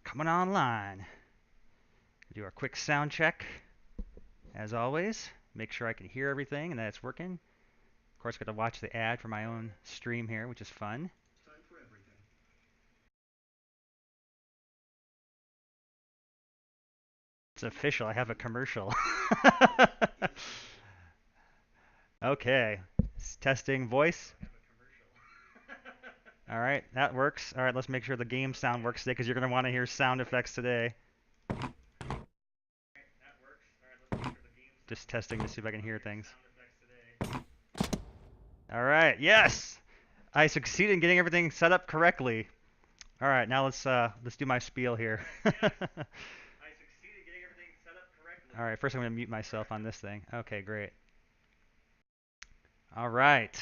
coming online. Do our quick sound check, as always. Make sure I can hear everything and that it's working. Of course, got to watch the ad for my own stream here, which is fun. It's official. I have a commercial. Okay. Testing voice. All right, that works. All right, let's make sure the game sound works today because you're going to want to hear sound effects today. Just testing to see if I can hear things. All right, yes! I succeeded in getting everything set up correctly. All right, now let's do my spiel here. All right, first I'm going to mute myself on this thing. Okay, great. All right.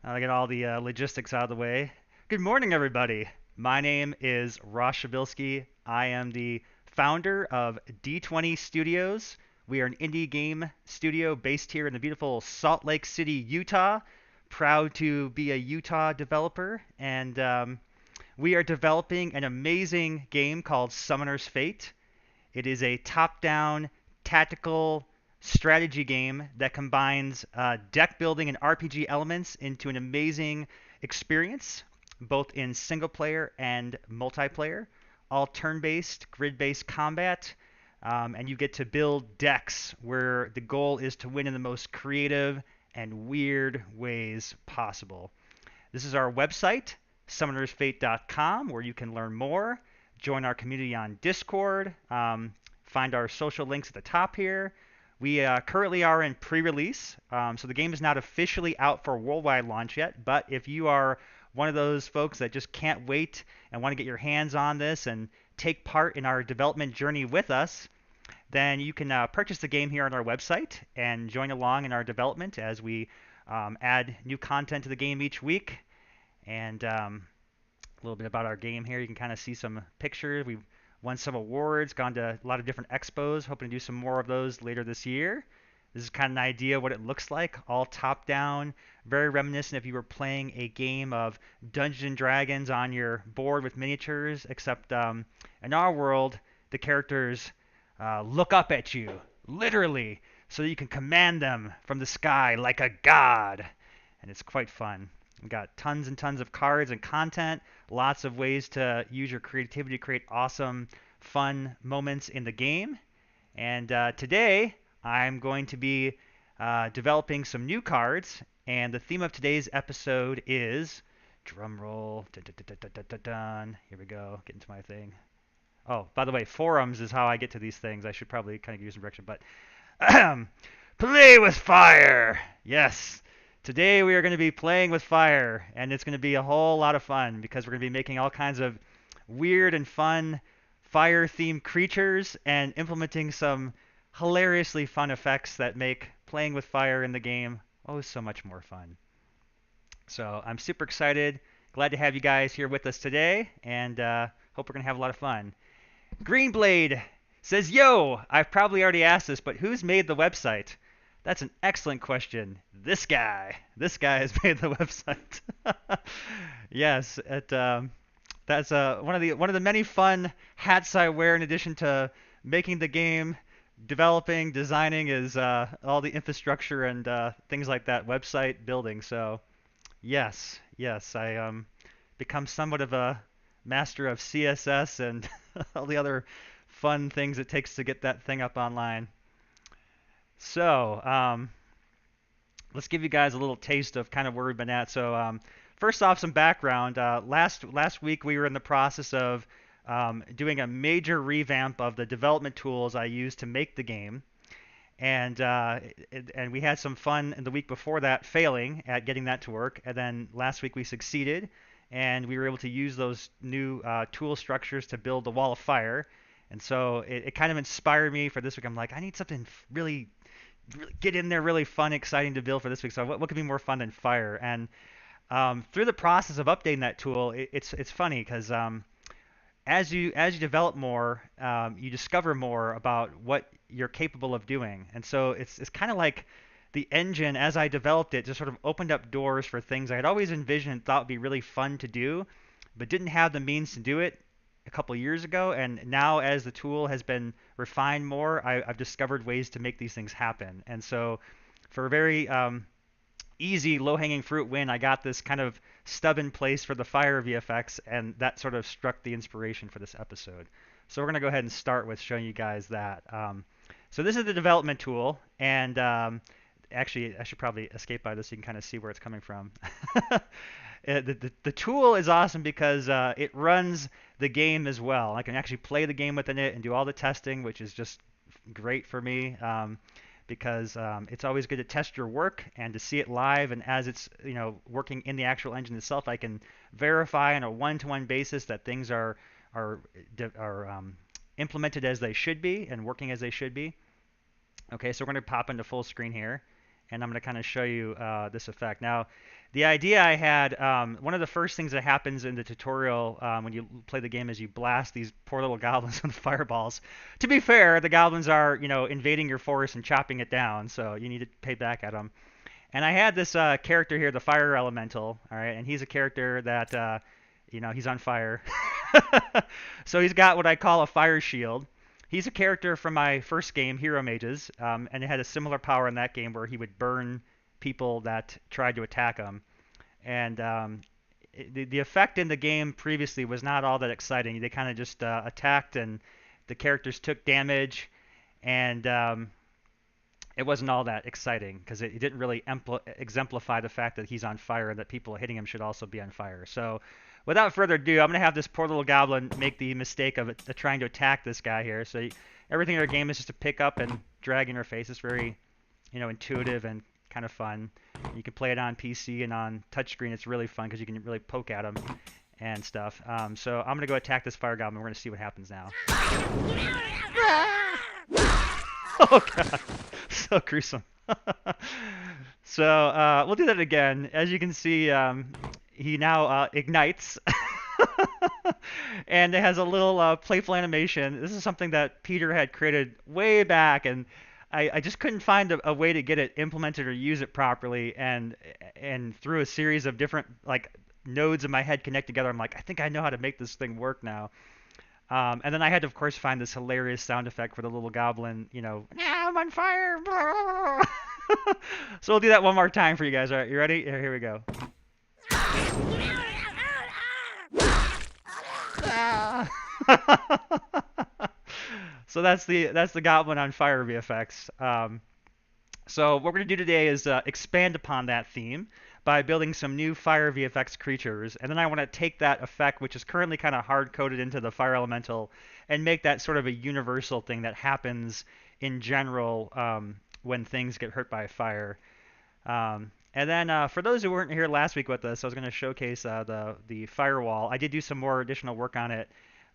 Now I get all the logistics out of the way. Good morning, everybody. My name is Ross Shabilsky. I am the founder of D20 Studios. We are an indie game studio based here in the beautiful Salt Lake City, Utah. Proud to be a Utah developer, and we are developing an amazing game called Summoner's Fate. It is a top-down tactical strategy game that combines deck building and RPG elements into an amazing experience, both in single player and multiplayer. All turn-based, grid-based combat, and you get to build decks where the goal is to win in the most creative and weird ways possible. This is our website, summonersfate.com, where you can learn more, join our community on Discord, find our social links at the top here. We currently are in pre-release, so the game is not officially out for worldwide launch yet, but if you are one of those folks that just can't wait and want to get your hands on this and take part in our development journey with us, then you can purchase the game here on our website and join along in our development as we add new content to the game each week. And a little bit about our game here. You can kind of see some pictures. We've won some awards, gone to a lot of different expos, hoping to do some more of those later this year. This is kind of an idea what it looks like, all top down, very reminiscent if you were playing a game of Dungeons and Dragons on your board with miniatures, except in our world, the characters look up at you, literally, so that you can command them from the sky like a god. And it's quite fun. We've got tons and tons of cards and content, lots of ways to use your creativity to create awesome, fun moments in the game. And today, I'm going to be developing some new cards. And the theme of today's episode is, drum roll, dun, dun, dun, dun, dun, dun, dun. Here we go, get into my thing. Oh, by the way, forums is how I get to these things. I should probably kind of give you some direction, but play with fire. Yes. Today we are going to be playing with fire, and it's going to be a whole lot of fun because we're going to be making all kinds of weird and fun fire-themed creatures and implementing some hilariously fun effects that make playing with fire in the game oh so much more fun. So I'm super excited. Glad to have you guys here with us today, and hope we're going to have a lot of fun. Greenblade says, Yo, I've probably already asked this, but who's made the website? That's an excellent question. This guy. This guy has made the website. Yes, that's one of the many fun hats I wear in addition to making the game, developing, designing is all the infrastructure and things like that, website building. So yes, I become somewhat of a master of CSS and all the other fun things it takes to get that thing up online. So, let's give you guys a little taste of kind of where we've been at. So, first off, some background. Last week we were in the process of doing a major revamp of the development tools I use to make the game, and and we had some fun in the week before that, failing at getting that to work. And then last week we succeeded, and we were able to use those new tool structures to build the Wall of Fire. And so it kind of inspired me for this week. I'm like, I need something really get in there, really fun, exciting to build for this week. So what could be more fun than fire? And through the process of updating that tool, it's funny because as you develop more, you discover more about what you're capable of doing. And so it's kind of like the engine, as I developed it, just sort of opened up doors for things I had always envisioned and thought would be really fun to do, but didn't have the means to do it a couple years ago. And now, as the tool has been refined more, I've discovered ways to make these things happen. And so, for a very easy, low-hanging fruit win, I got this kind of stub in place for the fire VFX, and that sort of struck the inspiration for this episode. So we're going to go ahead and start with showing you guys that. So this is the development tool, and actually, I should probably escape by this so you can kind of see where it's coming from. The tool is awesome because it runs the game as well. I can actually play the game within it and do all the testing, which is just great for me. Because it's always good to test your work and to see it live, and as it's working in the actual engine itself, I can verify on a one-to-one basis that things are implemented as they should be and working as they should be. Okay, so we're going to pop into full screen here, and I'm going to kind of show you this effect. Now, the idea I had, one of the first things that happens in the tutorial when you play the game is you blast these poor little goblins with fireballs. To be fair, the goblins are, invading your forest and chopping it down, so you need to pay back at them. And I had this character here, the Fire Elemental, all right, and he's a character that, he's on fire. So he's got what I call a fire shield. He's a character from my first game, Hero Mages, and it had a similar power in that game where he would burn people that tried to attack him. And the effect in the game previously was not all that exciting. They kind of just attacked, and the characters took damage, and it wasn't all that exciting because it didn't really exemplify the fact that he's on fire and that people hitting him should also be on fire. So without further ado, I'm going to have this poor little goblin make the mistake of trying to attack this guy here. So everything in our game is just to pick up and drag in her face. It's very, intuitive and kind of fun. You can play it on PC and on touchscreen. It's really fun because you can really poke at them and stuff. So I'm going to go attack this fire goblin. We're going to see what happens now. Oh, God. So gruesome. So we'll do that again. As you can see, he now ignites. And it has a little playful animation. This is something that Peter had created way back, and I just couldn't find a way to get it implemented or use it properly. And through a series of different nodes in my head connect together, I'm like, I think I know how to make this thing work now. And then I had to, of course, find this hilarious sound effect for the little goblin, I'm on fire. So we'll do that one more time for you guys. All right, you ready? Here we go. So that's the goblin on fire VFX. So what we're going to do today is expand upon that theme by building some new fire VFX creatures, and then I want to take that effect, which is currently kind of hard-coded into the fire elemental, and make that sort of a universal thing that happens in general when things get hurt by fire. And then for those who weren't here last week with us, I was going to showcase the firewall. I did do some more additional work on it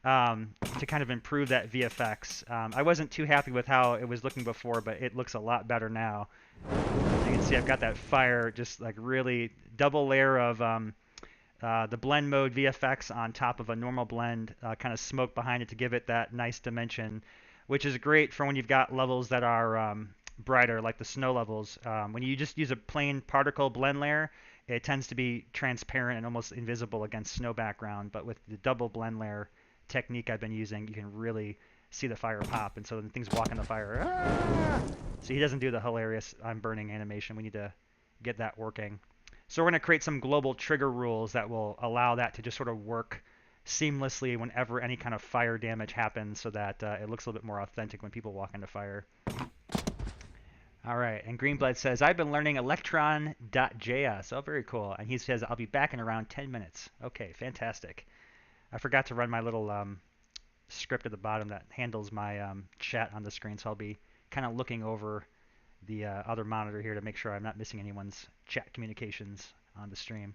to kind of improve that VFX. I wasn't too happy with how it was looking before, but it looks a lot better now. As you can see, I've got that fire, just really double layer of the blend mode VFX on top of a normal blend, kind of smoke behind it to give it that nice dimension, which is great for when you've got levels that are brighter, like the snow levels. When you just use a plain particle blend layer, it tends to be transparent and almost invisible against snow background, but with the double blend layer technique I've been using, you can really see the fire pop, and so when things walk in the fire, so he doesn't do the hilarious I'm burning animation. We need to get that working. So we're going to create some global trigger rules that will allow that to just sort of work seamlessly whenever any kind of fire damage happens, so that it looks a little bit more authentic when people walk into fire. All right, and Greenblood says, I've been learning Electron.js. Oh, very cool. And he says, I'll be back in around 10 minutes. Okay, fantastic. I forgot to run my little script at the bottom that handles my chat on the screen, so I'll be kind of looking over the other monitor here to make sure I'm not missing anyone's chat communications on the stream.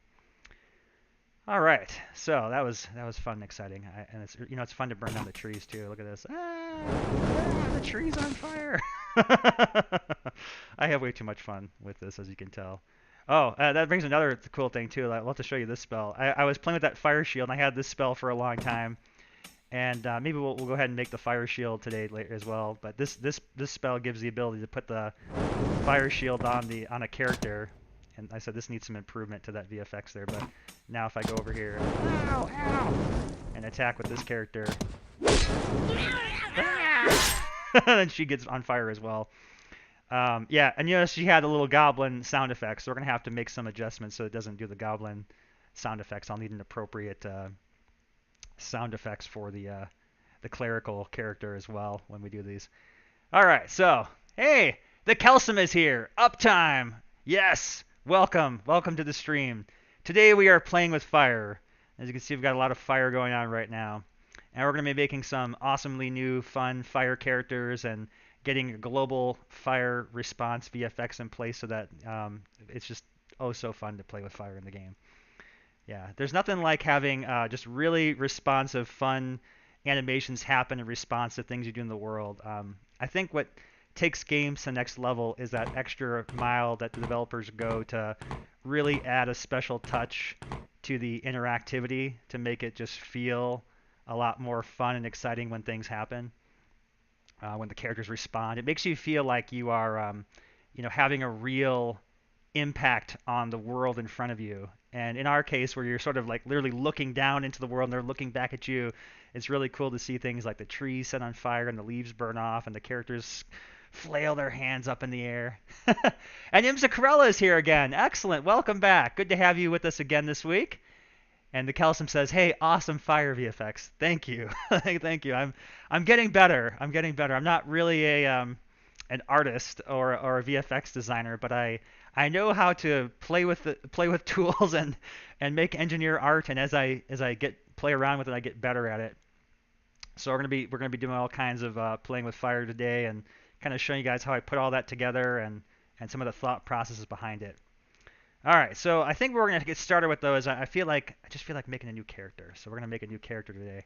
All right, so that was fun and exciting, and it's fun to burn down the trees too. Look at this, the tree's on fire. I have way too much fun with this, as you can tell. Oh, that brings another cool thing too. I'll have to show you this spell. I was playing with that fire shield, and I had this spell for a long time. And maybe we'll go ahead and make the fire shield today later as well. But this spell gives the ability to put the fire shield on a character. And I said this needs some improvement to that VFX there. But now if I go over here, ow, ow, attack with this character. And she gets on fire as well. Yeah, and she had a little goblin sound effect, so we're gonna have to make some adjustments so it doesn't do the goblin sound effects. I'll need an appropriate sound effects for the clerical character as well when we do these. All right, so hey, the Kelsum is here. Uptime. Yes, welcome to the stream. Today we are playing with fire. As you can see, we've got a lot of fire going on right now, and we're gonna be making some awesomely new, fun fire characters and getting a global fire response VFX in place so that it's just oh so fun to play with fire in the game. Yeah, there's nothing like having just really responsive, fun animations happen in response to things you do in the world. I think what takes games to the next level is that extra mile that the developers go to really add a special touch to the interactivity to make it just feel a lot more fun and exciting when things happen. When the characters respond, it makes you feel like you are, having a real impact on the world in front of you. And in our case, where you're sort of like literally looking down into the world and they're looking back at you, it's really cool to see things like the trees set on fire and the leaves burn off and the characters flail their hands up in the air. And Imzakarella is here again. Excellent. Welcome back. Good to have you with us again this week. And the Kelsum says, "Hey, awesome fire VFX. Thank you, thank you. I'm getting better. I'm not really a an artist or a VFX designer, but I know how to play with tools and make engineer art. And as I play around with it, I get better at it. So we're gonna be doing all kinds of playing with fire today and kind of showing you guys how I put all that together and some of the thought processes behind it. All right, so I think we're going to get started with those. I just feel like making a new character. So we're going to make a new character today.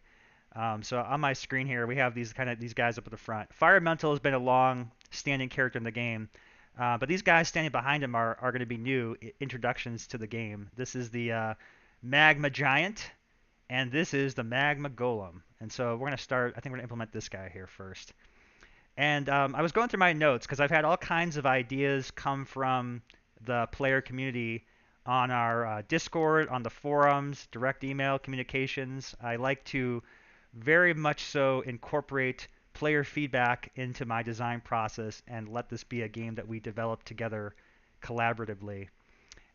So on my screen here, we have these guys up at the front. Fire Elemental has been a long-standing character in the game, but these guys standing behind him are going to be new introductions to the game. This is the Magma Giant, and this is the Magma Golem. And so we're going to start. I think we're going to implement this guy here first. And I was going through my notes because I've had all kinds of ideas come from the player community on our Discord, on the forums, direct email communications. I like to very much so incorporate player feedback into my design process and let this be a game that we develop together collaboratively.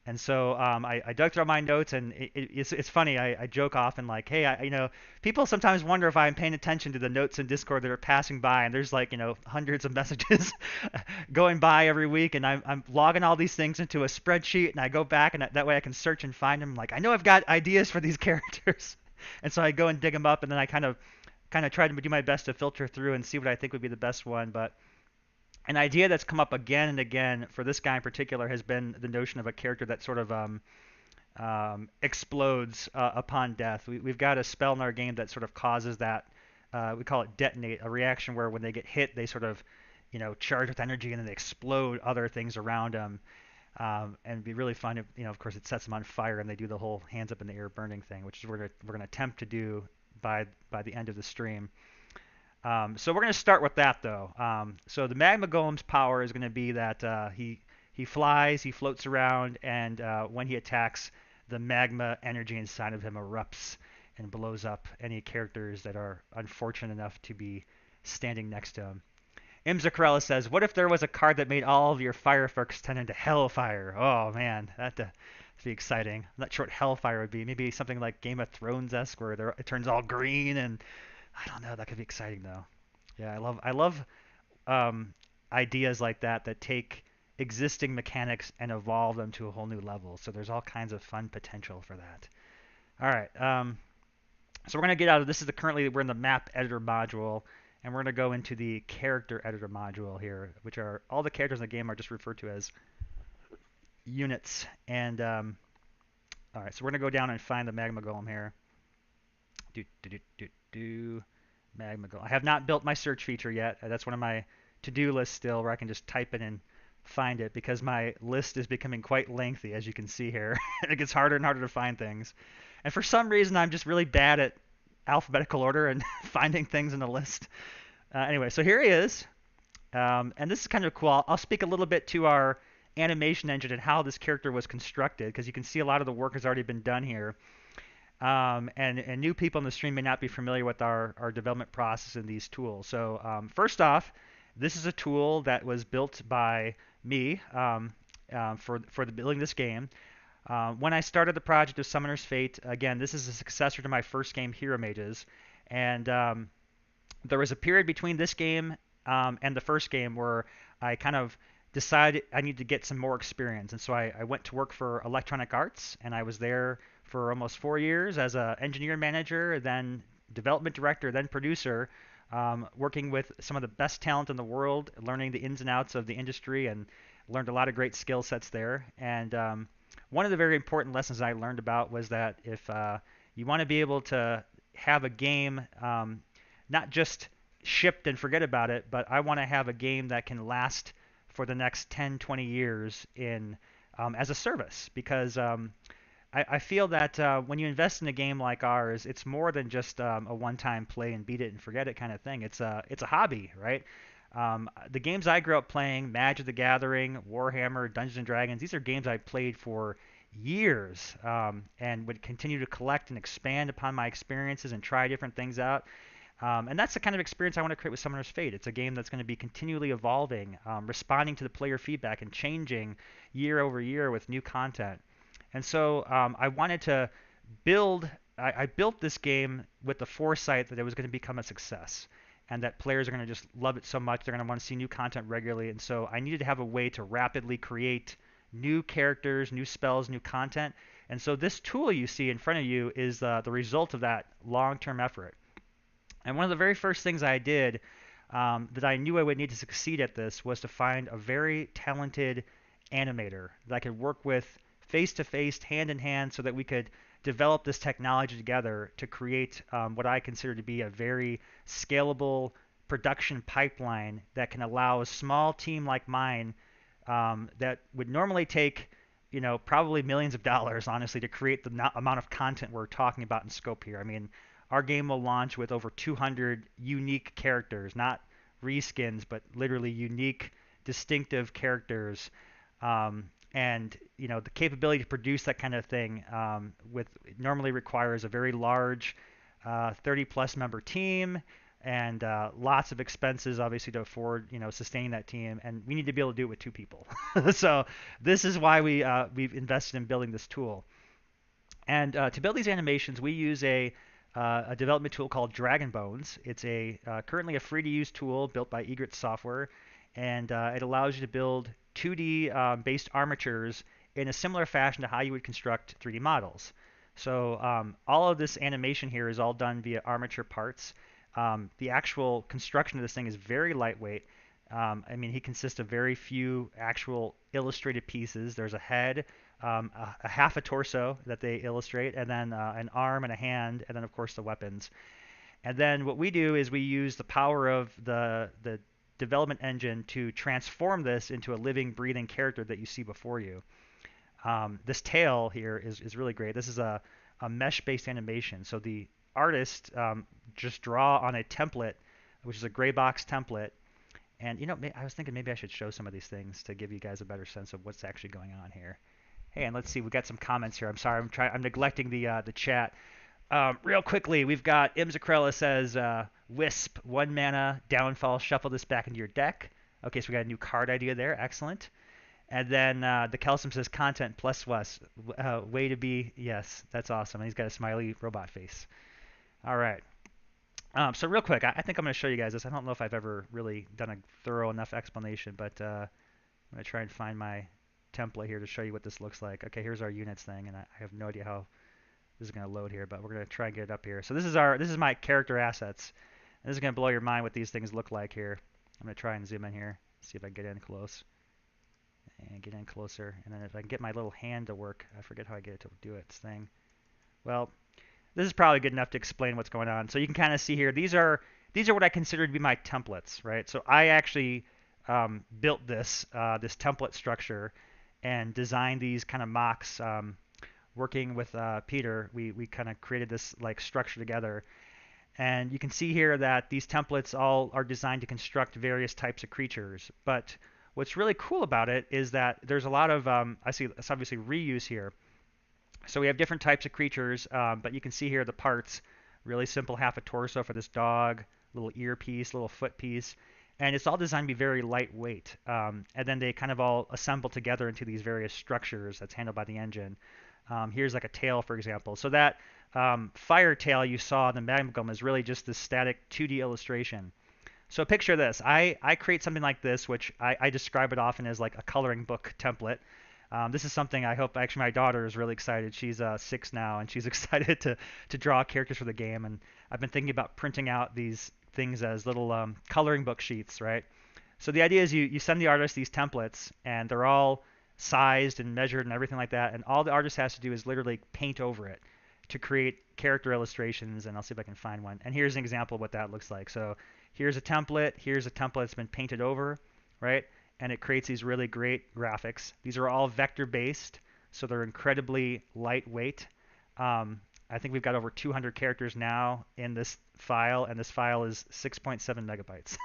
And so I dug through my notes, and it's funny. I joke often like, hey, people sometimes wonder if I'm paying attention to the notes in Discord that are passing by, and there's like, hundreds of messages going by every week, and I'm logging all these things into a spreadsheet, and I go back, and that way I can search and find them. Like, I know I've got ideas for these characters, and so I go and dig them up, and then I kind of try to do my best to filter through and see what I think would be the best one, but. An idea that's come up again and again for this guy in particular has been the notion of a character that sort of explodes upon death. We've got a spell in our game that sort of causes that. We call it detonate, a reaction where when they get hit, they sort of, charge with energy and then they explode other things around them. And it'd be really fun if, of course, it sets them on fire and they do the whole hands up in the air burning thing, which is what we're gonna attempt to do by the end of the stream. So we're going to start with that, though. So the Magma Golem's power is going to be that he flies, he floats around, and when he attacks, the magma energy inside of him erupts and blows up any characters that are unfortunate enough to be standing next to him. Imzakarella says, "What if there was a card that made all of your fire effects turn into hellfire?" Oh man, that'd be exciting. I'm not sure what hellfire would be. Maybe something like Game of Thrones-esque, where it turns all green and I don't know. That could be exciting though. Yeah, I love ideas like that take existing mechanics and evolve them to a whole new level. So there's all kinds of fun potential for that. All right. So we're gonna get out of this. We're in the map editor module, and we're gonna go into the character editor module here, which are all the characters in the game are just referred to as units. And all right, so we're gonna go down and find the Magma Golem here. Magma Golem. I have not built my search feature yet. That's one of my to-do lists still, where I can just type it and find it, because my list is becoming quite lengthy, as you can see here. It gets harder and harder to find things. And for some reason, I'm just really bad at alphabetical order and finding things in a list. Anyway, so here he is. And this is kind of cool. I'll speak a little bit to our animation engine and how this character was constructed, because you can see a lot of the work has already been done here. And new people in the stream may not be familiar with our development process in these tools. So first off, this is a tool that was built by me for the building this game. When I started the project of Summoner's Fate, again, this is a successor to my first game, Hero Mages, and there was a period between this game and the first game where I kind of decided I needed to get some more experience, and so I went to work for Electronic Arts, and I was there for almost 4 years as an engineer manager, then development director, then producer, working with some of the best talent in the world, learning the ins and outs of the industry, and learned a lot of great skill sets there. And one of the very important lessons I learned about was that if you want to be able to have a game not just shipped and forget about it, but I want to have a game that can last for the next 10, 20 years in as a service because I feel that when you invest in a game like ours, it's more than just a one-time play and beat it and forget it kind of thing. It's a hobby, right? The games I grew up playing, Magic the Gathering, Warhammer, Dungeons and Dragons, these are games I played for years and would continue to collect and expand upon my experiences and try different things out. And that's the kind of experience I want to create with Summoner's Fate. It's a game that's going to be continually evolving, responding to the player feedback, and changing year over year with new content. And so I wanted to build. I built this game with the foresight that it was going to become a success, and that players are going to just love it so much they're going to want to see new content regularly. And so I needed to have a way to rapidly create new characters, new spells, new content. And so this tool you see in front of you is the result of that long-term effort. And one of the very first things I did that I knew I would need to succeed at this was to find a very talented animator that I could work with face to face, hand in hand, so that we could develop this technology together to create what I consider to be a very scalable production pipeline that can allow a small team like mine that would normally take probably millions of dollars, honestly, to create the amount of content we're talking about in scope here. I mean, our game will launch with over 200 unique characters, not reskins, but literally unique, distinctive characters. And the capability to produce that kind of thing with normally requires a very large 30 plus member team and lots of expenses obviously to afford sustaining that team, and we need to be able to do it with two people. So this is why we've invested in building this tool. And to build these animations, we use a development tool called Dragon Bones. It's currently a free-to-use tool built by Egret Software, and it allows you to build 2D based armatures in a similar fashion to how you would construct 3D models. So all of this animation here is all done via armature parts. The actual construction of this thing is very lightweight. I mean, he consists of very few actual illustrated pieces. There's a head, a half a torso that they illustrate, and then an arm and a hand, and then of course the weapons. And then what we do is we use the power of the development engine to transform this into a living, breathing character that you see before you. This tail here is really great. This is a mesh-based animation. So the artist just draw on a template, which is a gray box template. And I was thinking maybe I should show some of these things to give you guys a better sense of what's actually going on here. Hey, and let's see, we got some comments here. I'm sorry, I'm neglecting the chat. Real quickly, we've got Imzacrella says, Wisp, 1 mana, downfall, shuffle this back into your deck. Okay, so we got a new card idea there. Excellent. And then the Kelsum says, content plus Wes. Way to be. Yes, that's awesome. And he's got a smiley robot face. All right. So real quick, I think I'm going to show you guys this. I don't know if I've ever really done a thorough enough explanation, but I'm going to try and find my template here to show you what this looks like. Okay, here's our units thing, and I have no idea how this is going to load here, but we're going to try and get it up here. So this is my character assets. And this is going to blow your mind what these things look like here. I'm going to try and zoom in here, see if I can get in close. And get in closer. And then if I can get my little hand to work, I forget how I get it to do its thing. Well, this is probably good enough to explain what's going on. So you can kind of see here, these are what I consider to be my templates, right? So I actually built this template structure and designed these kind of mocks. Working with Peter, we kind of created this like structure together. And you can see here that these templates all are designed to construct various types of creatures. But what's really cool about it is that there's a lot of, I see it's obviously reuse here. So we have different types of creatures, but you can see here the parts. Really simple, half a torso for this dog, little ear piece, little foot piece, and it's all designed to be very lightweight. And then they kind of all assemble together into these various structures that's handled by the engine. Here's like a tail, for example. So that fire tail you saw in the Magma Golem is really just this static 2D illustration. So picture this. I create something like this, which I describe it often as like a coloring book template. This is something I hope actually my daughter is really excited. She's 6 now, and she's excited to draw characters for the game. And I've been thinking about printing out these things as little coloring book sheets, right? So the idea is you send the artist these templates, and they're all sized and measured and everything like that. And all the artist has to do is literally paint over it to create character illustrations. And I'll see if I can find one. And here's an example of what that looks like. So here's a template. Here's a template that's been painted over, right? And it creates these really great graphics. These are all vector based, so they're incredibly lightweight. I think we've got over 200 characters now in this file, and this file is 6.7 megabytes.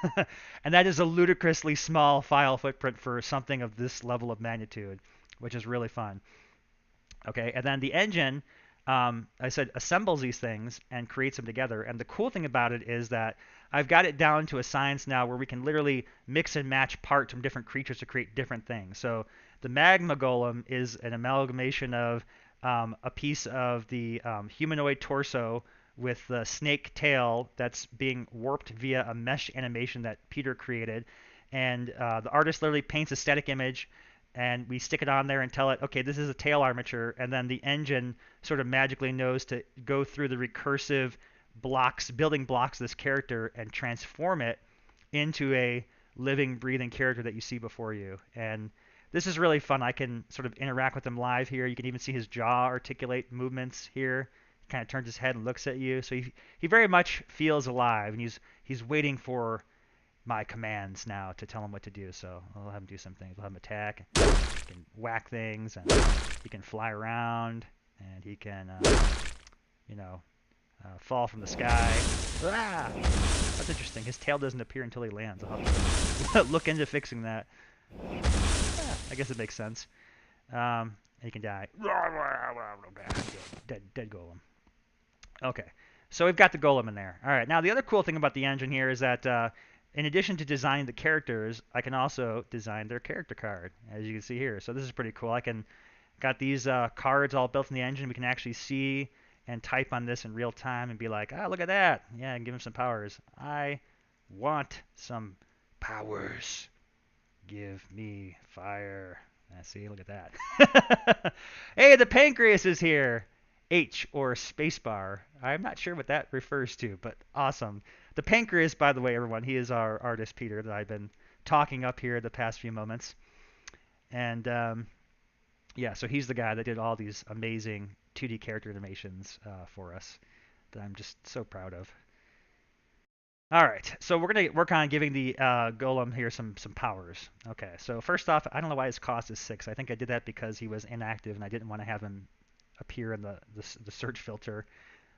And that is a ludicrously small file footprint for something of this level of magnitude, which is really fun. Okay, and then the engine, I said, assembles these things and creates them together. And the cool thing about it is that I've got it down to a science now where we can literally mix and match parts from different creatures to create different things. So the Magma Golem is an amalgamation of a piece of the humanoid torso with the snake tail that's being warped via a mesh animation that Peter created. And the artist literally paints a static image, and we stick it on there and tell it, okay, this is a tail armature, and then the engine sort of magically knows to go through the recursive blocks, building blocks of this character and transform it into a living, breathing character that you see before you. And this is really fun. I can sort of interact with him live here. You can even see his jaw articulate movements here. He kind of turns his head and looks at you. So he very much feels alive, and he's waiting for my commands now to tell him what to do. So I'll have him do some things. I'll have him attack. He can whack things, and he can fly around, and he can, you know, fall from the sky. Ah! That's interesting. His tail doesn't appear until he lands. I'll have to look into fixing that. I guess it makes sense. And he can die. Dead golem. Okay, so we've got the golem in there. All right, now the other cool thing about the engine here is that in addition to designing the characters, I can also design their character card, as you can see here. So this is pretty cool. I can got these cards all built in the engine. We can actually see and type on this in real time and be like, ah, look at that. Yeah, and give him some powers. I want some powers. Give me fire. See, look at that. Hey, the pancreas is here. H or spacebar. I'm not sure what that refers to, but awesome. The pancreas, by the way, everyone, he is our artist, Peter, that I've been talking up here the past few moments. And yeah, so he's the guy that did all these amazing 2D character animations for us that I'm just so proud of. All right, so we're gonna work on giving the golem here some powers. Okay, so first off, I don't know why his cost is 6. I think I did that because he was inactive and I didn't want to have him appear in the search filter.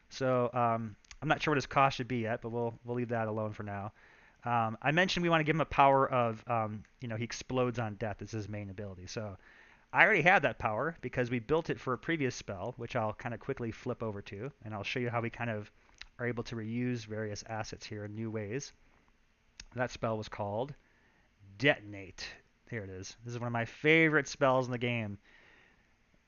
So I'm not sure what his cost should be yet, but we'll leave that alone for now. I mentioned we want to give him a power of he explodes on death as his main ability. So I already have that power because we built it for a previous spell, which I'll kind of quickly flip over to, and I'll show you how we kind of are able to reuse various assets here in new ways. That spell was called Detonate. Here it is. This is one of my favorite spells in the game.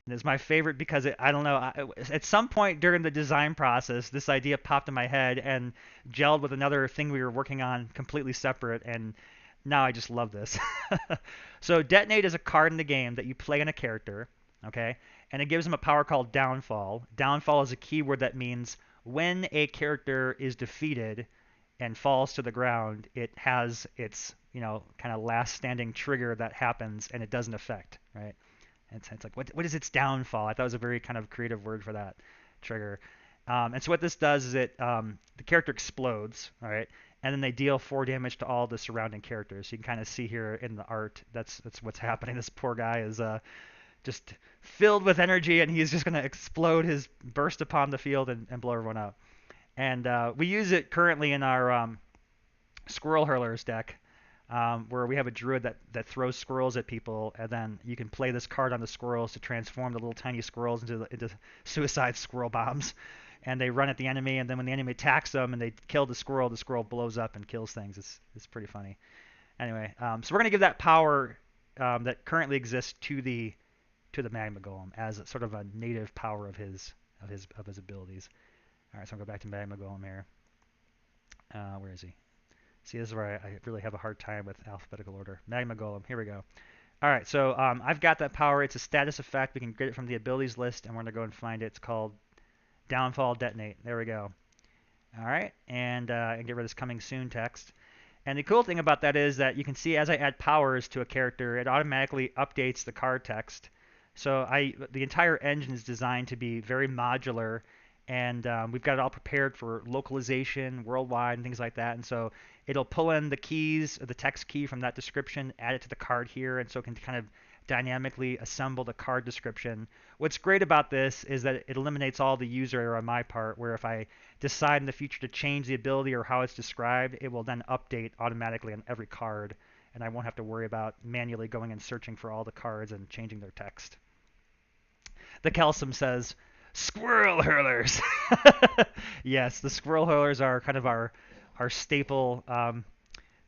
And it's my favorite because I don't know, at some point during the design process, this idea popped in my head and gelled with another thing we were working on completely separate, and now I just love this. So Detonate is a card in the game that you play on a character, okay? And it gives them a power called Downfall. Downfall is a keyword that means when a character is defeated and falls to the ground, it has its, kind of last standing trigger that happens, and it doesn't affect, right? And it's like, what is its downfall? I thought it was a very kind of creative word for that trigger. And so what this does is the character explodes, all right? And then they deal 4 damage to all the surrounding characters. You can kind of see here in the art, that's what's happening. This poor guy is just filled with energy, and he's just going to explode his burst upon the field and blow everyone up. And we use it currently in our Squirrel Hurlers deck. where we have a druid that throws squirrels at people, and then you can play this card on the squirrels to transform the little tiny squirrels into suicide squirrel bombs, and they run at the enemy, and then when the enemy attacks them and they kill the squirrel blows up and kills things. It's pretty funny. Anyway, so we're gonna give that power that currently exists to the magma golem as sort of a native power of his abilities. All right, so I'll go back to magma golem here. Where is he? See, this is where I really have a hard time with alphabetical order. Magma golem. Here we go. All right, so I've got that power. It's a status effect. We can get it from the abilities list, and we're gonna go and find it. It's called Downfall Detonate. There we go. All right, and get rid of this coming soon text. And the cool thing about that is that you can see as I add powers to a character, it automatically updates the card text. So the entire engine is designed to be very modular, and we've got it all prepared for localization worldwide and things like that. And so it'll pull in the keys, the text key from that description, add it to the card here, and so it can kind of dynamically assemble the card description. What's great about this is that it eliminates all the user error on my part, where if I decide in the future to change the ability or how it's described, it will then update automatically on every card, and I won't have to worry about manually going and searching for all the cards and changing their text. The Kelsum says, squirrel hurlers. Yes, the squirrel hurlers are kind of our staple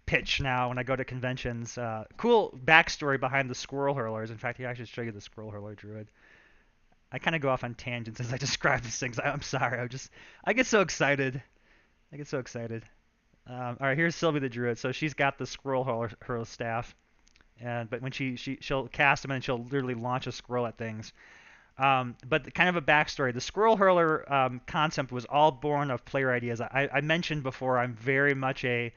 pitch now when I go to conventions. Cool backstory behind the squirrel hurlers. In fact, here I should show you the squirrel hurler druid. I kind of go off on tangents as I describe these things. I'm sorry. I get so excited. I get so excited. All right, here's Sylvie the druid. So she's got the squirrel hurler staff, but when she'll cast them and she'll literally launch a squirrel at things. But kind of a backstory. The squirrel hurler concept was all born of player ideas. I mentioned before I'm very much a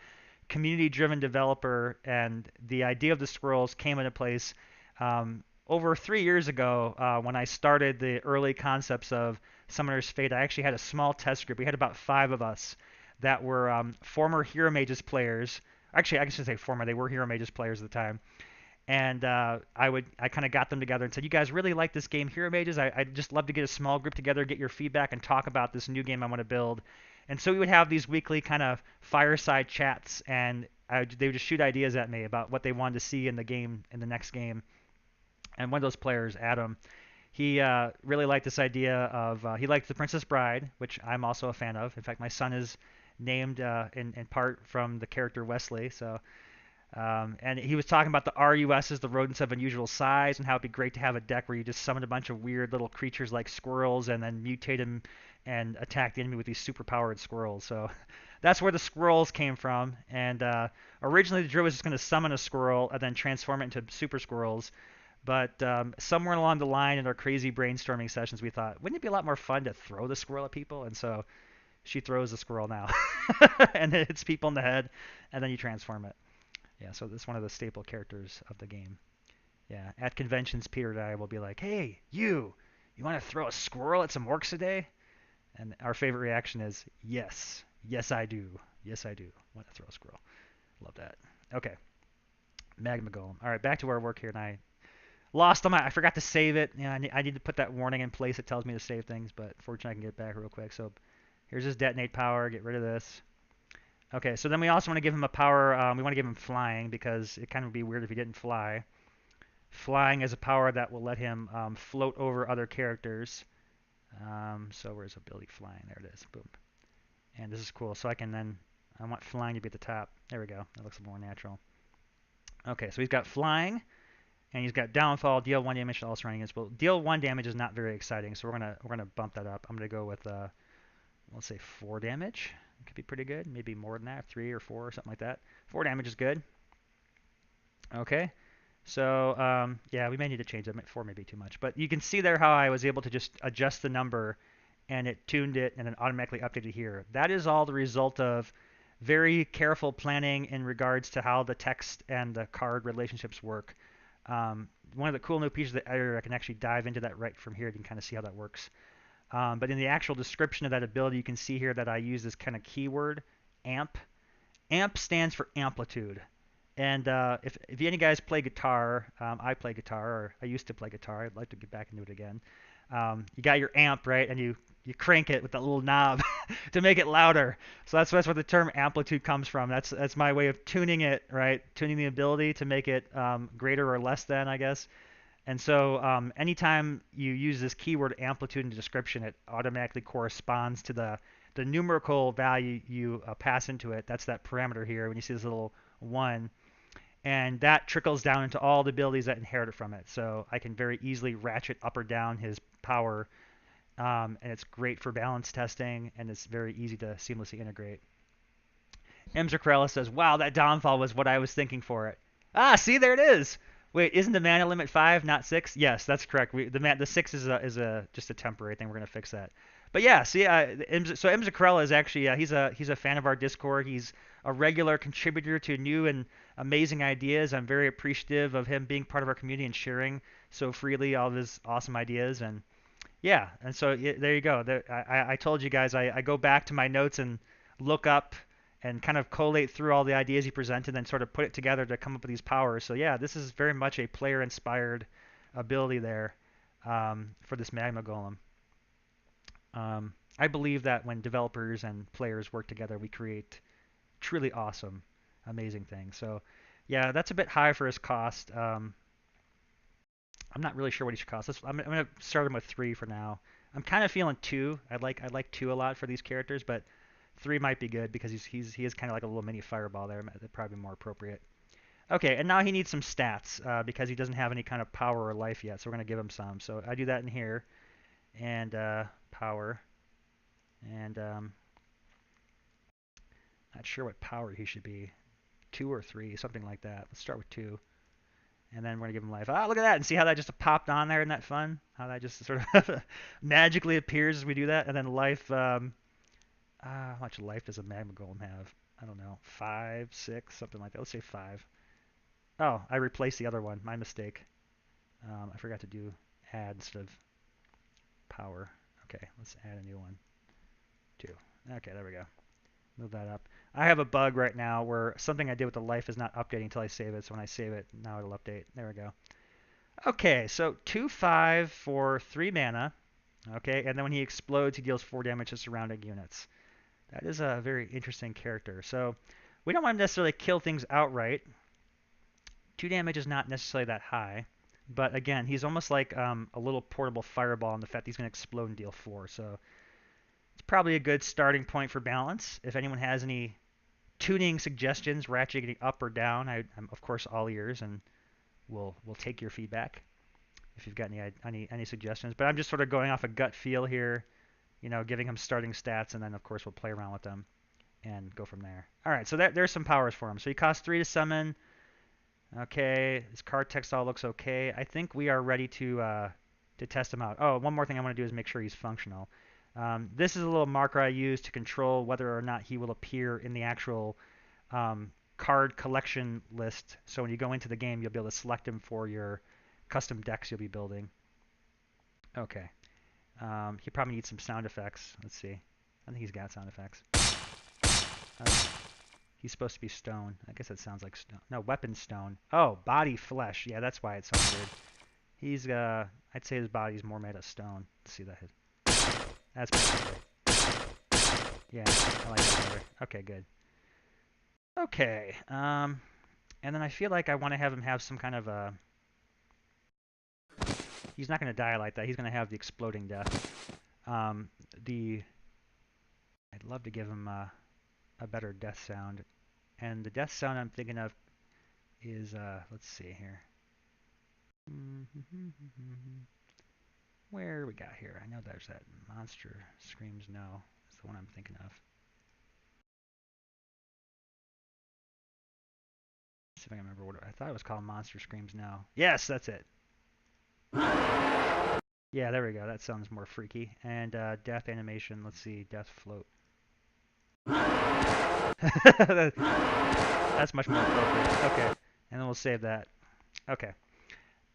community-driven developer, and the idea of the squirrels came into place over 3 years ago when I started the early concepts of Summoner's Fate. I actually had a small test group. We had about 5 of us that were former Hero Mages players. Actually, I should say former. They were Hero Mages players at the time. And I kind of got them together and said, you guys really like this game, Hero Mages? I'd just love to get a small group together, get your feedback, and talk about this new game I want to build. And so we would have these weekly kind of fireside chats, and they would just shoot ideas at me about what they wanted to see in the game, in the next game. And one of those players, Adam, he really liked this idea of, he liked The Princess Bride, which I'm also a fan of. In fact, my son is named in part from the character Wesley, so... and he was talking about the RUSs, the rodents of unusual size, and how it'd be great to have a deck where you just summon a bunch of weird little creatures like squirrels and then mutate them and attack the enemy with these super-powered squirrels. So that's where the squirrels came from. And originally the druid was just going to summon a squirrel and then transform it into super squirrels. But somewhere along the line in our crazy brainstorming sessions, we thought, wouldn't it be a lot more fun to throw the squirrel at people? And so she throws the squirrel now. And it hits people in the head, and then you transform it. Yeah, so that's one of the staple characters of the game. Yeah, at conventions, Peter and I will be like, hey, you want to throw a squirrel at some orcs today? And our favorite reaction is, yes, I do. Yes, I do want to throw a squirrel. Love that. Okay, Magma Golem. All right, back to our work here, and I lost them. I forgot to save it. You know, I need to put that warning in place that tells me to save things, but fortunately I can get it back real quick. So here's his detonate power. Get rid of this. Okay, so then we also want to give him a power, we want to give him flying because it kind of would be weird if he didn't fly. Flying is a power that will let him float over other characters. So where's ability flying? There it is. Boom. And this is cool. So I want flying to be at the top. There we go. That looks more natural. Okay, so he's got flying, and he's got downfall, deal 1 damage to all surrounding units. Well, deal 1 damage is not very exciting, so we're gonna bump that up. I'm gonna go with let's say 4 damage. It could be pretty good. Maybe more than that, 3 or 4 or something like that. 4 damage is good. Okay. So, yeah, we may need to change that. 4 may be too much. But you can see there how I was able to just adjust the number, and it tuned it, and then automatically updated here. That is all the result of very careful planning in regards to how the text and the card relationships work. One of the cool new pieces of the editor, I can actually dive into that right from here. You can kind of see how that works. But in the actual description of that ability, you can see here that I use this kind of keyword, amp. Amp stands for amplitude. And if any guys play guitar, I play guitar, or I used to play guitar. I'd like to get back into it again. You got your amp, right? And you crank it with that little knob. to make it louder. So that's where the term amplitude comes from. That's my way of tuning it, right? Tuning the ability to make it greater or less than, I guess. And so anytime you use this keyword amplitude in the description, it automatically corresponds to the numerical value you pass into it. That's that parameter here. When you see this little 1, and that trickles down into all the abilities that inherit from it. So I can very easily ratchet up or down his power, and it's great for balance testing, and it's very easy to seamlessly integrate. Emzerkrella says, "Wow, that downfall was what I was thinking for it." Ah, see, there it is. Wait, isn't the mana limit 5, not 6? Yes, that's correct. The 6 is just a temporary thing. We're gonna fix that. But yeah, see, so Emzerkrella is actually he's a fan of our Discord. He's a regular contributor to new and amazing ideas. I'm very appreciative of him being part of our community and sharing so freely all of his awesome ideas. And yeah, and so there you go. I told you guys I go back to my notes and look up and kind of collate through all the ideas he presented and then sort of put it together to come up with these powers. So yeah, this is very much a player-inspired ability there for this Magma Golem. I believe that when developers and players work together, we create truly awesome, amazing things. So yeah, that's a bit high for his cost. I'm not really sure what he should cost. I'm gonna start him with 3 for now. I'm kind of feeling 2. I like 2 a lot for these characters, but 3 might be good because he is kind of like a little mini fireball there. That'd probably be more appropriate. Okay, and now he needs some stats because he doesn't have any kind of power or life yet. So we're gonna give him some. So I do that in here, and power, and not sure what power he should be. 2 or 3, something like that. Let's start with 2. And then we're gonna give him life. Ah, look at that, and see how that just popped on there? Isn't that fun? How that just sort of magically appears as we do that. And then life. How much life does a magma golem have? I don't know, 5, 6, something like that. Let's say 5. Oh, I replaced the other one. My mistake. I forgot to do add instead of power. Okay, let's add a new one. 2. Okay, there we go. Move that up. I have a bug right now where something I did with the life is not updating until I save it. So when I save it, now it'll update. There we go. Okay, so 2/5 for 3 mana. Okay, and then when he explodes, he deals 4 damage to surrounding units. That is a very interesting character. So we don't want to necessarily kill things outright. 2 damage is not necessarily that high. But again, he's almost like a little portable fireball in the fact that he's going to explode and deal 4. So it's probably a good starting point for balance. If anyone has any tuning suggestions, ratcheting up or down, I'm of course all ears, and we'll take your feedback if you've got any suggestions. But I'm just sort of going off a gut feel here, giving him starting stats, and then of course we'll play around with them and go from there. All right, so there's some powers for him. So he costs 3 to summon. Okay, his card text all looks okay. I think we are ready to test him out. Oh, one more thing I want to do is make sure he's functional. This is a little marker I use to control whether or not he will appear in the actual card collection list. So when you go into the game, you'll be able to select him for your custom decks you'll be building. Okay. He probably needs some sound effects. Let's see. I think he's got sound effects. He's supposed to be stone. I guess that sounds like stone. No, weapon stone. Oh, body flesh. Yeah, that's why it sounds weird. He's, I'd say his body's more made of stone. Let's see that. That's better. Yeah, I like that better. Okay, good. Okay. And then I feel like I want to have him have some kind of a... He's not going to die like that. He's going to have the exploding death. I'd love to give him a better death sound. And the death sound I'm thinking of is, let's see here. Where we got here? I know there's that Monster Screams No. That's the one I'm thinking of. Let's see if I can remember what I thought it was called. Monster Screams No. Yes, that's it. Yeah, there we go. That sounds more freaky. And death animation. Let's see. Death float. That's much more appropriate. Okay, and then we'll save that. Okay.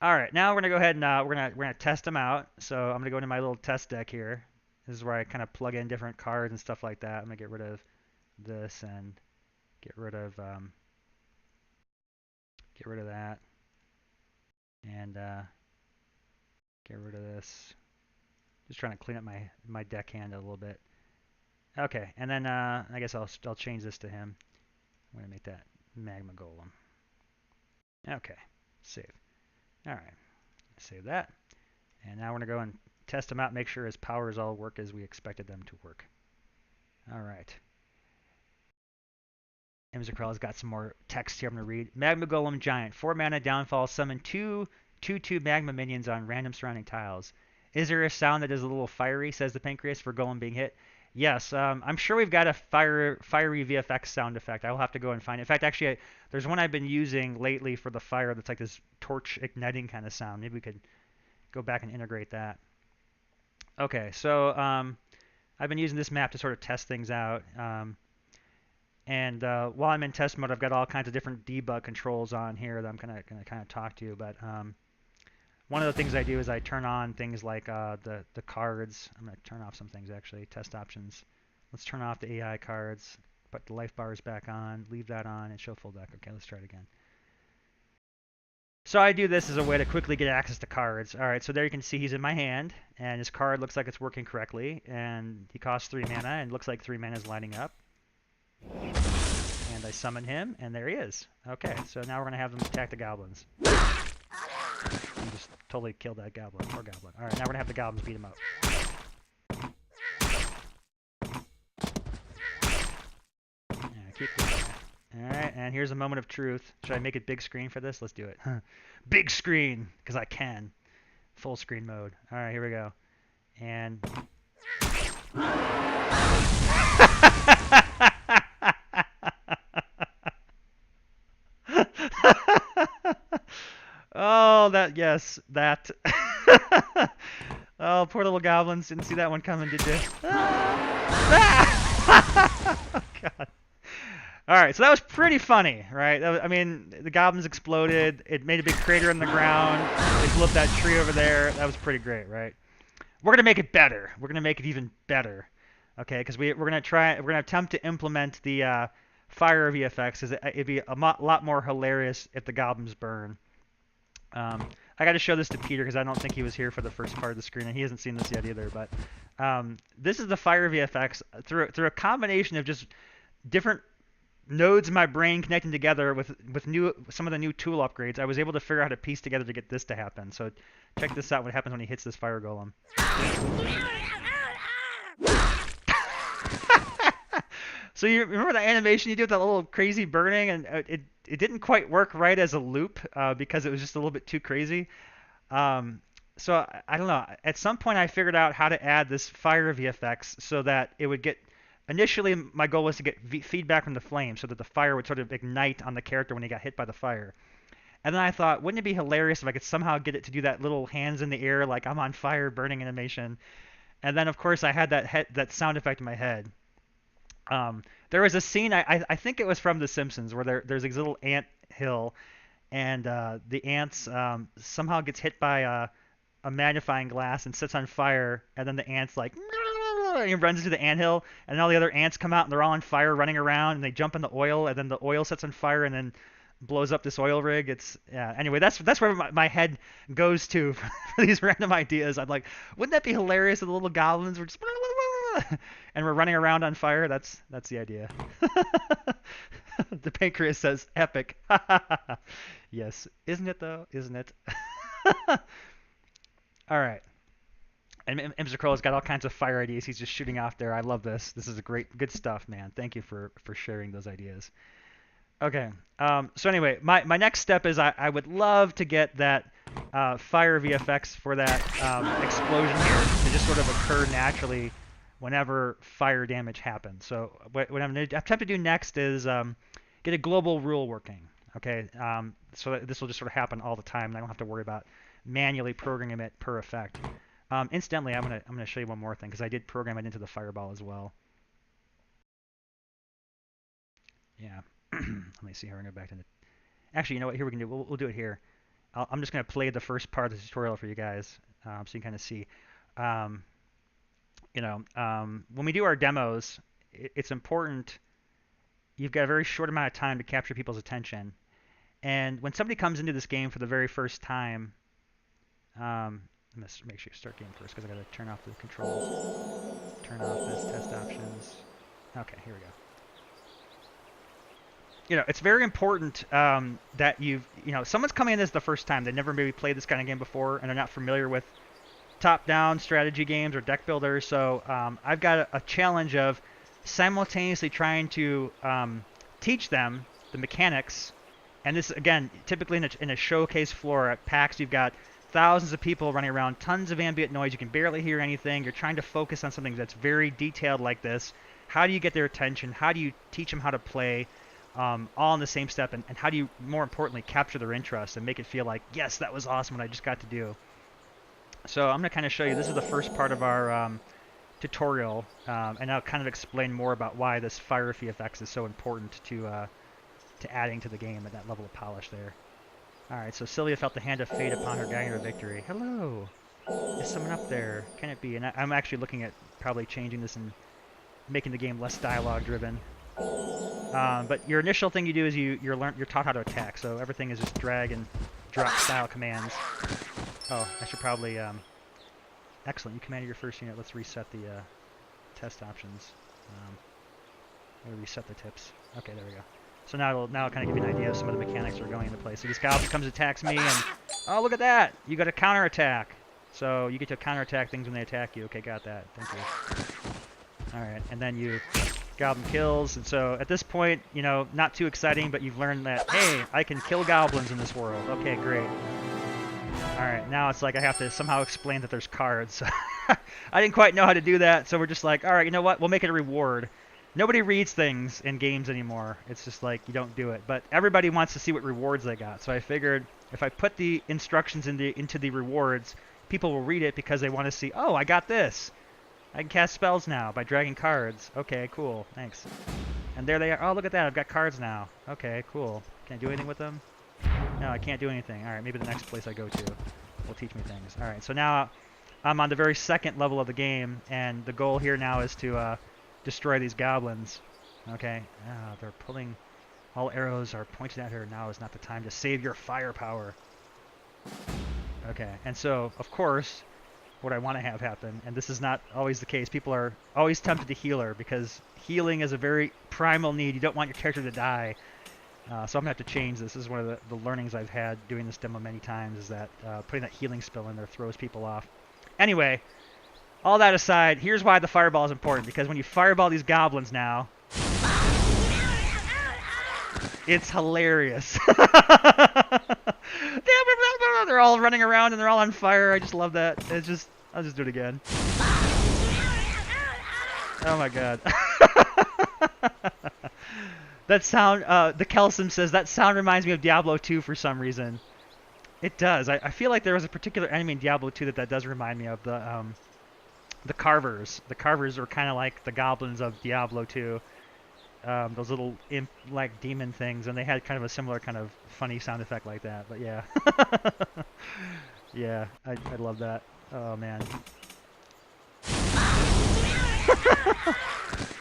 All right. Now we're gonna go ahead and we're gonna test them out. So I'm gonna go into my little test deck here. This is where I kind of plug in different cards and stuff like that. I'm gonna get rid of this and get rid of that and get rid of this. Just trying to clean up my deck hand a little bit. Okay, and then I guess I'll change this to him. I'm gonna make that magma golem. Okay, save. All right, save that. And now we're gonna go and test him out, make sure his powers all work as we expected them to work. All right. Imzicral's got some more text here I'm going to read. Magma Golem Giant. 4 mana downfall. Summon 2/2 magma minions on random surrounding tiles. Is there a sound that is a little fiery, says the Pancreas, for Golem being hit? Yes. I'm sure we've got a fiery VFX sound effect. I will have to go and find it. In fact, actually, there's one I've been using lately for the fire that's like this torch igniting kind of sound. Maybe we could go back and integrate that. Okay, so I've been using this map to sort of test things out. And while I'm in test mode, I've got all kinds of different debug controls on here that I'm gonna kind of talk to you. But one of the things I do is I turn on things like the cards. I'm gonna turn off some things actually. Test options. Let's turn off the AI cards. Put the life bars back on. Leave that on and show full deck. Okay, let's try it again. So I do this as a way to quickly get access to cards. All right, so there you can see he's in my hand, and his card looks like it's working correctly, and he costs 3 mana, and looks like 3 mana is lining up. And I summon him, and there he is. Okay, so now we're going to have them attack the goblins. You just totally killed that goblin. Poor goblin. Alright, now we're going to have the goblins beat him up. Yeah, keep going. Alright, and here's a moment of truth. Should I make it big screen for this? Let's do it. Big screen, because I can. Full screen mode. Alright, here we go. And... Oh, yes, that. Oh, poor little goblins. Didn't see that one coming, did you? Oh, God. All right, so that was pretty funny, right? I mean, the goblins exploded. It made a big crater in the ground. It blew up that tree over there. That was pretty great, right? We're going to make it better. We're going to make it even better, okay? Because we're going to attempt to implement the fire VFX. It'd be a lot more hilarious if the goblins burn. I got to show this to Peter because I don't think he was here for the first part of the screen, and he hasn't seen this yet either. But this is the fire VFX through a combination of just different nodes in my brain connecting together with some of the new tool upgrades. I was able to figure out how to piece together to get this to happen. So check this out. What happens when he hits this fire golem? So you remember the animation you did with that little crazy burning, and it didn't quite work right as a loop because it was just a little bit too crazy. So I don't know. At some point, I figured out how to add this fire VFX so that it would get. Initially, my goal was to get feedback from the flame so that the fire would sort of ignite on the character when he got hit by the fire. And then I thought, wouldn't it be hilarious if I could somehow get it to do that little hands in the air like I'm on fire burning animation? And then, of course, I had that sound effect in my head. There was a scene, I think it was from The Simpsons, where there's a little ant hill, and the ants somehow gets hit by a magnifying glass and sets on fire, and then the ants like and he runs into the anthill, and all the other ants come out and they're all on fire running around, and they jump in the oil, and then the oil sets on fire and then blows up this oil rig. It's anyway, that's where my head goes to for these random ideas. I'm like, wouldn't that be hilarious if the little goblins were just and we're running around on fire? That's the idea. The Pancreas says epic. Yes, isn't it though? Isn't it? All right. And Imzicrol has got all kinds of fire ideas he's just shooting off there. I love this. This is good stuff, man. Thank you for sharing those ideas. Okay. So anyway, my next step is I would love to get that fire VFX for that explosion here to just sort of occur naturally whenever fire damage happens. So what I'm going to attempt to do next is get a global rule working. Okay. So that this will just sort of happen all the time, and I don't have to worry about manually programming it per effect. Incidentally, I'm gonna show you one more thing because I did program it into the fireball as well. Yeah. Let me see here. I'm gonna go back to the. Actually, you know what? Here we can do. We'll do it here. I'm just gonna play the first part of the tutorial for you guys, so you can kind of see. When we do our demos, it's important. You've got a very short amount of time to capture people's attention, and when somebody comes into this game for the very first time, let's make sure you start game first because I gotta turn off the controls. turn off this test options. Okay, here we go. It's very important that someone's coming in this the first time. They never maybe played this kind of game before, and they're not familiar with top-down strategy games or deck builders. So I've got a challenge of simultaneously trying to teach them the mechanics. And this, again, typically in a showcase floor at PAX, you've got thousands of people running around, tons of ambient noise. You can barely hear anything. You're trying to focus on something that's very detailed like this. How do you get their attention? How do you teach them how to play all in the same step? And how do you, more importantly, capture their interest and make it feel like, yes, that was awesome what I just got to do. So I'm going to kind of show you, this is the first part of our tutorial, and I'll kind of explain more about why this Fire VFX is so important to adding to the game at that level of polish there. Alright, so Sylvia felt the hand of fate upon her, guiding her to victory. Hello! Is someone up there? Can it be? And I'm actually looking at probably changing this and making the game less dialogue-driven. But your initial thing you do is you're taught how to attack, so everything is just drag and drop style commands. Oh, I should probably... Excellent, you commanded your first unit. Let's reset the test options. I'm going to reset the tips. Okay, there we go. So now it'll kind of give you an idea of some of the mechanics that are going into play. So this goblin comes and attacks me, and oh, look at that! You got a counterattack. So you get to counterattack things when they attack you. Okay, got that. Thank you. All right, and then goblin kills, and so at this point, not too exciting, but you've learned that, hey, I can kill goblins in this world. Okay, great. All right, now it's like I have to somehow explain that there's cards. I didn't quite know how to do that, so we're just like, all right, you know what? We'll make it a reward. Nobody reads things in games anymore. It's just like you don't do it. But everybody wants to see what rewards they got. So I figured if I put the instructions into the rewards, people will read it because they want to see, oh, I got this. I can cast spells now by dragging cards. Okay, cool. Thanks. And there they are. Oh, look at that. I've got cards now. Okay, cool. Can I do anything with them? No, I can't do anything. All right, maybe the next place I go to will teach me things. All right, so now I'm on the very second level of the game, and the goal here now is to destroy these goblins. Okay, they're pulling. All arrows are pointed at her. Now is not the time to save your firepower. Okay, and so, of course, what I want to have happen, and this is not always the case, people are always tempted to heal her because healing is a very primal need. You don't want your character to die. So I'm going to have to change this. This is one of the learnings I've had doing this demo many times, is that putting that healing spell in there throws people off. Anyway, all that aside, here's why the fireball is important, because when you fireball these goblins now, it's hilarious. They're all running around and they're all on fire. I just love that. I'll just do it again. Oh my god. That sound, the Kelsom says, that sound reminds me of Diablo 2 for some reason. It does. I feel like there was a particular enemy in Diablo 2 that does remind me of, the Carvers. The Carvers are kind of like the goblins of Diablo 2. Those little imp-like demon things, and they had kind of a similar kind of funny sound effect like that, but yeah. Yeah, I love that. Oh, man.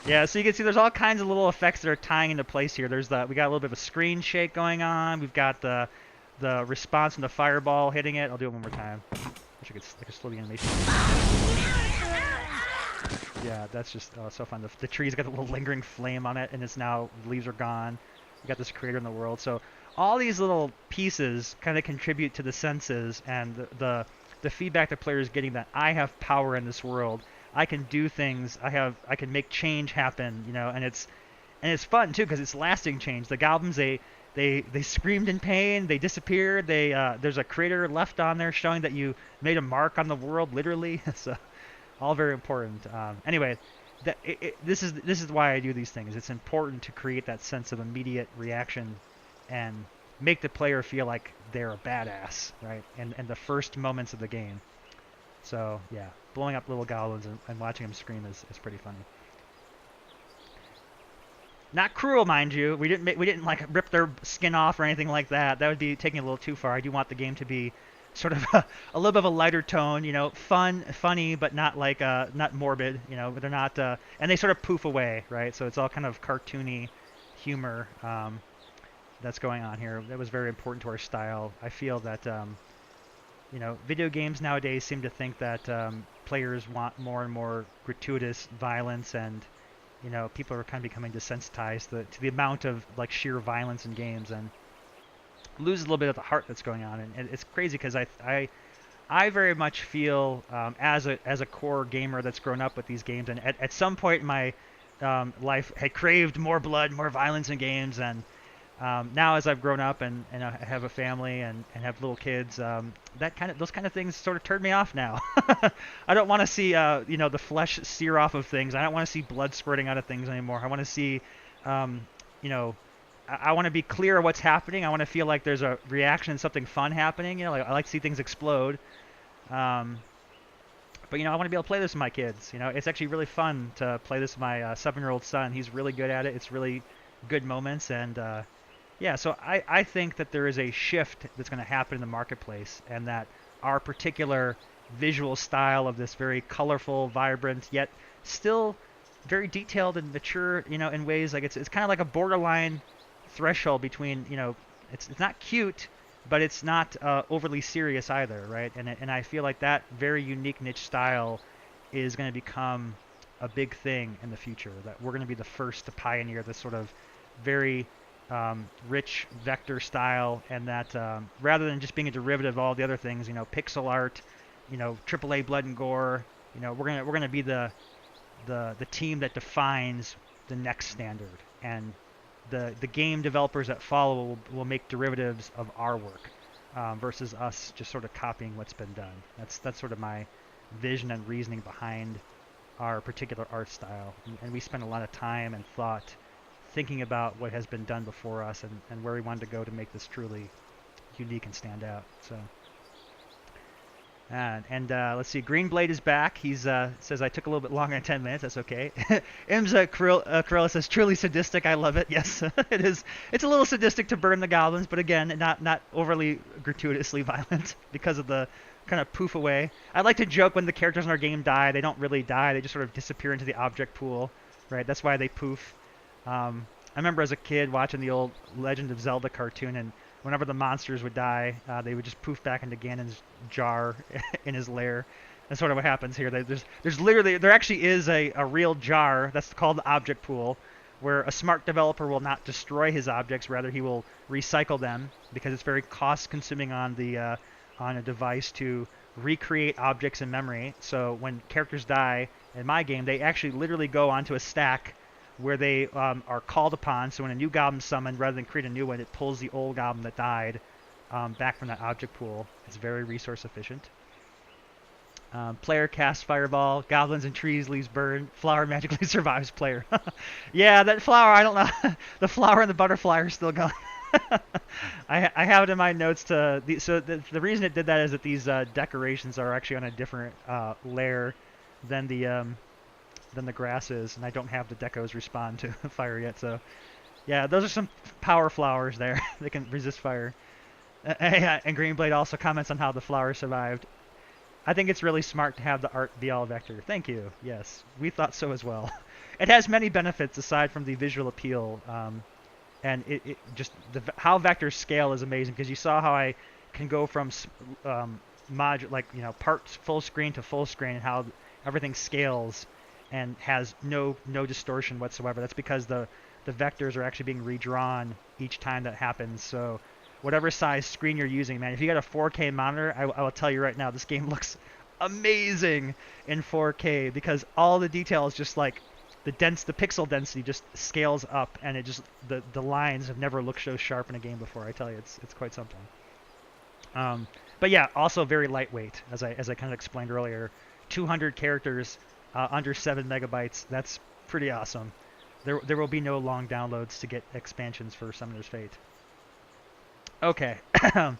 Yeah, so you can see there's all kinds of little effects that are tying into place here. We got a little bit of a screen shake going on. We've got the response from the fireball hitting it. I'll do it one more time. Wish I could slow the animation. Yeah, that's just so fun. The tree's got a little lingering flame on it, and it's now, the leaves are gone. We got this creator in the world. So all these little pieces kind of contribute to the senses and the feedback the player is getting that I have power in this world. I can do things. I can make change happen, and it's fun too because it's lasting change. The goblins they screamed in pain. They disappeared. There's a crater left on there showing that you made a mark on the world, literally. So all very important. Anyway, this is why I do these things. It's important to create that sense of immediate reaction and make the player feel like they're a badass, right? And the first moments of the game. So yeah, blowing up little goblins and watching them scream is pretty funny. Not cruel, mind you. We didn't like rip their skin off or anything like that. That would be taking it a little too far. I do want the game to be sort of a little bit of a lighter tone, funny, but not like not morbid, But they're not, and they sort of poof away, right? So it's all kind of cartoony humor that's going on here. That was very important to our style. I feel that video games nowadays seem to think that players want more and more gratuitous violence, and people are kind of becoming desensitized to the amount of like sheer violence in games, and lose a little bit of the heart that's going on. And it's crazy because I very much feel as a core gamer that's grown up with these games, and at some point in my life had craved more blood, more violence in games, and now as I've grown up and I have a family and have little kids, those kind of things sort of turn me off now. I don't want to see the flesh sear off of things. I don't want to see blood squirting out of things anymore. I want to see um, you know I want to be clear of what's happening. I want to feel like there's a reaction, something fun happening. Like I like to see things explode. Um, but I want to be able to play this with my kids. It's actually really fun to play this with my 7-year-old son. He's really good at it. It's really good moments, and yeah. So I think that there is a shift that's going to happen in the marketplace, and that our particular visual style of this very colorful, vibrant, yet still very detailed and mature, in ways like it's kind of like a borderline threshold between, it's not cute, but it's not overly serious either, right? And I feel like that very unique niche style is going to become a big thing in the future. That we're going to be the first to pioneer this sort of very rich vector style, and that rather than just being a derivative of all the other things, pixel art, AAA blood and gore, we're gonna be the team that defines the next standard, and the game developers that follow will make derivatives of our work, versus us just sort of copying what's been done. That's sort of my vision and reasoning behind our particular art style, and we spend a lot of time and thought thinking about what has been done before us, and where we wanted to go to make this truly unique and stand out. So. And let's see, Greenblade is back. He's says I took a little bit longer than 10 minutes. That's okay. Imza Corella says truly sadistic. I love it. Yes, it is. It's a little sadistic to burn the goblins, but again, not overly gratuitously violent because of the kind of poof away. I like to joke when the characters in our game die, they don't really die. They just sort of disappear into the object pool, right? That's why they poof. I remember as a kid watching the old Legend of Zelda cartoon, and whenever the monsters would die, they would just poof back into Ganon's jar in his lair. That's sort of what happens here. There actually is a real jar that's called the object pool, where a smart developer will not destroy his objects, rather he will recycle them, because it's very cost consuming on a device to recreate objects in memory. So when characters die in my game, they actually literally go onto a stack where they are called upon. So when a new goblin's summoned, rather than create a new one, it pulls the old goblin that died back from that object pool. It's very resource efficient. Player casts fireball, goblins and trees leaves burn, flower magically survives player. Yeah, that flower, I don't know. The flower and the butterfly are still going. I have it in my notes so the reason it did that is that these decorations are actually on a different layer than the grass is, and I don't have the decos respond to fire yet. So yeah, those are some power flowers there. They can resist fire. And Greenblade also comments on how the flowers survived. I think it's really smart to have the art be all vector. Thank you. Yes, we thought so as well. It has many benefits aside from the visual appeal, and it just how vectors scale is amazing, because you saw how I can go from parts full screen to full screen, and how everything scales and has no distortion whatsoever. That's because the vectors are actually being redrawn each time that happens. So whatever size screen you're using, man, if you got a 4K monitor, I will tell you right now, this game looks amazing in 4K, because all the detail is just like the pixel density just scales up, and it just the lines have never looked so sharp in a game before. I tell you, it's quite something. But yeah, also very lightweight, as I kind of explained earlier. 200 characters, under 7 megabytes. That's pretty awesome. There will be no long downloads to get expansions for Summoner's Fate. Okay, that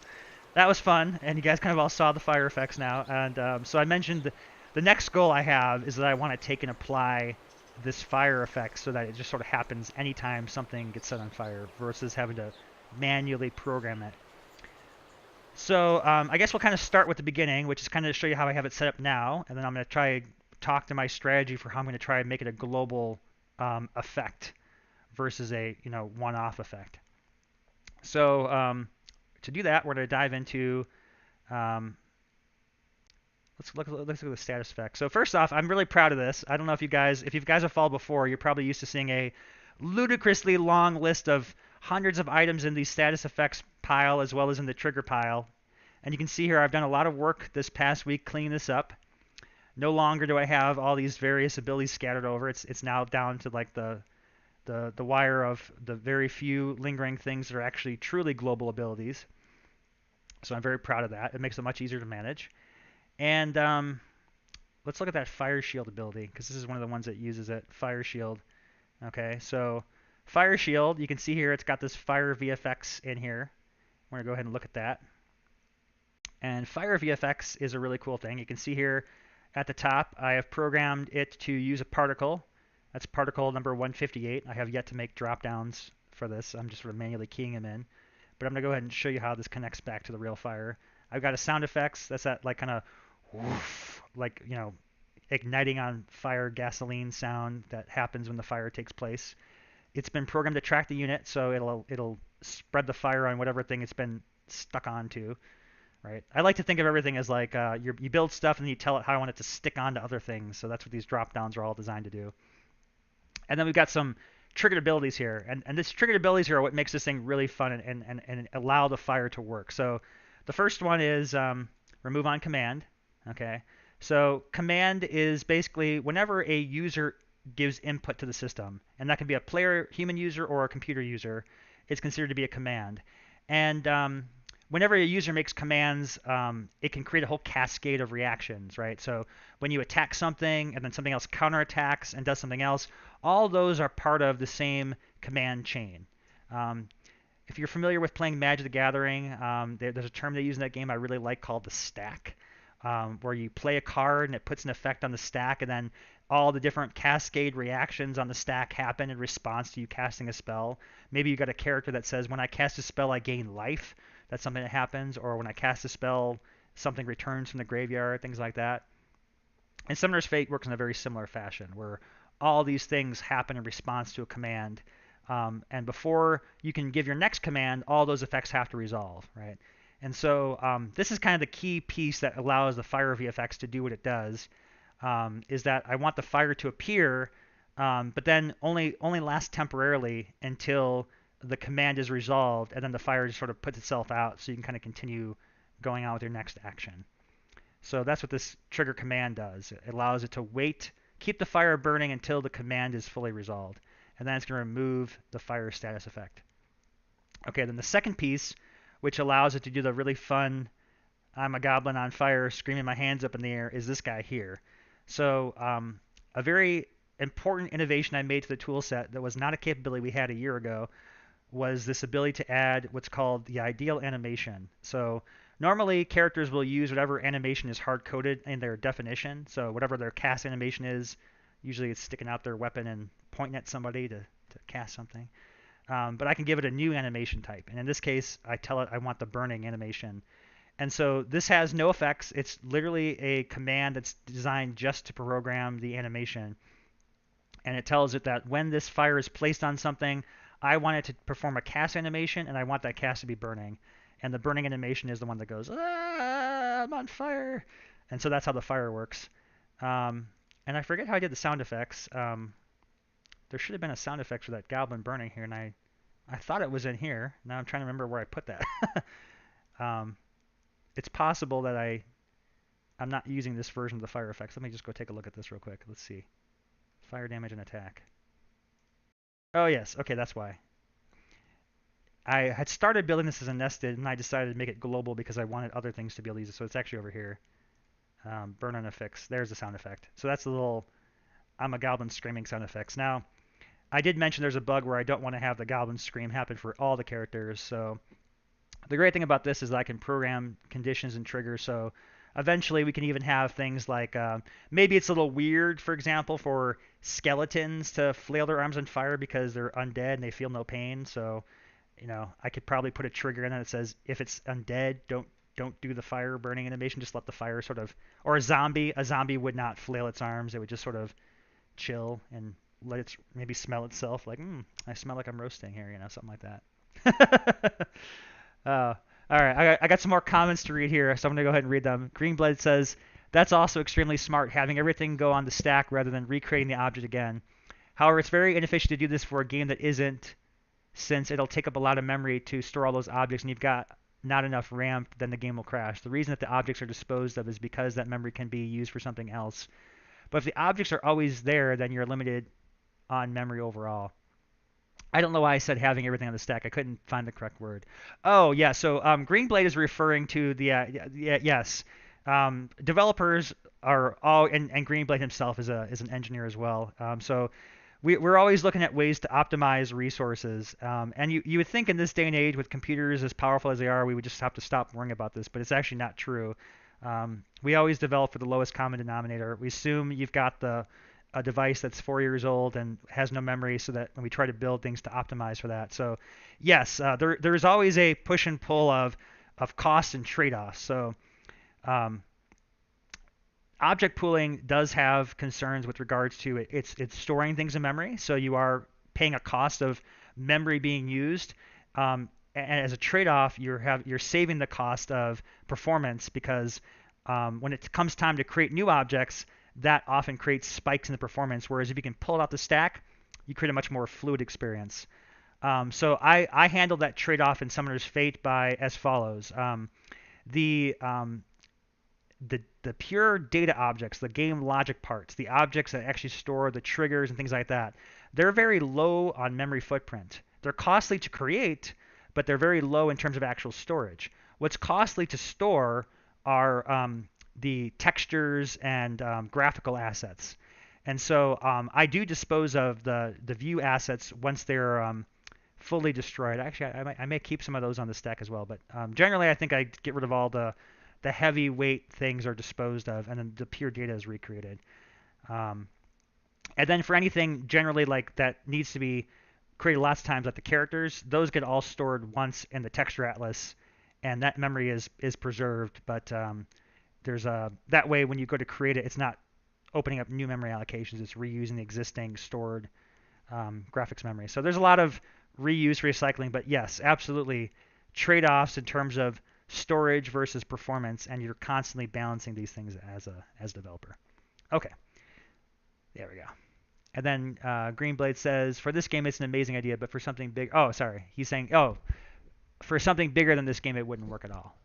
was fun, and you guys kind of all saw the fire effects now. And so I mentioned the next goal I have is that I want to take and apply this fire effect so that it just sort of happens anytime something gets set on fire, versus having to manually program it. So I guess we'll kind of start with the beginning, which is kind of to show you how I have it set up now, and then I'm going to try talk to my strategy for how I'm going to try and make it a global effect versus a one-off effect. So to do that, we're going to dive into Let's look at the status effects. So first off, I'm really proud of this. I don't know if you guys have followed before, you're probably used to seeing a ludicrously long list of hundreds of items in the status effects pile as well as in the trigger pile. And you can see here I've done a lot of work this past week cleaning this up. No longer do I have all these various abilities scattered over. It's now down to like the wire of the very few lingering things that are actually truly global abilities. So I'm very proud of that. It makes it much easier to manage. And let's look at that Fire Shield ability, because this is one of the ones that uses it. Fire Shield. Okay, so Fire Shield, you can see here it's got this Fire VFX in here. We're going to go ahead and look at that. And Fire VFX is a really cool thing. You can see here at the top, I have programmed it to use a particle. That's particle number 158. I have yet to make drop downs for this. I'm just sort of manually keying them in. But I'm going to go ahead and show you how this connects back to the real fire. I've got a sound effects. That's that like kind of woof, like, you know, igniting on fire gasoline sound that happens when the fire takes place. It's been programmed to track the unit, so it'll spread the fire on whatever thing it's been stuck onto. Right? I like to think of everything as like you build stuff and then you tell it how I want it to stick onto other things. So that's what these drop downs are all designed to do. And then we've got some triggered abilities here. And this triggered abilities here are what makes this thing really fun and allow the fire to work. So the first one is remove on command. Okay. So command is basically whenever a user gives input to the system, and that can be a player, human user, or a computer user, it's considered to be a command. And whenever a user makes commands, it can create a whole cascade of reactions, right? So when you attack something and then something else counterattacks and does something else, all those are part of the same command chain. If you're familiar with playing Magic the Gathering, there's a term they use in that game I really like called the stack, where you play a card and it puts an effect on the stack, and then all the different cascade reactions on the stack happen in response to you casting a spell. Maybe you got a character that says, when I cast a spell, I gain life. That's something that happens. Or when I cast a spell, something returns from the graveyard, things like that. And Summoner's Fate works in a very similar fashion, where all these things happen in response to a command. And before you can give your next command, all those effects have to resolve, right? And so this is kind of the key piece that allows the Fire VFX to do what it does, is that I want the fire to appear, but then only last temporarily until the command is resolved, and then the fire just sort of puts itself out, so you can kind of continue going on with your next action. So that's what this trigger command does. It allows it to wait, keep the fire burning until the command is fully resolved, and then it's going to remove the fire status effect. Okay, then the second piece, which allows it to do the really fun I'm a goblin on fire screaming my hands up in the air, is this guy here. So a very important innovation I made to the tool set that was not a capability we had a year ago was this ability to add what's called the ideal animation. So normally characters will use whatever animation is hard-coded in their definition. So whatever their cast animation is, usually it's sticking out their weapon and pointing at somebody to cast something. But I can give it a new animation type. And in this case, I tell it I want the burning animation. And so this has no effects. It's literally a command that's designed just to program the animation. And it tells it that when this fire is placed on something, I want it to perform a cast animation, and I want that cast to be burning. And the burning animation is the one that goes, ah, I'm on fire. And so that's how the fire works. And I forget how I did the sound effects. There should have been a sound effect for that goblin burning here, and I thought it was in here. Now I'm trying to remember where I put that. It's possible that I'm not using this version of the fire effects. Let me just go take a look at this real quick. Let's see. Fire damage and attack. Oh, yes. Okay, that's why. I had started building this as a nested, and I decided to make it global because I wanted other things to be able to use it. So it's actually over here. Burn and affix. There's the sound effect. So that's the little I'm a goblin screaming sound effects. Now, I did mention there's a bug where I don't want to have the goblin scream happen for all the characters. So the great thing about this is that I can program conditions and triggers. So eventually we can even have things like maybe it's a little weird, for example, for skeletons to flail their arms on fire because they're undead and they feel no pain. So, you know, I could probably put a trigger in that says if it's undead, don't do the fire burning animation. Just let the fire sort of, or a zombie would not flail its arms. It would just sort of chill and let it maybe smell itself like, I smell like I'm roasting here, you know, something like that. All right, I got some more comments to read here, so I'm going to go ahead and read them. Greenblood says, That's also extremely smart, having everything go on the stack rather than recreating the object again. However, it's very inefficient to do this for a game that isn't, since it'll take up a lot of memory to store all those objects, and you've got not enough RAM, then the game will crash. The reason that the objects are disposed of is because that memory can be used for something else. But if the objects are always there, then you're limited on memory overall. I don't know why I said having everything on the stack. I couldn't find the correct word. Oh yeah, so Greenblade is referring to the yes. Developers are all, and Greenblade himself is an engineer as well. So we're always looking at ways to optimize resources. And you would think in this day and age, with computers as powerful as they are, we would just have to stop worrying about this, but it's actually not true. We always develop for the lowest common denominator. We assume you've got a device that's 4 years old and has no memory, so that when we try to build things to optimize for that. So yes, there's always a push and pull of cost and trade-offs. So um, object pooling does have concerns with regards to it's storing things in memory, so you are paying a cost of memory being used. And as a trade-off, you're saving the cost of performance, because when it comes time to create new objects, that often creates spikes in the performance. Whereas if you can pull it out the stack, you create a much more fluid experience. So I handled that trade-off in Summoner's Fate by as follows. The the pure data objects, the game logic parts, the objects that actually store the triggers and things like that, they're very low on memory footprint. They're costly to create, but they're very low in terms of actual storage. What's costly to store are the textures and graphical assets. And so I do dispose of the view assets once they're fully destroyed. Actually, I may keep some of those on the stack as well, but generally I think I get rid of all the heavyweight things are disposed of, and then the pure data is recreated. Um, and then for anything generally like that needs to be created lots of times, like the characters, those get all stored once in the texture atlas, and that memory is preserved. But there's a that way when you go to create it, it's not opening up new memory allocations. It's reusing the existing stored graphics memory. So there's a lot of reuse, recycling. But yes, absolutely trade-offs in terms of storage versus performance, and you're constantly balancing these things as a developer. Okay, there we go. And then Greenblade says, for this game, it's an amazing idea, but for something big, oh, sorry, he's saying, oh, for something bigger than this game, it wouldn't work at all.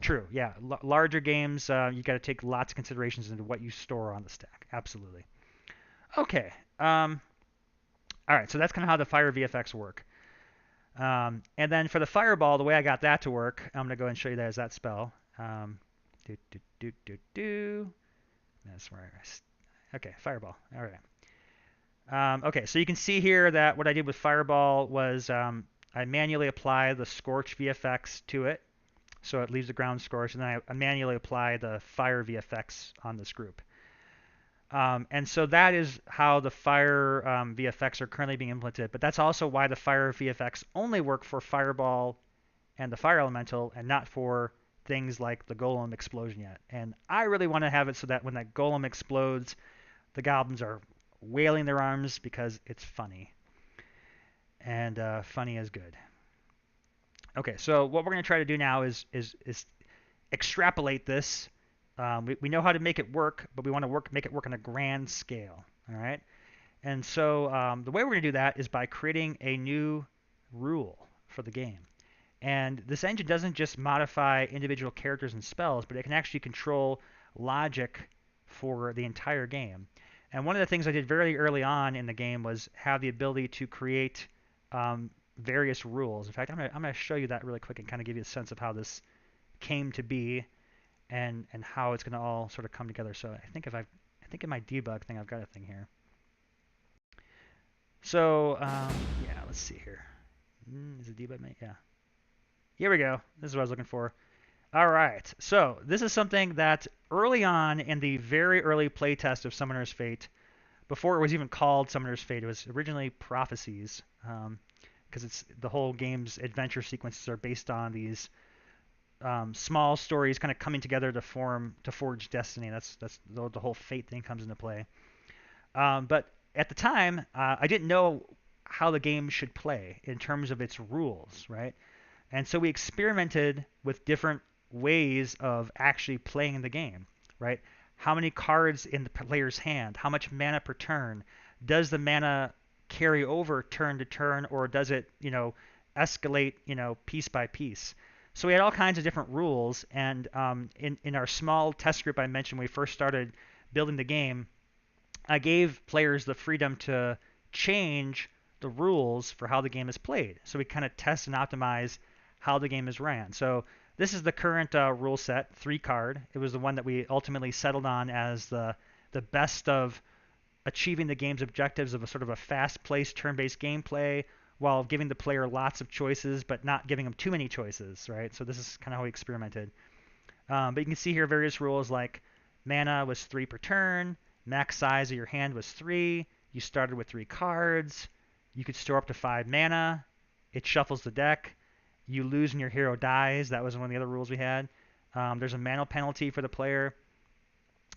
True, yeah. Larger games, you got to take lots of considerations into what you store on the stack. Absolutely. Okay. All right, so that's kind of how the Fire VFX work. And then for the Fireball, the way I got that to work, I'm going to go ahead and show you that as that spell. Do, do, do, do, do. That's where okay, Fireball. All right. Okay, so you can see here that what I did with Fireball was I manually apply the Scorch VFX to it, so it leaves the ground scorched, and then I manually apply the Fire VFX on this group. And so that is how the Fire VFX are currently being implemented, but that's also why the Fire VFX only work for Fireball and the Fire Elemental, and not for things like the Golem explosion yet. And I really want to have it so that when that Golem explodes, the goblins are wailing their arms because it's funny. And funny is good. Okay, so what we're going to try to do now is extrapolate this. We know how to make it work, but we want to make it work on a grand scale. All right. And so the way we're going to do that is by creating a new rule for the game. And this engine doesn't just modify individual characters and spells, but it can actually control logic for the entire game. And one of the things I did very early on in the game was have the ability to create various rules. In fact, I'm going to show you that really quick and kind of give you a sense of how this came to be and how it's going to all sort of come together. So I think in my debug thing, I've got a thing here. So yeah, let's see here. Is it debug mate? Yeah. Here we go. This is what I was looking for. All right. So this is something that early on in the very early playtest of Summoner's Fate, before it was even called Summoner's Fate, it was originally Prophecies, because it's the whole game's adventure sequences are based on these small stories kind of coming together to forge destiny. That's the whole fate thing comes into play. But at the time, I didn't know how the game should play in terms of its rules, right? And so we experimented with different ways of actually playing the game, right? how many cards in the player's hand, how much mana per turn, does the mana carry over turn to turn, or does it, escalate, piece by piece. So we had all kinds of different rules, and in our small test group I mentioned when we first started building the game, I gave players the freedom to change the rules for how the game is played. So we kind of test and optimize how the game is ran. So this is the current rule set, 3-card. It was the one that we ultimately settled on as the best of achieving the game's objectives of a sort of a fast-paced, turn-based gameplay while giving the player lots of choices, but not giving them too many choices, right? So this is kind of how we experimented. But you can see here various rules like mana was 3 per turn, max size of your hand was 3, you started with 3 cards, you could store up to 5 mana, it shuffles the deck, you lose when your hero dies. That was one of the other rules we had. There's a mana penalty for the player.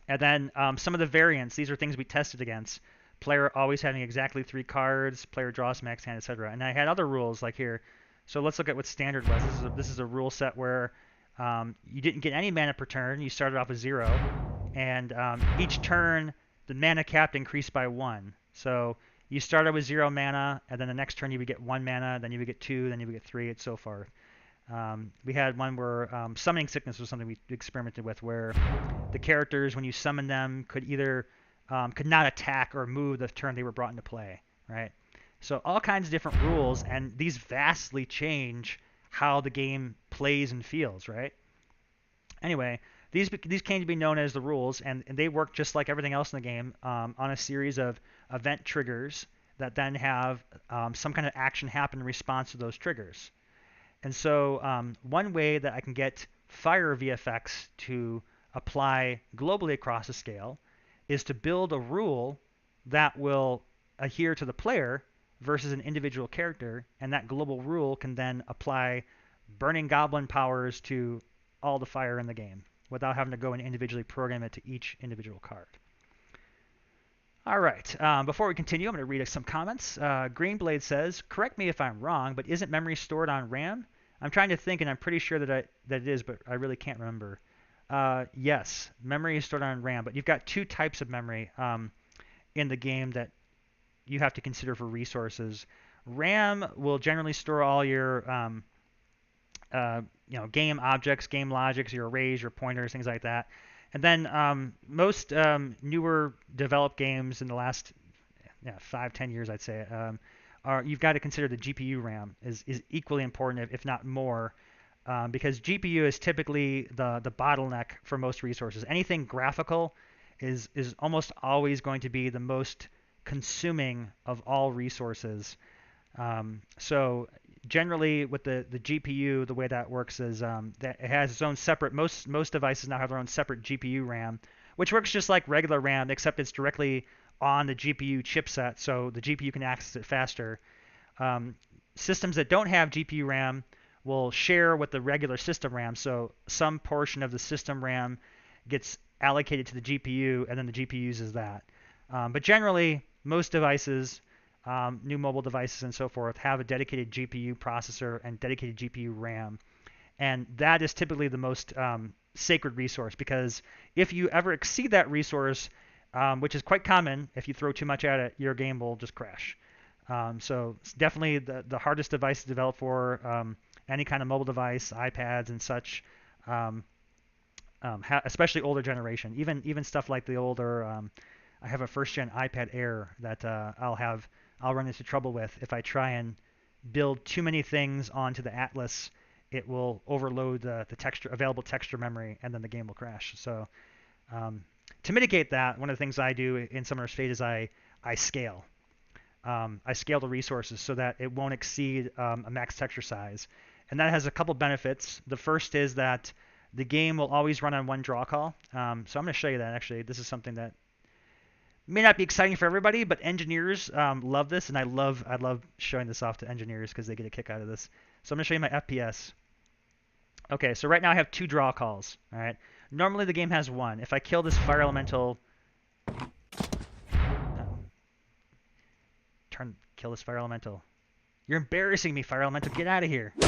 And then some of the variants, these are things we tested against. Player always having exactly 3 cards, player draws max hand, etc. And I had other rules like here. So let's look at what standard was. This is a rule set where you didn't get any mana per turn. You started off with 0. And each turn, the mana cap increased by 1. So you started with 0 mana, and then the next turn you would get 1 mana, then you would get 2, then you would get 3, and so forth. We had one where summoning sickness was something we experimented with, where the characters, when you summon them, could either could not attack or move the turn they were brought into play, right? So all kinds of different rules, and these vastly change how the game plays and feels, right? Anyway, these came to be known as the rules, and they work just like everything else in the game on a series of event triggers that then have some kind of action happen in response to those triggers. And so one way that I can get Fire VFX to apply globally across the scale is to build a rule that will adhere to the player versus an individual character, and that global rule can then apply Burning Goblin powers to all the fire in the game without having to go and individually program it to each individual card. All right, before we continue, I'm going to read some comments. Greenblade says, correct me if I'm wrong, but isn't memory stored on RAM? I'm trying to think, and I'm pretty sure that it is, but I really can't remember. Yes, memory is stored on RAM, but you've got 2 types of memory in the game that you have to consider for resources. RAM will generally store all your game objects, game logics, your arrays, your pointers, things like that. And then most newer developed games in the last 5-10 years, I'd say, you've got to consider the GPU RAM is equally important, if not more, because GPU is typically the bottleneck for most resources. Anything graphical is almost always going to be the most consuming of all resources. So generally with the GPU, the way that works is that it has its own separate, most devices now have their own separate GPU RAM, which works just like regular RAM, except it's directly on the GPU chipset, so the GPU can access it faster. Systems that don't have GPU RAM will share with the regular system RAM, so some portion of the system RAM gets allocated to the GPU, and then the GPU uses that. But generally, most devices, new mobile devices and so forth, have a dedicated GPU processor and dedicated GPU RAM. And that is typically the most sacred resource, because if you ever exceed that resource, which is quite common, if you throw too much at it, your game will just crash. So it's definitely the hardest device to develop for any kind of mobile device, iPads and such, especially older generation. Even stuff like the older, I have a first-gen iPad Air that I'll run into trouble with if I try and build too many things onto the Atlas. It will overload the available texture memory, and then the game will crash. So to mitigate that, one of the things I do in Summoner's Fate is I scale. I scale the resources so that it won't exceed a max texture size. And that has a couple benefits. The first is that the game will always run on one draw call. So I'm going to show you that, actually. This is something that may not be exciting for everybody, but engineers love this, and I love showing this off to engineers because they get a kick out of this. So I'm going to show you my FPS. Okay, so right now I have 2 draw calls. All right. Normally the game has 1. If I kill this fire elemental, kill this fire elemental. You're embarrassing me, fire elemental. Get out of here. Go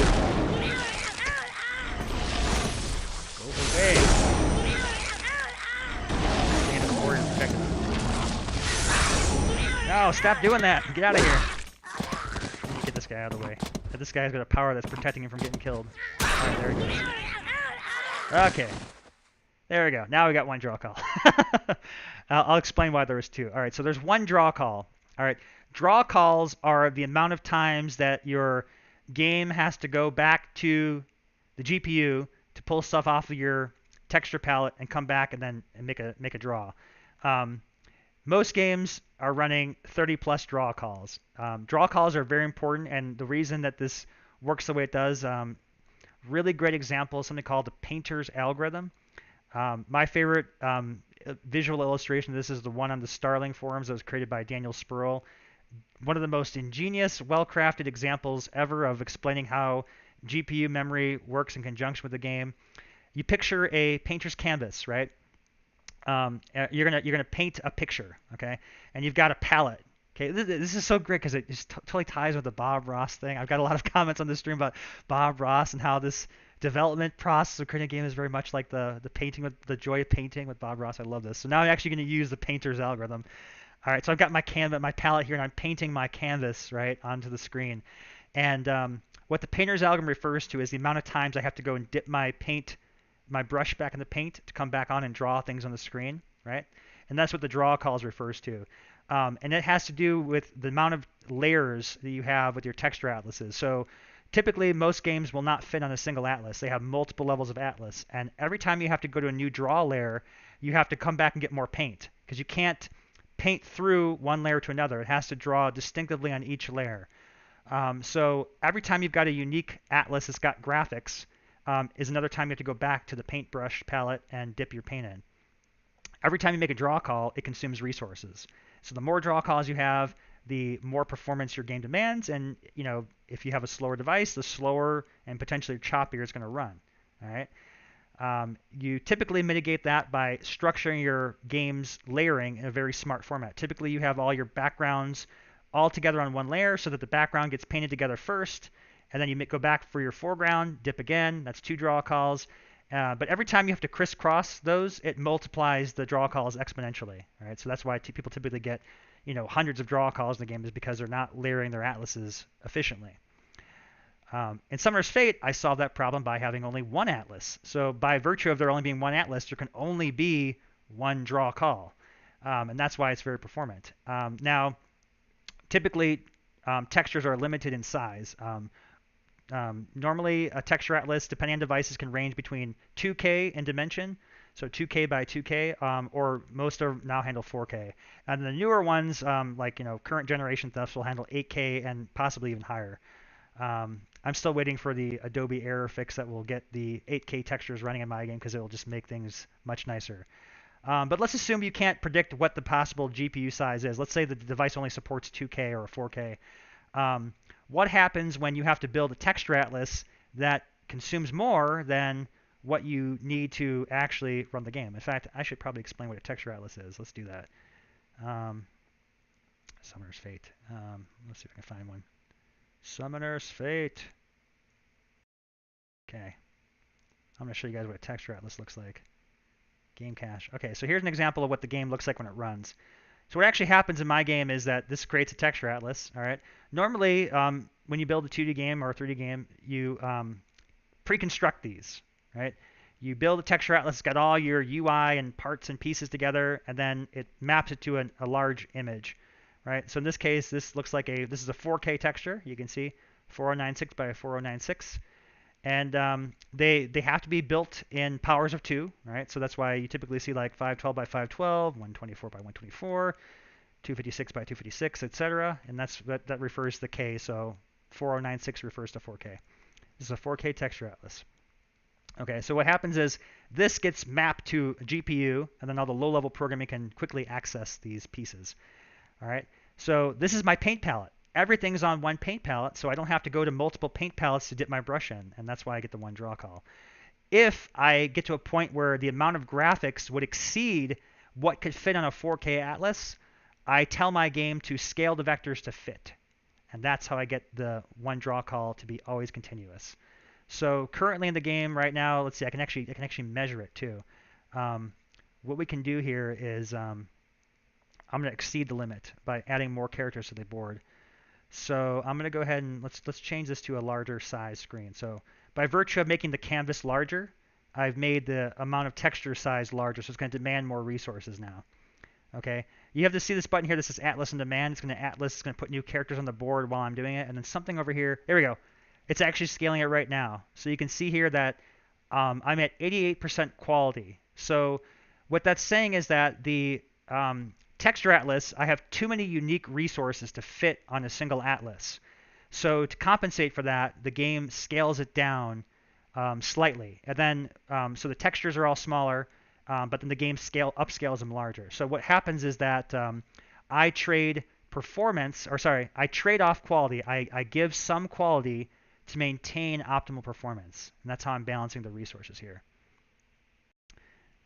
away. No, stop doing that. Get out of here. Get this guy out of the way. This guy's got a power that's protecting him from getting killed. Alright, there he goes. Okay. There we go. Now we got one draw call. I'll explain why there was two. Alright, so there's one draw call. Alright, draw calls are the amount of times that your game has to go back to the GPU to pull stuff off of your texture palette and come back and then make a draw. Most games are running 30 plus draw calls. Draw calls are very important, and the reason that this works the way it does, really great example is something called the painter's algorithm. My favorite visual illustration of this is the one on the Starling forums that was created by Daniel Spurl. One of the most ingenious, well-crafted examples ever of explaining how GPU memory works in conjunction with the game. You picture a painter's canvas, right? You're gonna paint a picture, okay? And you've got a palette. Okay, this is so great because it just totally ties with the Bob Ross thing. I've got a lot of comments on this stream about Bob Ross and how this development process of creating a game is very much like the painting with the joy of painting with Bob Ross. I love this. So now I'm actually going to use the painter's algorithm. All right, so I've got my palette here, and I'm painting my canvas right onto the screen. And what the painter's algorithm refers to is the amount of times I have to go and dip my brush back in the paint to come back on and draw things on the screen, right? And that's what the draw calls refers to. And it has to do with the amount of layers that you have with your texture atlases. So typically, most games will not fit on a single atlas. They have multiple levels of atlas. And every time you have to go to a new draw layer, you have to come back and get more paint because you can't paint through one layer to another. It has to draw distinctively on each layer. So every time you've got a unique atlas that's got graphics, is another time you have to go back to the paintbrush palette and dip your paint in. Every time you make a draw call, it consumes resources. So the more draw calls you have, the more performance your game demands, and if you have a slower device, the slower and potentially choppier it's going to run. All right. You typically mitigate that by structuring your game's layering in a very smart format. Typically, you have all your backgrounds all together on one layer so that the background gets painted together first, and then you go back for your foreground, dip again. That's 2 draw calls. But every time you have to crisscross those, it multiplies the draw calls exponentially. All right, so that's why people typically get, hundreds of draw calls in the game is because they're not layering their atlases efficiently. In Summoner's Fate, I solved that problem by having only one atlas. So by virtue of there only being one atlas, there can only be one draw call, and that's why it's very performant. Now, typically, textures are limited in size. Normally, a texture atlas, depending on devices, can range between 2K in dimension, so 2K by 2K, or most now handle 4K. And the newer ones, like current generation stuff, will handle 8K and possibly even higher. I'm still waiting for the Adobe error fix that will get the 8K textures running in my game because it will just make things much nicer. But let's assume you can't predict what the possible GPU size is. Let's say the device only supports 2K or 4K. What happens when you have to build a texture atlas that consumes more than what you need to actually run the game? In fact, I should probably explain what a texture atlas is. Let's do that. Summoner's Fate. Let's see if I can find one. Summoner's Fate. Okay. I'm going to show you guys what a texture atlas looks like. Game cache. Okay, so here's an example of what the game looks like when it runs. So what actually happens in my game is that this creates a texture atlas. All right. Normally, when you build a 2D game or a 3D game, you pre-construct these. Right. You build a texture atlas, it's got all your UI and parts and pieces together, and then it maps it to a large image. Right. So in this case, this looks like this is a 4K texture. You can see 4096 by 4096. And they have to be built in powers of 2, right? So that's why you typically see like 512 by 512, 124 by 124, 256 by 256, etc. And that refers to K. So 4096 refers to 4K. This is a 4K texture atlas. Okay, so what happens is this gets mapped to a GPU, and then all the low-level programming can quickly access these pieces. All right, so this is my paint palette. Everything's on one paint palette, so I don't have to go to multiple paint palettes to dip my brush in, and that's why I get the one draw call. If I get to a point where the amount of graphics would exceed what could fit on a 4K atlas, I tell my game to scale the vectors to fit, and that's how I get the one draw call to be always continuous. So currently in the game right now, let's see, I can actually measure it too. What we can do here is I'm going to exceed the limit by adding more characters to the board. So I'm going to go ahead and let's change this to a larger size screen. So by virtue of making the canvas larger, I've made the amount of texture size larger, so it's going to demand more resources now. Okay, you have to see this button here. This is Atlas on Demand. It's going to Atlas. It's going to put new characters on the board while I'm doing it, and then something over here. There we go. It's actually scaling it right now. So you can see here that I'm at 88% quality. So what that's saying is that the texture atlas, I have too many unique resources to fit on a single atlas. So to compensate for that, the game scales it down slightly. And then, so the textures are all smaller, but then the game upscales them larger. So what happens is that I trade performance, or sorry, I trade off quality. I give some quality to maintain optimal performance. And that's how I'm balancing the resources here.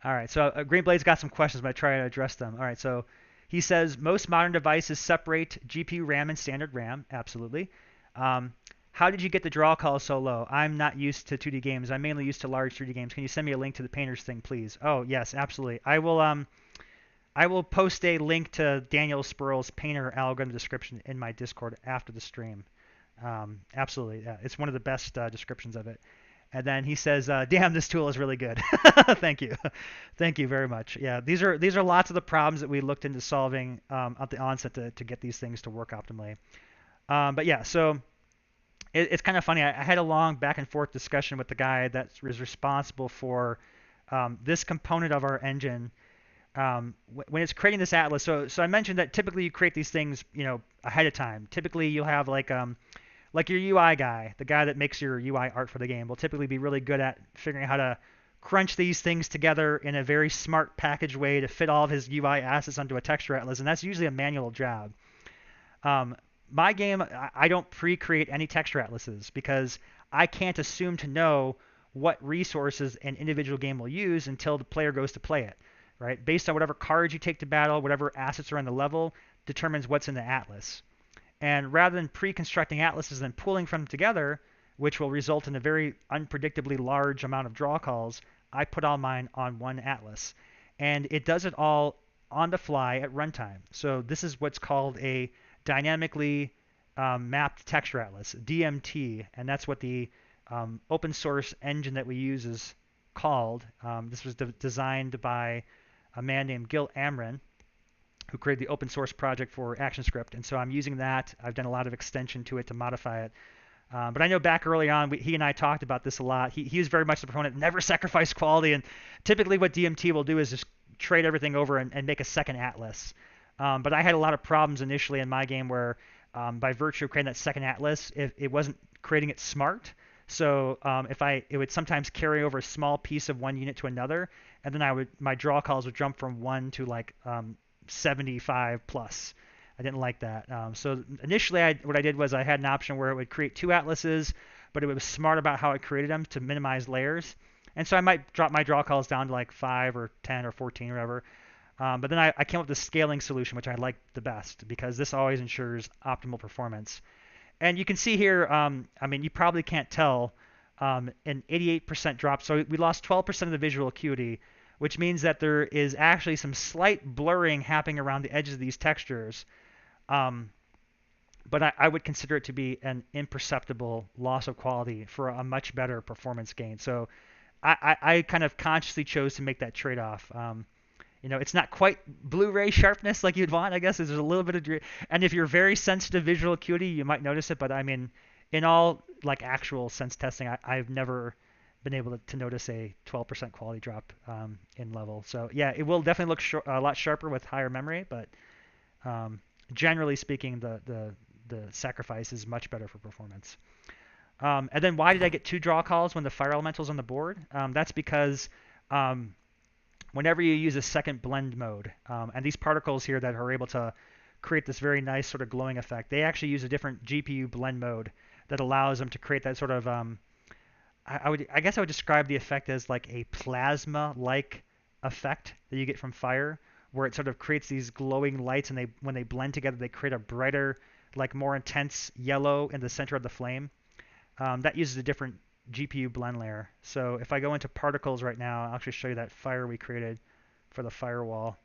All right, so Greenblade's got some questions, but I try to address them. All right, so he says most modern devices separate GPU RAM and standard RAM. Absolutely. How did you get the draw calls so low? I'm not used to 2D games. I'm mainly used to large 3D games. Can you send me a link to the painters thing, please? Oh, yes, absolutely. I will post a link to Daniel Spurl's painter algorithm description in my Discord after the stream. Absolutely. Yeah, it's one of the best descriptions of it. And then he says, "Damn, this tool is really good." Thank you, thank you very much. Yeah, these are lots of the problems that we looked into solving at the onset to get these things to work optimally. But yeah, so it's kind of funny. I had a long back and forth discussion with the guy that is responsible for this component of our engine when it's creating this atlas. So I mentioned that typically you create these things, ahead of time. Typically you'll have like your UI guy, the guy that makes your UI art for the game, will typically be really good at figuring out how to crunch these things together in a very smart package way to fit all of his UI assets onto a texture atlas, and that's usually a manual job. My game, I don't pre-create any texture atlases because I can't assume to know what resources an individual game will use until the player goes to play it, right? Based on whatever cards you take to battle, whatever assets are on the level, determines what's in the atlas. And rather than pre-constructing atlases and pulling from them together, which will result in a very unpredictably large amount of draw calls, I put all mine on one atlas. And it does it all on the fly at runtime. So this is what's called a dynamically mapped texture atlas, DMT, and that's what the open source engine that we use is called. This was designed by a man named Gil Amrin, who created the open source project for ActionScript, and so I'm using that. I've done a lot of extension to it to modify it. But I know back early on, he and I talked about this a lot. He was very much the proponent, never sacrifice quality, and typically what DMT will do is just trade everything over and make a second atlas. But I had a lot of problems initially in my game where by virtue of creating that second atlas, it wasn't creating it smart. So it would sometimes carry over a small piece of one unit to another, and then my draw calls would jump from 1 to like 75 plus. I didn't like that. So initially, what I did was I had an option where it would create 2 atlases, but it was smart about how it created them to minimize layers. And so I might drop my draw calls down to like 5 or 10 or 14 or whatever. But then I came up with the scaling solution, which I liked the best because this always ensures optimal performance. And you can see here, you probably can't tell, an 88% drop. So we lost 12% of the visual acuity, which means that there is actually some slight blurring happening around the edges of these textures. But I would consider it to be an imperceptible loss of quality for a much better performance gain. So I kind of consciously chose to make that trade-off. It's not quite Blu-ray sharpness like you'd want, I guess. There's a little bit of, and if you're very sensitive visual acuity, you might notice it. But I mean, in all like actual sense testing, I've never been able to notice a 12% quality drop in level. So yeah, it will definitely look a lot sharper with higher memory, but generally speaking, the sacrifice is much better for performance. And then why did I get 2 draw calls when the fire elemental's on the board? That's because whenever you use a second blend mode, and these particles here that are able to create this very nice sort of glowing effect, they actually use a different GPU blend mode that allows them to create that sort of I guess I would describe the effect as like a plasma-like effect that you get from fire, where it sort of creates these glowing lights, and when they blend together, they create a brighter, like more intense yellow in the center of the flame. That uses a different GPU blend layer. So if I go into particles right now, I'll actually show you that fire we created for the firewall.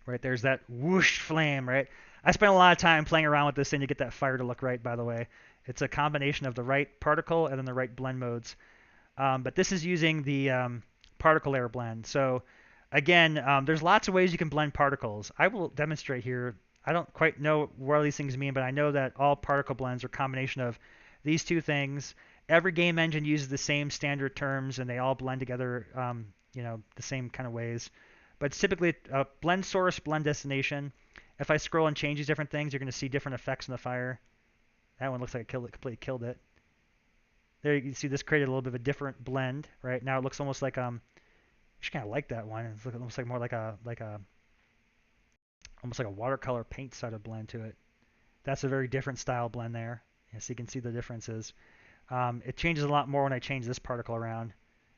right? There's that whoosh flame, right? I spent a lot of time playing around with this thing to get that fire to look right, by the way. It's a combination of the right particle and then the right blend modes. But this is using the particle layer blend. So again, there's lots of ways you can blend particles. I will demonstrate here. I don't quite know what all these things mean, but I know that all particle blends are a combination of these two things. Every game engine uses the same standard terms, and they all blend together, the same kind of ways. But it's typically a blend source, blend destination. If I scroll and change these different things, you're going to see different effects in the fire. That one looks like it completely killed it. There you can see this created a little bit of a different blend, right? Now it looks almost like I just kind of like that one. It's almost like more like a almost like a watercolor paint started blend to it. That's a very different style blend there. Yeah, so you can see the differences. It changes a lot more when I change this particle around.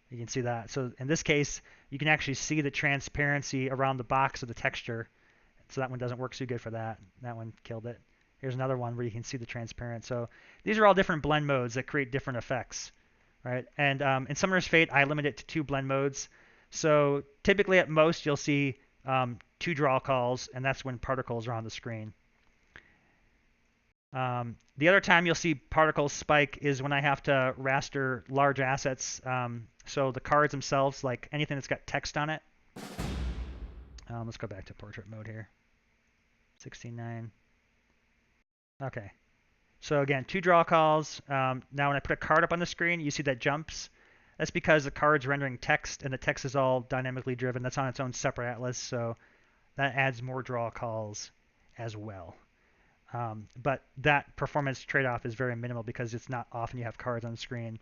You can see that. So in this case, you can actually see the transparency around the box of the texture. So that one doesn't work so good for that. That one killed it. Here's another one where you can see the transparent. So these are all different blend modes that create different effects, right? And in Summoner's Fate, I limit it to 2 blend modes. So typically at most, you'll see 2 draw calls, and that's when particles are on the screen. The other time you'll see particles spike is when I have to raster large assets. So the cards themselves, like anything that's got text on it. Let's go back to portrait mode here. 16:9. Okay. So again, 2 draw calls. Now when I put a card up on the screen, you see that jumps. That's because the card's rendering text, and the text is all dynamically driven. That's on its own separate atlas, so that adds more draw calls as well. But that performance trade-off is very minimal because it's not often you have cards on the screen.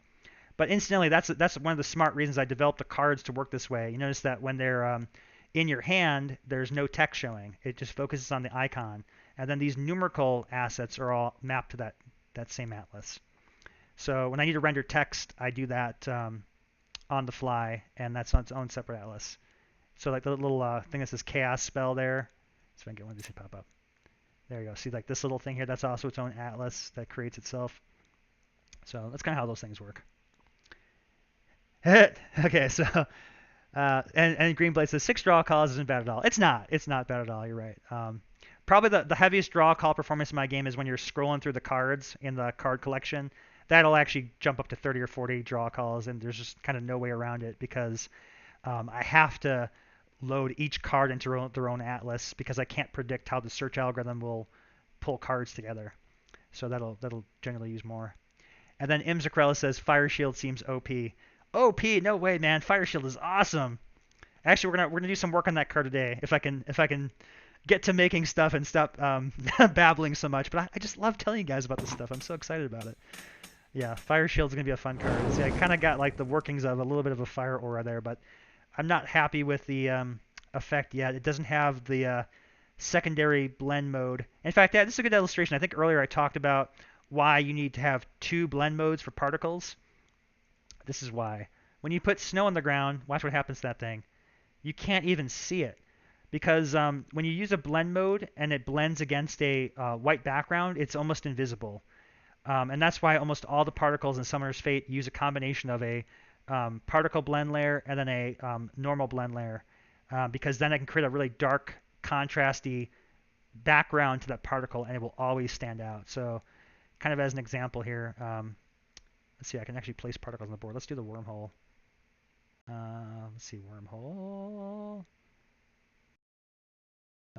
But incidentally, that's one of the smart reasons I developed the cards to work this way. You notice that when they're in your hand, there's no text showing. It just focuses on the icon. And then these numerical assets are all mapped to that same atlas. So when I need to render text, I do that on the fly, and that's on its own separate atlas. So like the little thing that says chaos spell there. So I can get one of these to pop up. There you go. See like this little thing here? That's also its own atlas that creates itself. So that's kind of how those things work. Okay, so and Greenblade says 6 draw calls isn't bad at all. It's not. It's not bad at all. You're right. Probably the heaviest draw call performance in my game is when you're scrolling through the cards in the card collection. That'll actually jump up to 30 or 40 draw calls, and there's just kind of no way around it because I have to load each card into their own atlas because I can't predict how the search algorithm will pull cards together. So that'll generally use more. And then Imzacrella says Fire Shield seems OP. OP? No way, man. Fire Shield is awesome. Actually, we're gonna do some work on that card today if I can get to making stuff and stop babbling so much. But I just love telling you guys about this stuff. I'm so excited about it. Yeah, Fire Shield's gonna be a fun card. See, I kind of got like the workings of a little bit of a fire aura there, but I'm not happy with the effect yet. It doesn't have the secondary blend mode. In fact, this is a good illustration. I think earlier I talked about why you need to have 2 blend modes for particles. This is why. When you put snow on the ground, watch what happens to that thing. You can't even see it because when you use a blend mode and it blends against a white background, it's almost invisible. And that's why almost all the particles in Summoner's Fate use a combination of a particle blend layer and then a normal blend layer, because then I can create a really dark, contrasty background to that particle, and it will always stand out. So, kind of as an example here, let's see, I can actually place particles on the board. Let's do the wormhole. Let's see, wormhole.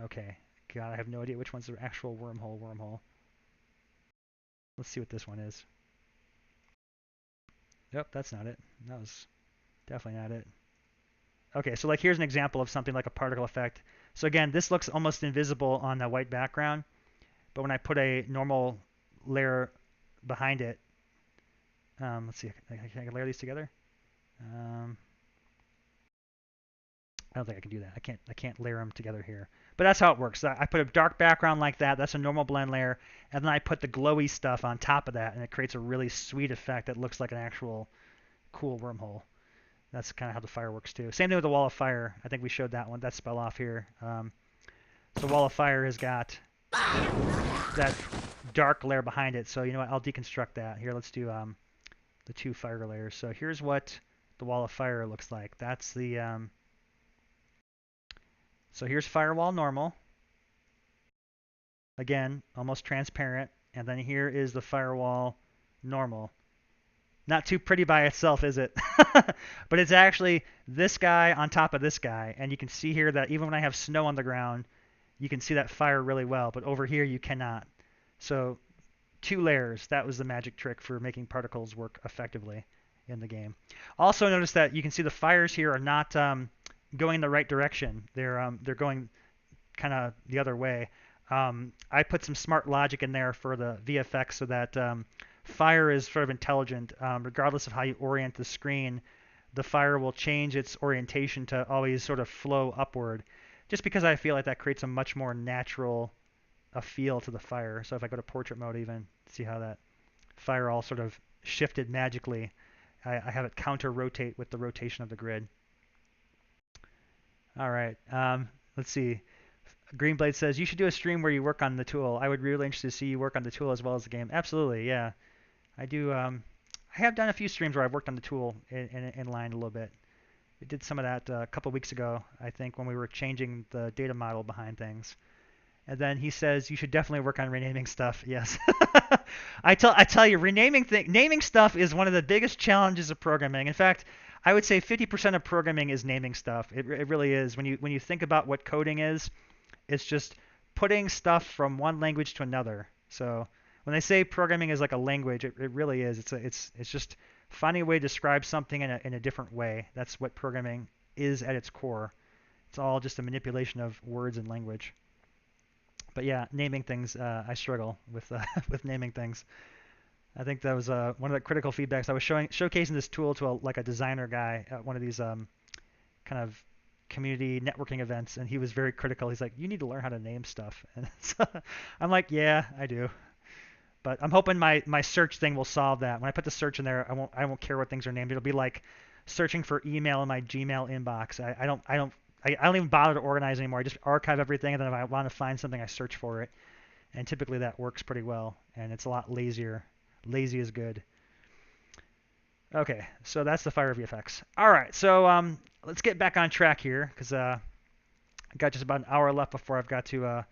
Okay, God, I have no idea which one's the actual wormhole. Let's see what this one is. Yep, that's not it. That was definitely not it. Okay, so like here's an example of something like a particle effect. So again, this looks almost invisible on the white background, but when I put a normal layer behind it, let's see, can I layer these together? I don't think I can do that. I can't layer them together here. But that's how it works. I put a dark background like that. That's a normal blend layer, and then I put the glowy stuff on top of that, and it creates a really sweet effect that looks like an actual cool wormhole. That's kind of how the fire works too. Same thing with the Wall of Fire. I think we showed that spell off here. So Wall of Fire has got that dark layer behind it. So you know what? I'll deconstruct that. Here, let's do the 2 fire layers. So here's what the Wall of Fire looks like. That's the So here's firewall normal. Again, almost transparent. And then here is the firewall normal. Not too pretty by itself, is it? But it's actually this guy on top of this guy. And you can see here that even when I have snow on the ground, you can see that fire really well. But over here, you cannot. So 2 layers. That was the magic trick for making particles work effectively in the game. Also notice that you can see the fires here are not going in the right direction. They're going kind of the other way. I put some smart logic in there for the VFX so that fire is sort of intelligent. Regardless of how you orient the screen, the fire will change its orientation to always sort of flow upward, just because I feel like that creates a much more natural feel to the fire. So if I go to portrait mode even, see how that fire all sort of shifted magically. I have it counter rotate with the rotation of the grid. All right, let's see. Greenblade says, you should do a stream where you work on the tool. I would be really interested to see you work on the tool as well as the game. Absolutely, yeah. I do. I have done a few streams where I've worked on the tool in line a little bit. We did some of that a couple weeks ago, I think, when we were changing the data model behind things. And then he says, you should definitely work on renaming stuff. Yes. I tell you, naming stuff is one of the biggest challenges of programming. In fact, I would say 50% of programming is naming stuff. It really is. When you think about what coding is, it's just putting stuff from one language to another. So when they say programming is like a language, it really is. It's just finding a way to describe something in a different way. That's what programming is at its core. It's all just a manipulation of words and language. But yeah, naming things, I struggle with with naming things. I think that was one of the critical feedbacks. I was showcasing this tool to a designer guy at one of these kind of community networking events, and he was very critical. He's like, you need to learn how to name stuff. And so I'm like, yeah, I do. But I'm hoping my search thing will solve that. When I put the search in there, I won't care what things are named. It'll be like searching for email in my Gmail inbox. I don't even bother to organize anymore. I just archive everything, and then if I want to find something, I search for it. And typically that works pretty well, and it's a lot lazier. Lazy is good. Okay, so that's the Fire VFX. All right, so let's get back on track here, because I got just about an hour left before I've got to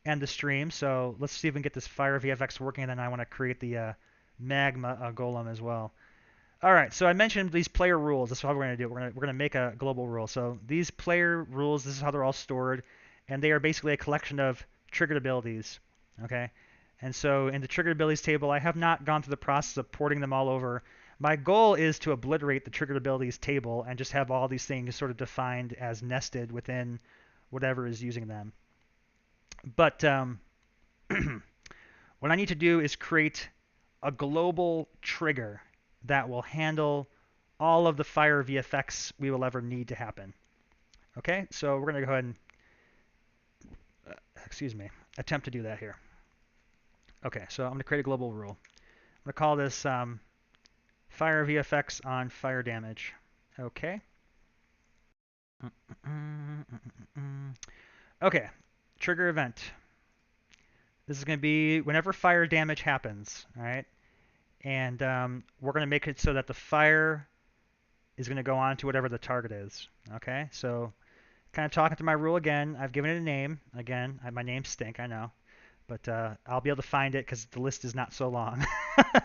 end the stream. So let's see if we can get this Fire VFX working, and then I want to create the Magma golem as well. All right, so I mentioned these player rules. That's how we're going to do it. We're going to make a global rule. So these player rules, this is how they're all stored, and they are basically a collection of triggered abilities. Okay, and so in the triggered abilities table, I have not gone through the process of porting them all over. My goal is to obliterate the triggered abilities table and just have all these things sort of defined as nested within whatever is using them. But what I need to do is create a global trigger that will handle all of the Fire VFX we will ever need to happen. Okay, so we're going to go ahead and, attempt to do that here. Okay, so I'm going to create a global rule. I'm going to call this Fire VFX on fire damage. Okay. Okay, trigger event. This is going to be whenever fire damage happens, all right? And we're going to make it so that the fire is going to go on to whatever the target is. Okay, so kind of talking to my rule again. I've given it a name. Again, my name's Stink, I know. But I'll be able to find it because the list is not so long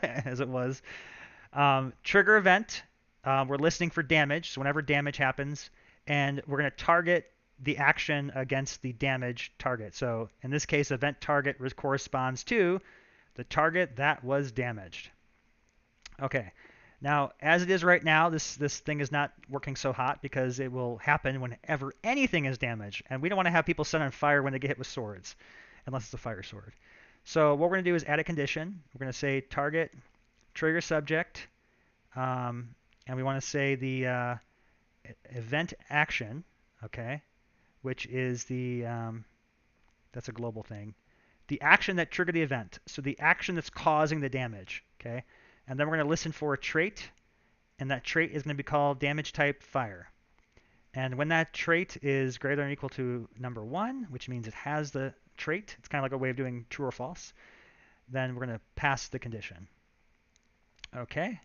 as it was. Trigger event. We're listening for damage. So whenever damage happens, and we're going to target the action against the damage target. So in this case, event target corresponds to the target that was damaged. Okay. Now, as it is right now, this thing is not working so hot because it will happen whenever anything is damaged. And we don't want to have people set on fire when they get hit with swords, unless it's a fire sword. So what we're going to do is add a condition. We're going to say target trigger subject, and we want to say the event action, okay, which is the, that's a global thing. The action that triggered the event, so the action that's causing the damage, okay? And then we're going to listen for a trait, and that trait is going to be called damage type fire. And when that trait is greater than or equal to number 1, which means it has the trait, it's kind of like a way of doing true or false, then we're going to pass the condition. Okay,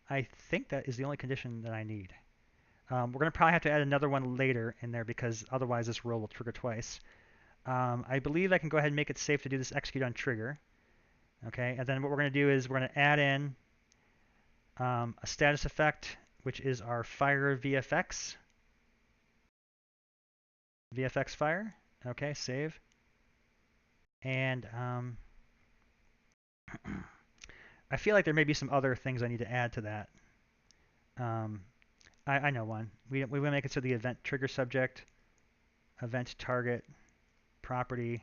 I think that is the only condition that I need. We're going to probably have to add another one later in there because otherwise this rule will trigger twice. I believe I can go ahead and make it safe to do this execute on trigger. Okay, and then what we're going to do is we're going to add in a status effect, which is our fire VFX. VFX fire. Okay, save. And I feel like there may be some other things I need to add to that. I know one. We want to make it so the event trigger subject, event target, property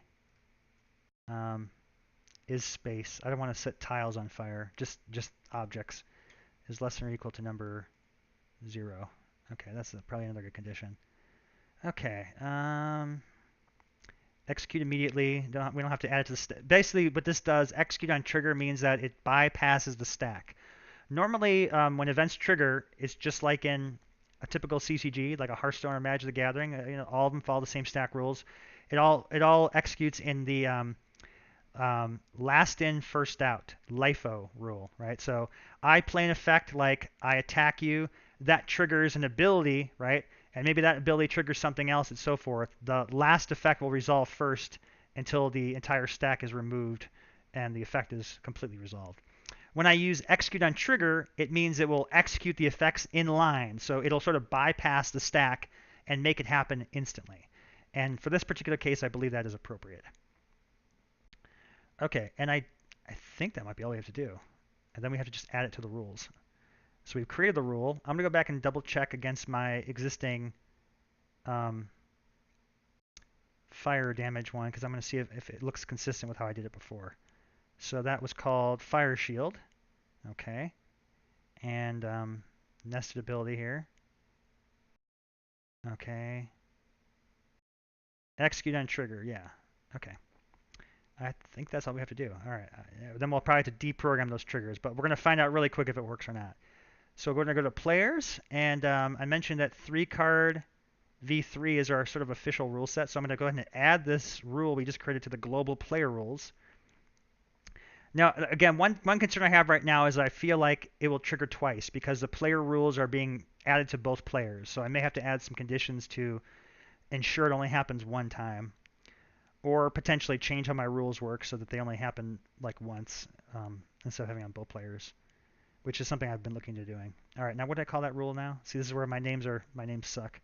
is space. I don't want to set tiles on fire. Just objects is less than or equal to number 0. Okay, that's probably another good condition. Okay. Execute immediately. We don't have to add it to the stack. Basically, what this does, execute on trigger, means that it bypasses the stack. Normally, when events trigger, it's just like in a typical CCG, like a Hearthstone or Magic the Gathering. All of them follow the same stack rules. It all executes in the last in, first out, LIFO rule, right? So I play an effect like I attack you. That triggers an ability, right? And maybe that ability triggers something else and so forth. The last effect will resolve first until the entire stack is removed and the effect is completely resolved. When I use execute on trigger, it means it will execute the effects in line. So it'll sort of bypass the stack and make it happen instantly. And for this particular case, I believe that is appropriate. Okay, and I think that might be all we have to do. And then we have to just add it to the rules. So we've created the rule. I'm going to go back and double check against my existing fire damage one because I'm going to see if it looks consistent with how I did it before. So that was called Fire Shield. Okay. And nested ability here. Okay. Execute on trigger. Yeah. Okay. I think that's all we have to do. All right. Then we'll probably have to deprogram those triggers, but we're going to find out really quick if it works or not. So we're going to go to players, and I mentioned that 3-card V3 is our sort of official rule set. So I'm going to go ahead and add this rule we just created to the global player rules. Now, again, one concern I have right now is I feel like it will trigger twice because the player rules are being added to both players. So I may have to add some conditions to ensure it only happens one time, or potentially change how my rules work so that they only happen like once instead of having on both players, which is something I've been looking into doing. All right, now what do I call that rule now? See, this is where my names suck.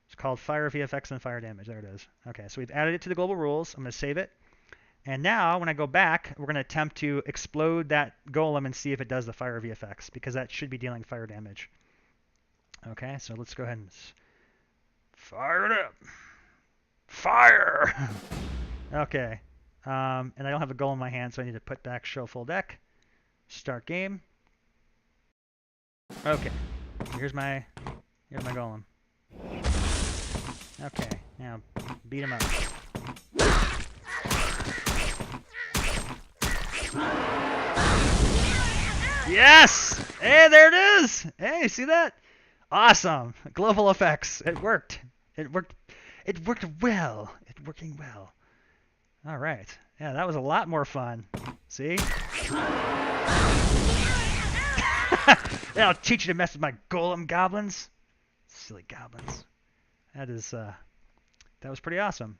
It's called Fire VFX and Fire Damage. There it is. Okay, so we've added it to the global rules. I'm going to save it. And now, when I go back, we're going to attempt to explode that golem and see if it does the Fire VFX, because that should be dealing fire damage. Okay, so let's go ahead and fire it up. Fire! Okay. And I don't have a goal in my hand, so I need to put back show full deck. Start game. Okay. Here's my golem. Okay. Now beat him up. Yes! Hey, there it is! Hey, see that? Awesome. Global effects. It worked. It worked well. It's working well. All right. Yeah, that was a lot more fun. See? Yeah, I'll teach you to mess with my golem goblins. Silly goblins. That was pretty awesome.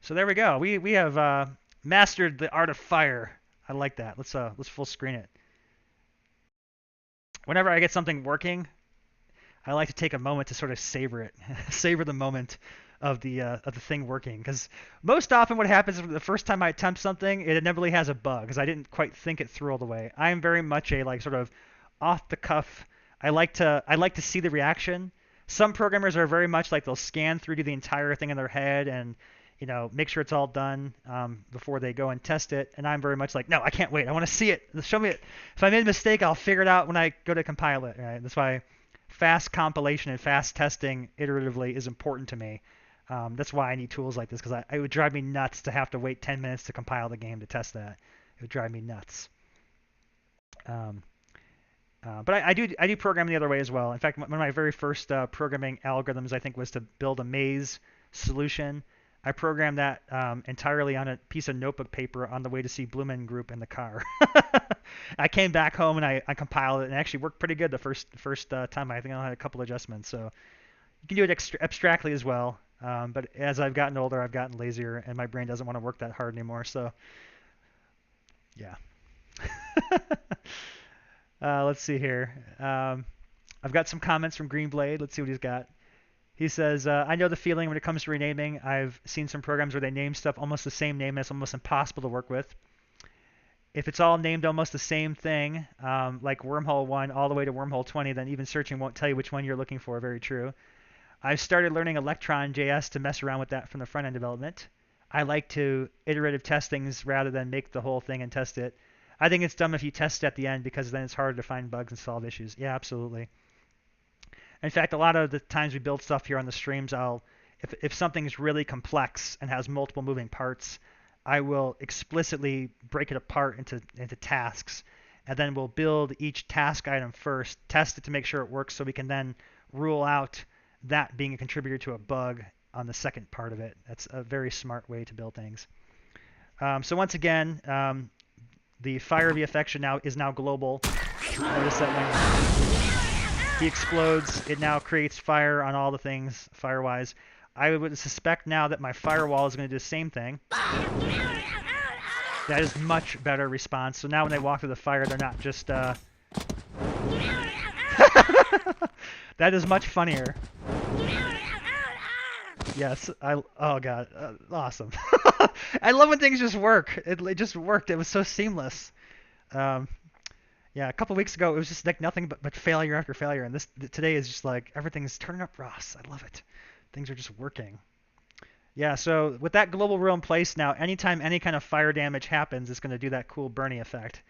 So there we go. We have mastered the art of fire. I like that. Let's full screen it. Whenever I get something working, I like to take a moment to sort of savor it, savor the moment of the thing working. Because most often, what happens is the first time I attempt something, it inevitably has a bug because I didn't quite think it through all the way. I am very much a like sort of off the cuff. I like to see the reaction. Some programmers are very much like they'll scan through to the entire thing in their head and make sure it's all done before they go and test it. And I'm very much like, no, I can't wait. I want to see it. Show me it. If I made a mistake, I'll figure it out when I go to compile it. Right? That's why fast compilation and fast testing iteratively is important to me. That's why I need tools like this, because it would drive me nuts to have to wait 10 minutes to compile the game to test that. It would drive me nuts. But I do program the other way as well. In fact, one of my very first programming algorithms, I think, was to build a maze solution. I programmed that entirely on a piece of notebook paper on the way to see Blumen Group in the car. I came back home and I compiled it and it actually worked pretty good the first time. I think I had a couple adjustments. So you can do it abstractly as well. But as I've gotten older, I've gotten lazier and my brain doesn't want to work that hard anymore. So yeah. Let's see here. I've got some comments from Greenblade. Let's see what he's got. He says, I know the feeling when it comes to renaming. I've seen some programs where they name stuff almost the same name, and it's almost impossible to work with. If it's all named almost the same thing, like Wormhole 1 all the way to Wormhole 20, then even searching won't tell you which one you're looking for. Very true. I've started learning Electron JS to mess around with that from the front-end development. I like to iterative test things rather than make the whole thing and test it. I think it's dumb if you test at the end because then it's harder to find bugs and solve issues. Yeah, absolutely. In fact, a lot of the times we build stuff here on the streams, if something's really complex and has multiple moving parts, I will explicitly break it apart into tasks, and then we'll build each task item first, test it to make sure it works, so we can then rule out that being a contributor to a bug on the second part of it. That's a very smart way to build things. So once again, the fire VFX is now global. Notice that when he explodes, it now creates fire on all the things, fire-wise. I would suspect now that my firewall is going to do the same thing. That is much better response. So now when they walk through the fire, they're not just... That is much funnier. Yes, oh god, awesome. I love when things just work. It just worked. It was so seamless. Yeah, a couple weeks ago it was just like nothing but failure after failure, and today is just like everything's turning up Ross. I love it. Things are just working. Yeah, so with that global rule in place now, anytime any kind of fire damage happens, it's going to do that cool Bernie effect.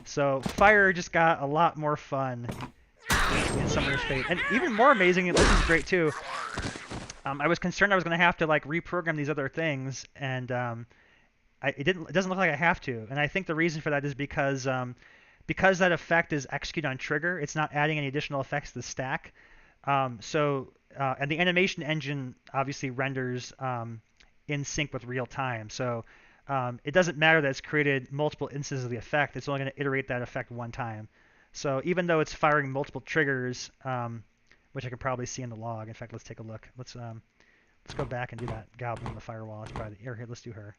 So fire just got a lot more fun in Summoner's Fate, and even more amazing. This is great too. I was concerned I was going to have to like reprogram these other things, and it doesn't look like I have to. And I think the reason for that is because that effect is execute on trigger. It's not adding any additional effects to the stack. And the animation engine obviously renders in sync with real time. So it doesn't matter that it's created multiple instances of the effect. It's only going to iterate that effect one time. So even though it's firing multiple triggers, which I can probably see in the log. In fact, let's take a look. Let's go back and do that goblin on the firewall. It's probably here. Let's do her.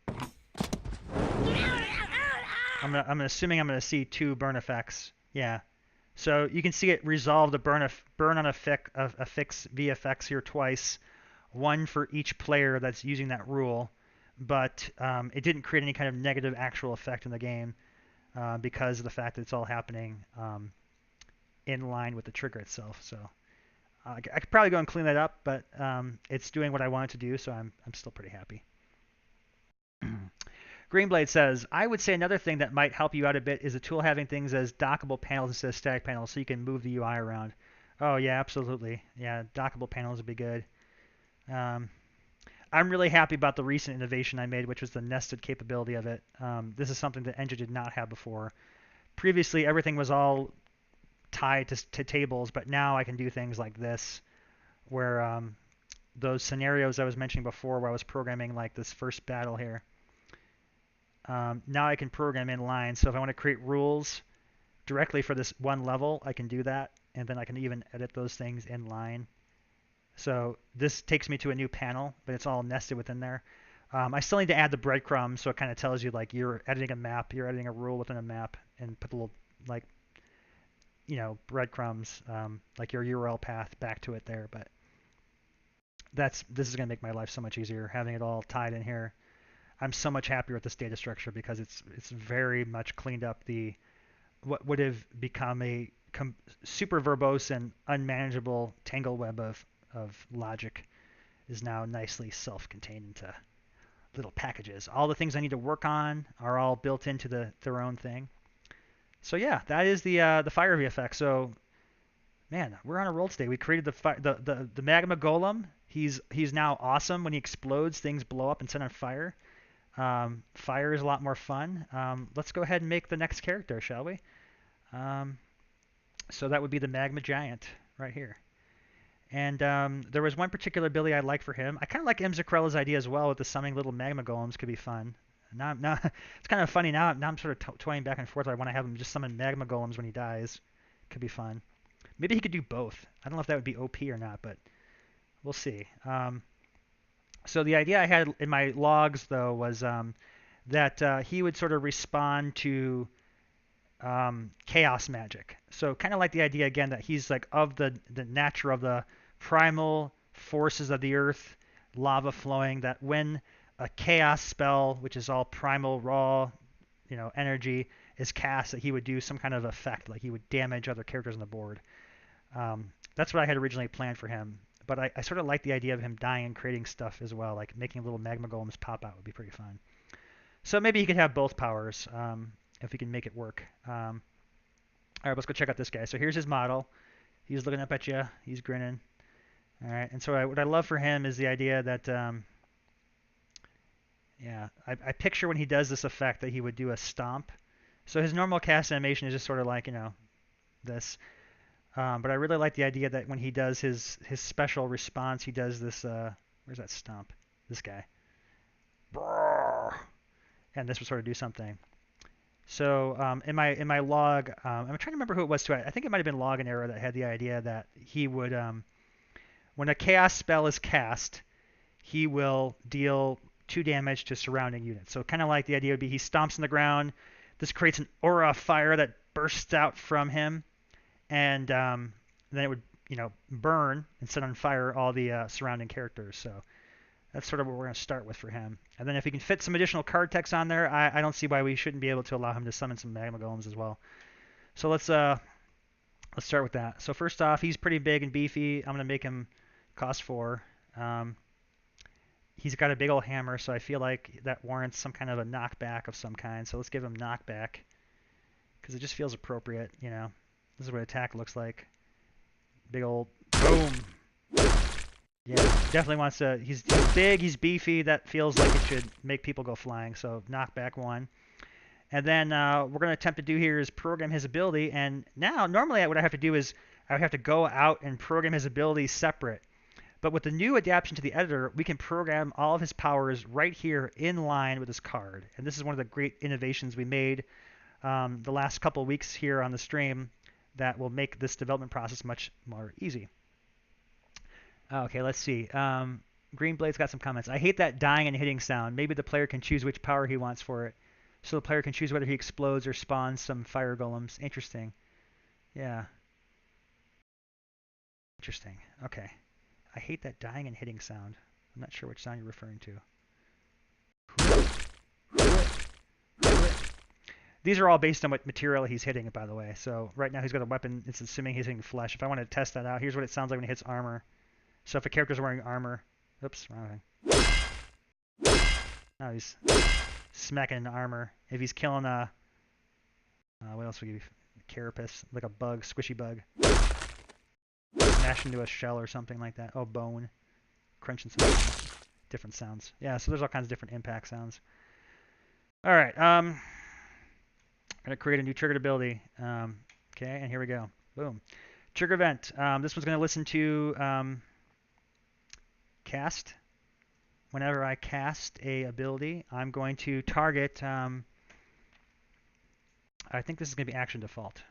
I'm assuming I'm gonna see two burn effects. Yeah. So you can see it resolve the burn on a fix VFX here twice, one for each player that's using that rule, but it didn't create any kind of negative actual effect in the game because of the fact that it's all happening in line with the trigger itself. So I could probably go and clean that up, but it's doing what I want it to do, so I'm still pretty happy. Greenblade says, I would say another thing that might help you out a bit is a tool having things as dockable panels instead of static panels so you can move the UI around. Oh, yeah, absolutely. Yeah, dockable panels would be good. I'm really happy about the recent innovation I made, which was the nested capability of it. This is something that Engine did not have before. Previously, everything was all tied to tables, but now I can do things like this, where those scenarios I was mentioning before, where I was programming like this first battle here, now I can program in line. So if I want to create rules directly for this one level, I can do that, and then I can even edit those things in line. So this takes me to a new panel, but it's all nested within there. I still need to add the breadcrumbs, so it kind of tells you like you're editing a map, you're editing a rule within a map, and put the little like breadcrumbs, like your URL path back to it there. But this is going to make my life so much easier having it all tied in here. I'm so much happier with this data structure because it's very much cleaned up what would have become a super verbose and unmanageable tangle web of logic is now nicely self-contained into little packages. All the things I need to work on are all built into their own thing. So yeah, that is the fire VFX. So man, we're on a roll today. We created the magma golem. He's now awesome. When he explodes, things blow up and set on fire. Fire is a lot more fun. Let's go ahead and make the next character, shall we? So that would be the magma giant right here. And there was one particular ability I like for him. I kind of like Imzakrella's idea as well with the summoning little magma golems could be fun. Now it's kind of funny now. Now I'm sort of toying back and forth. I want to have him just summon magma golems when he dies. Could be fun. Maybe he could do both. I don't know if that would be OP or not, but we'll see. So the idea I had in my logs though was that he would sort of respond to chaos magic. So kind of like the idea again that he's like of the nature of the primal forces of the earth, lava flowing. That when a chaos spell, which is all primal raw, energy, is cast, that he would do some kind of effect, like he would damage other characters on the board. That's what I had originally planned for him. But I sort of like the idea of him dying and creating stuff as well, like making little magma golems pop out would be pretty fun. So maybe he could have both powers if we can make it work. All right, let's go check out this guy. So here's his model. He's looking up at you. He's grinning. All right, and so what I love for him is the idea that, yeah, I picture when he does this effect that he would do a stomp. So his normal cast animation is just sort of like, this. But I really like the idea that when he does his special response, he does this, where's that stomp? This guy. And this would sort of do something. So in my log, I'm trying to remember who it was too. I think it might have been Log and Arrow that had the idea that he would, when a chaos spell is cast, he will deal 2 damage to surrounding units. So kind of like the idea would be he stomps on the ground. This creates an aura of fire that bursts out from him, and then it would burn and set on fire all the surrounding characters. So that's sort of what we're going to start with for him. And then if we can fit some additional card text on there, I don't see why we shouldn't be able to allow him to summon some magma golems as well. So let's start with that. So first off, he's pretty big and beefy. I'm going to make him cost 4. He's got a big old hammer, so I feel like that warrants some kind of a knockback of some kind. So let's give him knockback because it just feels appropriate. This is what attack looks like. Big old boom. Yeah, definitely wants to. He's big, he's beefy. That feels like it should make people go flying. So knockback 1. And then we're going to attempt to do here is program his ability. And now, normally what I have to do is I would have to go out and program his ability separate. But with the new adaptation to the editor, we can program all of his powers right here in line with his card. And this is one of the great innovations we made the last couple of weeks here on the stream that will make this development process much more easy. Okay, let's see. Greenblade's got some comments. I hate that dying and hitting sound. Maybe the player can choose which power he wants for it. So the player can choose whether he explodes or spawns some fire golems. Interesting. Yeah. Interesting. Okay. I hate that dying and hitting sound. I'm not sure which sound you're referring to. These are all based on what material he's hitting, by the way. So right now he's got a weapon. It's assuming he's hitting flesh. If I want to test that out, here's what it sounds like when he hits armor. So if a character's wearing armor, oops, wrong thing. Now he's smacking into armor. If he's killing what else would we give you? Carapace, like a bug, squishy bug. Smash into a shell or something like that. Oh, bone. Crunching some different sounds. Yeah, so there's all kinds of different impact sounds. All right, I'm going to create a new triggered ability. Okay, and here we go. Boom. Trigger event. This one's going to listen to cast. Whenever I cast a ability, I'm going to target, I think this is going to be action default.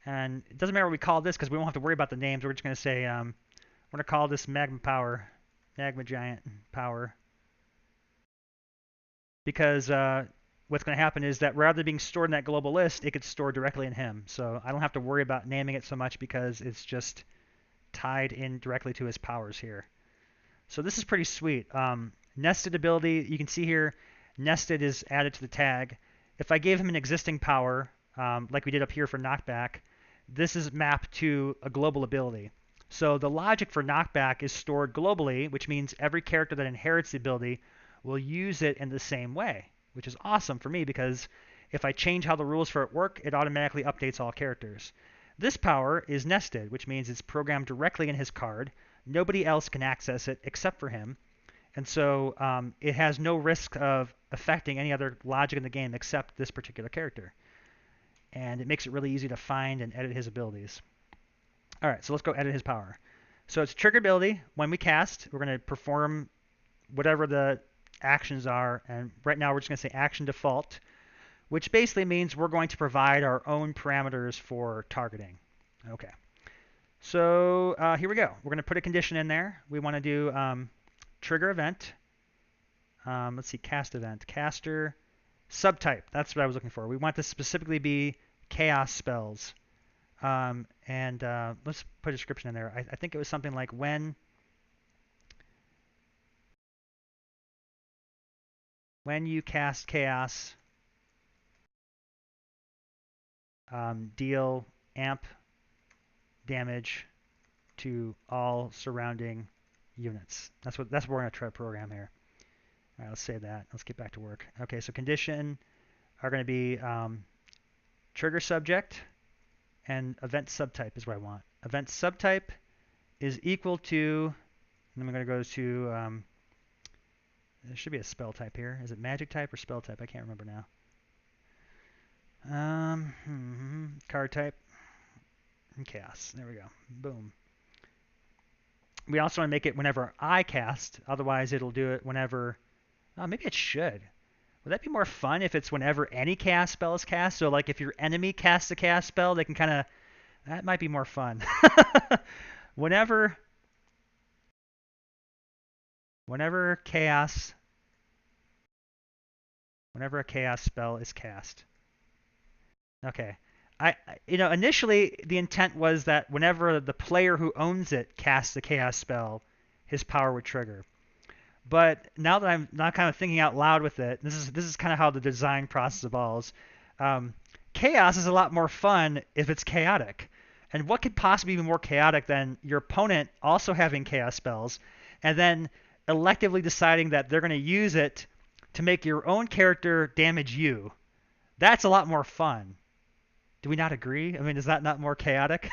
And it doesn't matter what we call this because we won't have to worry about the names. We're just going to say, we're going to call this Magma Power, Magma Giant Power. Because what's going to happen is that rather than being stored in that global list, it gets stored directly in him. So I don't have to worry about naming it so much because it's just tied in directly to his powers here. So this is pretty sweet. Nested ability, you can see here, nested is added to the tag. If I gave him an existing power, like we did up here for knockback, this is mapped to a global ability. So the logic for knockback is stored globally, which means every character that inherits the ability will use it in the same way, which is awesome for me because if I change how the rules for it work, it automatically updates all characters. This power is nested, which means it's programmed directly in his card. Nobody else can access it except for him. And so it has no risk of affecting any other logic in the game except this particular character. And it makes it really easy to find and edit his abilities. All right, so let's go edit his power. So it's trigger ability. When we cast, we're going to perform whatever the actions are. And right now we're just going to say action default, which basically means we're going to provide our own parameters for targeting. Okay. So here we go. We're going to put a condition in there. We want to do trigger event. Let's see, cast event. Caster subtype. That's what I was looking for. We want this specifically be chaos spells. Let's put a description in there. I think it was something like when you cast chaos, deal amp damage to all surrounding units. That's what we're going to try to program here. All right, let's save that. Let's get back to work. Okay, so condition are going to be trigger subject and event subtype is what I want. Event subtype is equal to, and I'm going to go to, there should be a spell type here. Is it magic type or spell type? I can't remember now. Card type and chaos. There we go. Boom. We also want to make it whenever I cast. Otherwise, it'll do it whenever. Oh, maybe it should. Would that be more fun if it's whenever any chaos spell is cast? So, like, if your enemy casts a chaos spell, they can kind of. That might be more fun. whenever a chaos spell is cast. Okay. Initially the intent was that whenever the player who owns it casts the chaos spell, his power would trigger. But now that I'm not kind of thinking out loud with it, this is kind of how the design process evolves. Chaos is a lot more fun if it's chaotic. And what could possibly be more chaotic than your opponent also having chaos spells and then electively deciding that they're going to use it to make your own character damage you? That's a lot more fun. Do we not agree? I mean, is that not more chaotic?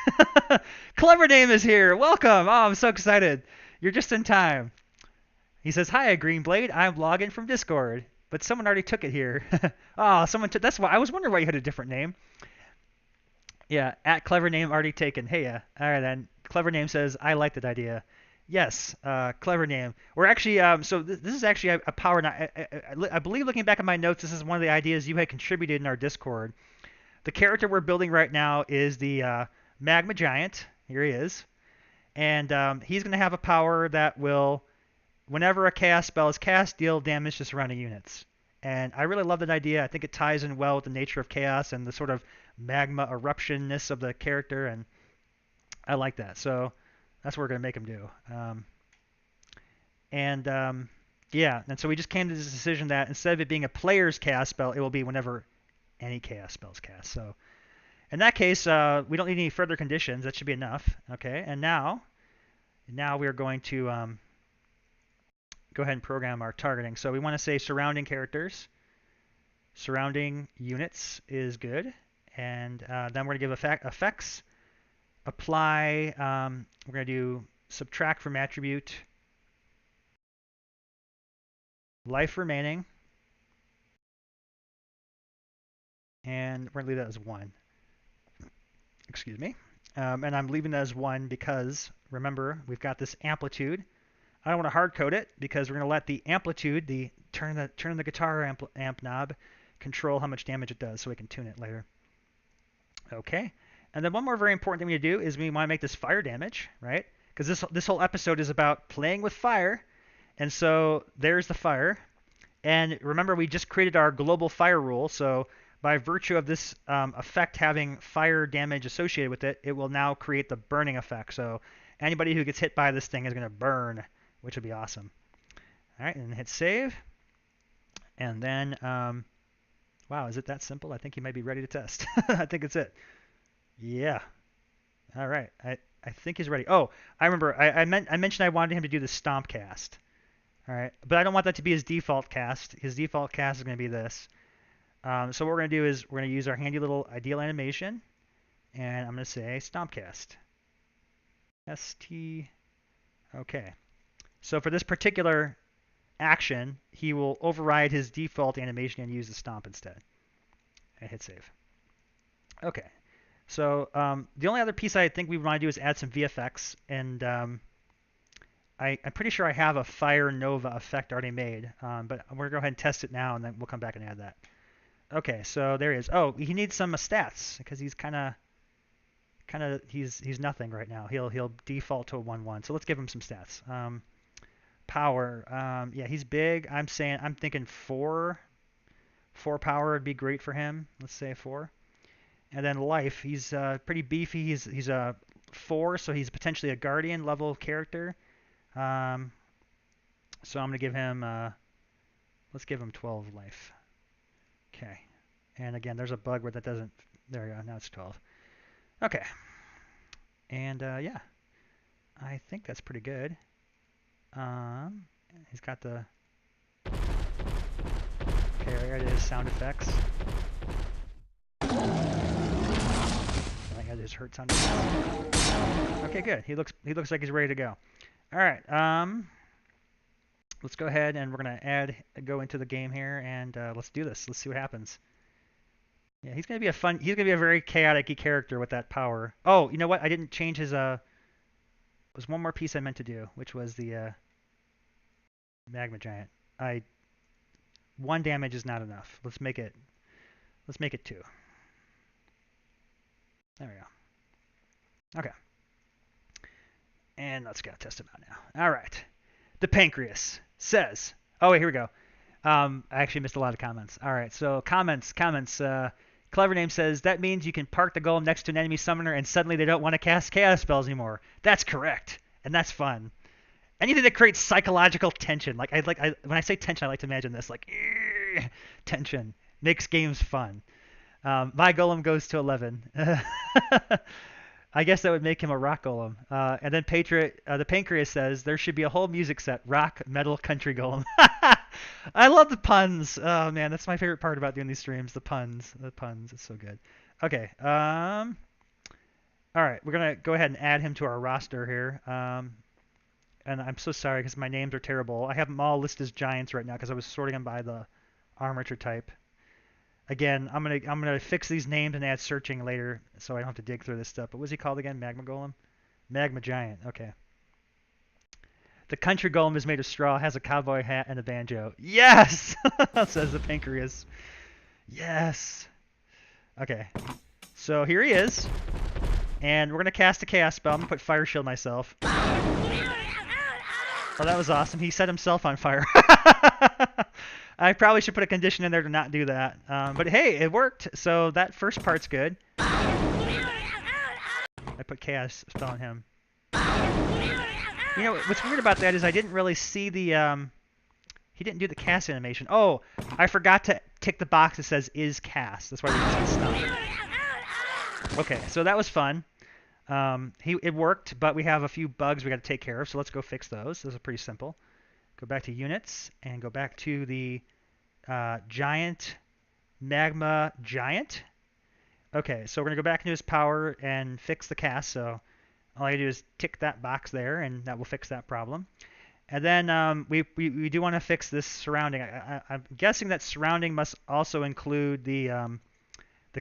Clever Name is here. Welcome. Oh, I'm so excited. You're just in time. He says, "Hi, Greenblade. I'm logging from Discord, but someone already took it here." Oh, someone took. That's why I was wondering why you had a different name. Yeah, at Clever Name already taken. Hey, yeah. All right then. Clever Name says, "I like that idea." Yes, Clever Name. We're actually so this is actually a power. I believe looking back at my notes, this is one of the ideas you had contributed in our Discord. The character we're building right now is the Magma Giant. Here he is. And he's going to have a power that will, whenever a chaos spell is cast, deal damage to surrounding units. And I really love that idea. I think it ties in well with the nature of chaos and the sort of magma eruptionness of the character. And I like that. So that's what we're going to make him do. Yeah, and so we just came to this decision that instead of it being a player's chaos spell, it will be whenever any chaos spells cast. So in that case, we don't need any further conditions. That should be enough. Okay, and now we are going to go ahead and program our targeting. So we want to say surrounding characters. Surrounding units is good. And then we're going to give effects. Apply. We're going to do subtract from attribute. Life remaining. And we're going to leave that as 1. Excuse me. And I'm leaving that as 1 because, remember, we've got this amplitude. I don't want to hard code it because we're going to let the amplitude, the turn the guitar amp knob, control how much damage it does so we can tune it later. Okay. And then one more very important thing we need to do is we want to make this fire damage, right? Because this whole episode is about playing with fire. And so there's the fire. And remember, we just created our global fire rule. So by virtue of this effect having fire damage associated with it, it will now create the burning effect. So anybody who gets hit by this thing is going to burn, which would be awesome. All right, and hit save. And then, wow, is it that simple? I think he might be ready to test. I think it's it. Yeah. All right. I think he's ready. Oh, I remember. I mentioned I wanted him to do the stomp cast. All right, but I don't want that to be his default cast. His default cast is going to be this. So what we're going to do is we're going to use our handy little ideal animation, and I'm going to say Stompcast. ST. Okay. So for this particular action, he will override his default animation and use the stomp instead. And hit save. Okay. So the only other piece I think we want to do is add some VFX, and I'm pretty sure I have a Fire Nova effect already made, but we're going to go ahead and test it now, and then we'll come back and add that. Okay, so there he is. Oh, he needs some stats because he's he's nothing right now. He'll default to a 1/1. So let's give him some stats. Power. Yeah, he's big. I'm thinking 4. 4 power would be great for him. Let's say 4. And then life. He's pretty beefy. He's a 4, so he's potentially a guardian level character. So I'm gonna give him. Let's give him 12 life. Okay. And again, there's a bug where that doesn't. There we go. Now it's 12. Okay. And yeah, I think that's pretty good. He's got the. Okay, there it is. Sound effects. I got his hurt sound effects. Okay, good. He looks like he's ready to go. All right. Let's go ahead and we're gonna go into the game here, and let's do this. Let's see what happens. Yeah, he's gonna be he's gonna be a very chaotic character with that power. Oh, you know what? I didn't change his there's one more piece I meant to do, which was the magma giant. 1 damage is not enough. Let's make it 2. There we go. Okay. And let's go test him out now. All right. The Pancreas says, oh wait, here we go. I actually missed a lot of comments. All right, so comments. Clever Name says, that means you can park the golem next to an enemy summoner and suddenly they don't want to cast chaos spells anymore. That's correct, and that's fun. Anything that creates psychological tension. When I say tension, I like to imagine this, like, tension. Makes games fun. My golem goes to 11. I guess that would make him a rock golem. And then the Pancreas says, there should be a whole music set, rock, metal, country golem. I love the puns. Oh man, that's my favorite part about doing these streams, the puns. The puns, it's so good. Okay. All right, we're going to go ahead and add him to our roster here. And I'm so sorry because my names are terrible. I have them all listed as giants right now because I was sorting them by the armature type. Again, I'm gonna fix these names and add searching later, so I don't have to dig through this stuff. But what's he called again? Magma Golem? Magma Giant. Okay. The country golem is made of straw, has a cowboy hat and a banjo. Yes, says the Pancreas. Yes. Okay. So here he is, and we're gonna cast a chaos spell. I'm gonna put Fire Shield myself. Oh, that was awesome. He set himself on fire. I probably should put a condition in there to not do that. But hey, it worked. So that first part's good. I put chaos spell on him. You know, what's weird about that is I didn't really see the... he didn't do the cast animation. Oh, I forgot to tick the box that says is cast. That's why we just stop. Okay, so that was fun. It worked, but we have a few bugs we got to take care of, so let's go fix those. Those are pretty simple. Go back to units and go back to the giant magma giant. Okay, so we're gonna go back into his power and fix the cast. So all I do is tick that box there, and that will fix that problem. And then we do want to fix this surrounding. I'm guessing that surrounding must also include the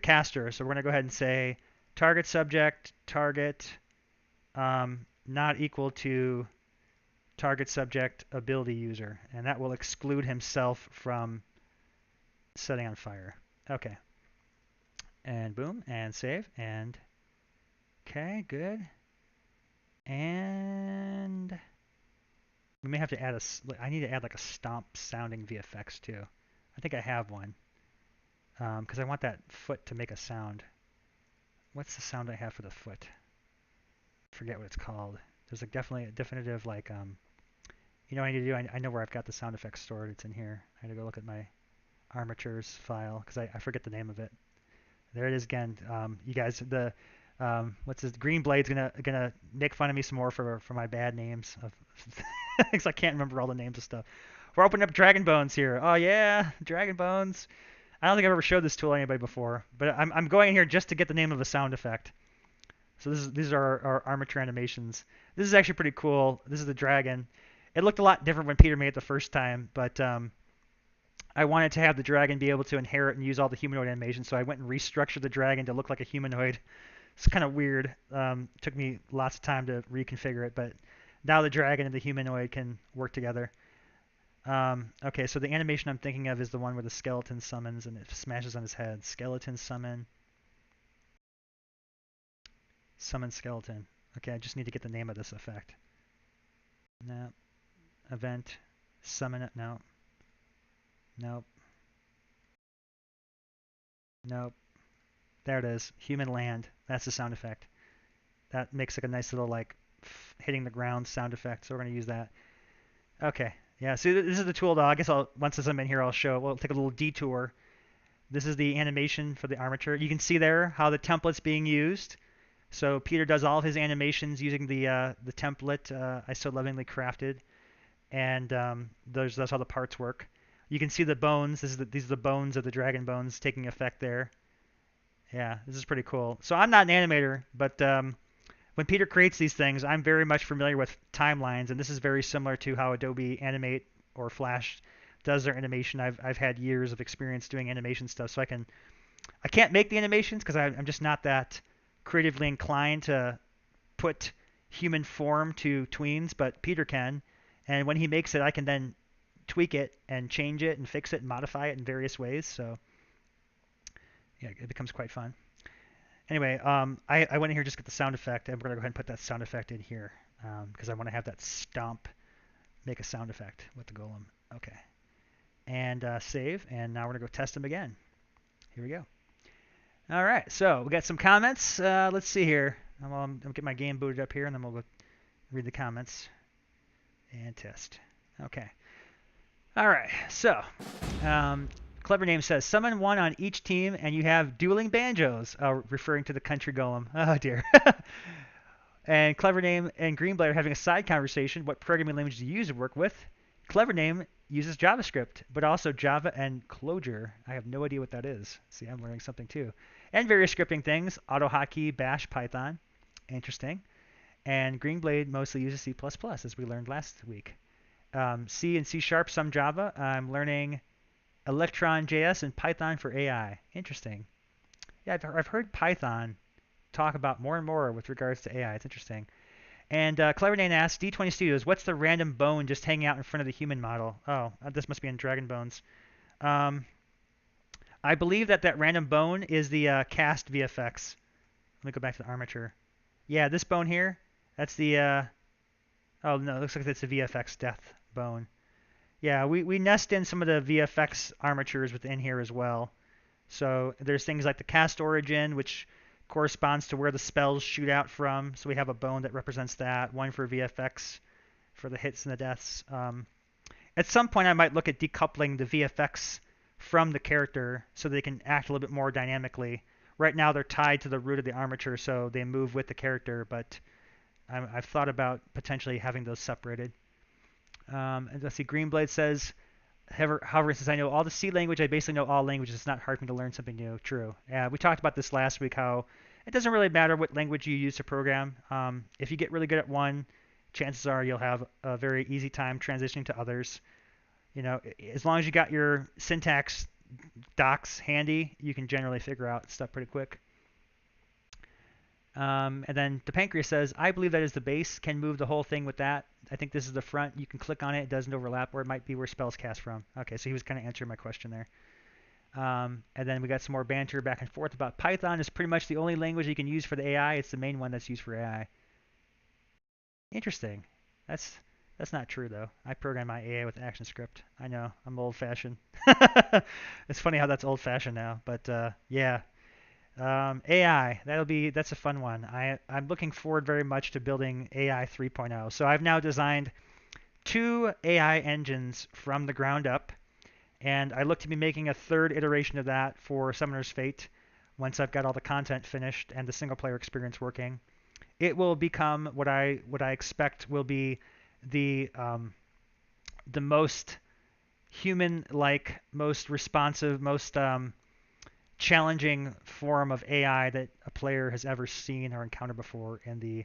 caster. So we're gonna go ahead and say target subject target not equal to target subject ability user, and that will exclude himself from setting on fire. Okay. And boom, and save, and okay, good. And we may have to add I need to add like a stomp sounding VFX too. I think I have one. Because I want that foot to make a sound. What's the sound I have for the foot? I forget what it's called. There's definitely a definitive like you know what I need to do? I know where I've got the sound effects stored. It's in here. I had to go look at my armatures file because I forget the name of it. There it is again. You guys, what's this? Green Blade's gonna make fun of me some more for my bad names of because I can't remember all the names of stuff. We're opening up Dragon Bones here. Oh yeah, Dragon Bones. I don't think I've ever showed this tool to anybody before, but I'm going in here just to get the name of a sound effect. So these are our armature animations. This is actually pretty cool. This is the dragon. It looked a lot different when Peter made it the first time, but I wanted to have the dragon be able to inherit and use all the humanoid animations, so I went and restructured the dragon to look like a humanoid. It's kind of weird. Took me lots of time to reconfigure it, but Now the dragon and the humanoid can work together. Okay, so the animation I'm thinking of is the one where the skeleton summons and it smashes on his head. Skeleton summon, summon skeleton. Okay, I just need to get the name of this effect. No, event, summon it. No, nope, nope. There it is. Human land. That's the sound effect. That makes like a nice little like hitting the ground sound effect. So we're gonna use that. Okay. Yeah. So this is the tool though. I guess I'll once I'm in here, I'll show. We'll take a little detour. This is the animation for the armature. You can see there how the template's being used. So Peter does all of his animations using the template I so lovingly crafted, and that's how the parts work. You can see the bones. These are the bones of the dragon bones taking effect there. Yeah, this is pretty cool. So I'm not an animator, but when Peter creates these things, I'm very much familiar with timelines, and this is very similar to how Adobe Animate or Flash does their animation. I've had years of experience doing animation stuff, so I can't make the animations because I'm just not that creatively inclined to put human form to tweens, but Peter can, and when he makes it, I can then tweak it and change it and fix it and modify it in various ways. So yeah, it becomes quite fun. Anyway, I went in here just to get the sound effect, and we're gonna go ahead and put that sound effect in here because I want to have that stomp make a sound effect with the golem. Okay, and save, and now we're gonna go test them again. Here we go. All right, so we got some comments. Let's see here. I'm get my game booted up here, and then we'll go read the comments and test. Okay. All right, so Clever Name says, summon one on each team and you have dueling banjos, referring to the country golem. Oh, dear. And Clever Name and Greenblade are having a side conversation. What programming language do you use to work with? Clever Name uses JavaScript, but also Java and Clojure. I have no idea what that is. See, I'm learning something too. And various scripting things, AutoHotkey, Bash, Python. Interesting. And Greenblade mostly uses C++, as we learned last week. C and C Sharp, some Java. I'm learning Electron JS and Python for AI. Interesting. Yeah, I've heard Python talk about more and more with regards to AI. It's interesting. And Clever Name asks, D20 Studios, what's the random bone just hanging out in front of the human model? Oh, this must be in Dragon Bones. I believe that random bone is the cast VFX. Let me go back to the armature. Yeah, this bone here, that's the, oh no, it looks like it's a VFX death bone. Yeah, we nest in some of the VFX armatures within here as well. So there's things like the cast origin, which corresponds to where the spells shoot out from. So we have a bone that represents that, one for VFX for the hits and the deaths. At some point, I might look at decoupling the VFX from the character so they can act a little bit more dynamically. Right now, they're tied to the root of the armature, so they move with the character, but I've thought about potentially having those separated. And let's see, Greenblade says, however, since I know all the C language, I basically know all languages. It's not hard for me to learn something new. True. Yeah, we talked about this last week, how it doesn't really matter what language you use to program. If you get really good at one, chances are you'll have a very easy time transitioning to others. You know, as long as you got your syntax docs handy, you can generally figure out stuff pretty quick. And then the pancreas says, I believe that is the base. Can move the whole thing with that. I think this is the front. You can click on it. It doesn't overlap, or it might be where spells cast from. Okay, so he was kind of answering my question there. And then we got some more banter back and forth about Python is pretty much the only language you can use for the AI. It's the main one that's used for AI. Interesting. That's not true though. I program my AI with ActionScript. I know, I'm old-fashioned. It's funny how that's old-fashioned now, but yeah. AI, that's a fun one. I'm looking forward very much to building AI 3.0. So I've now designed 2 AI engines from the ground up, and I look to be making a 3rd iteration of that for Summoner's Fate once I've got all the content finished and the single player experience working. It will become what I expect will be the most human-like, most responsive, most challenging form of AI that a player has ever seen or encountered before in the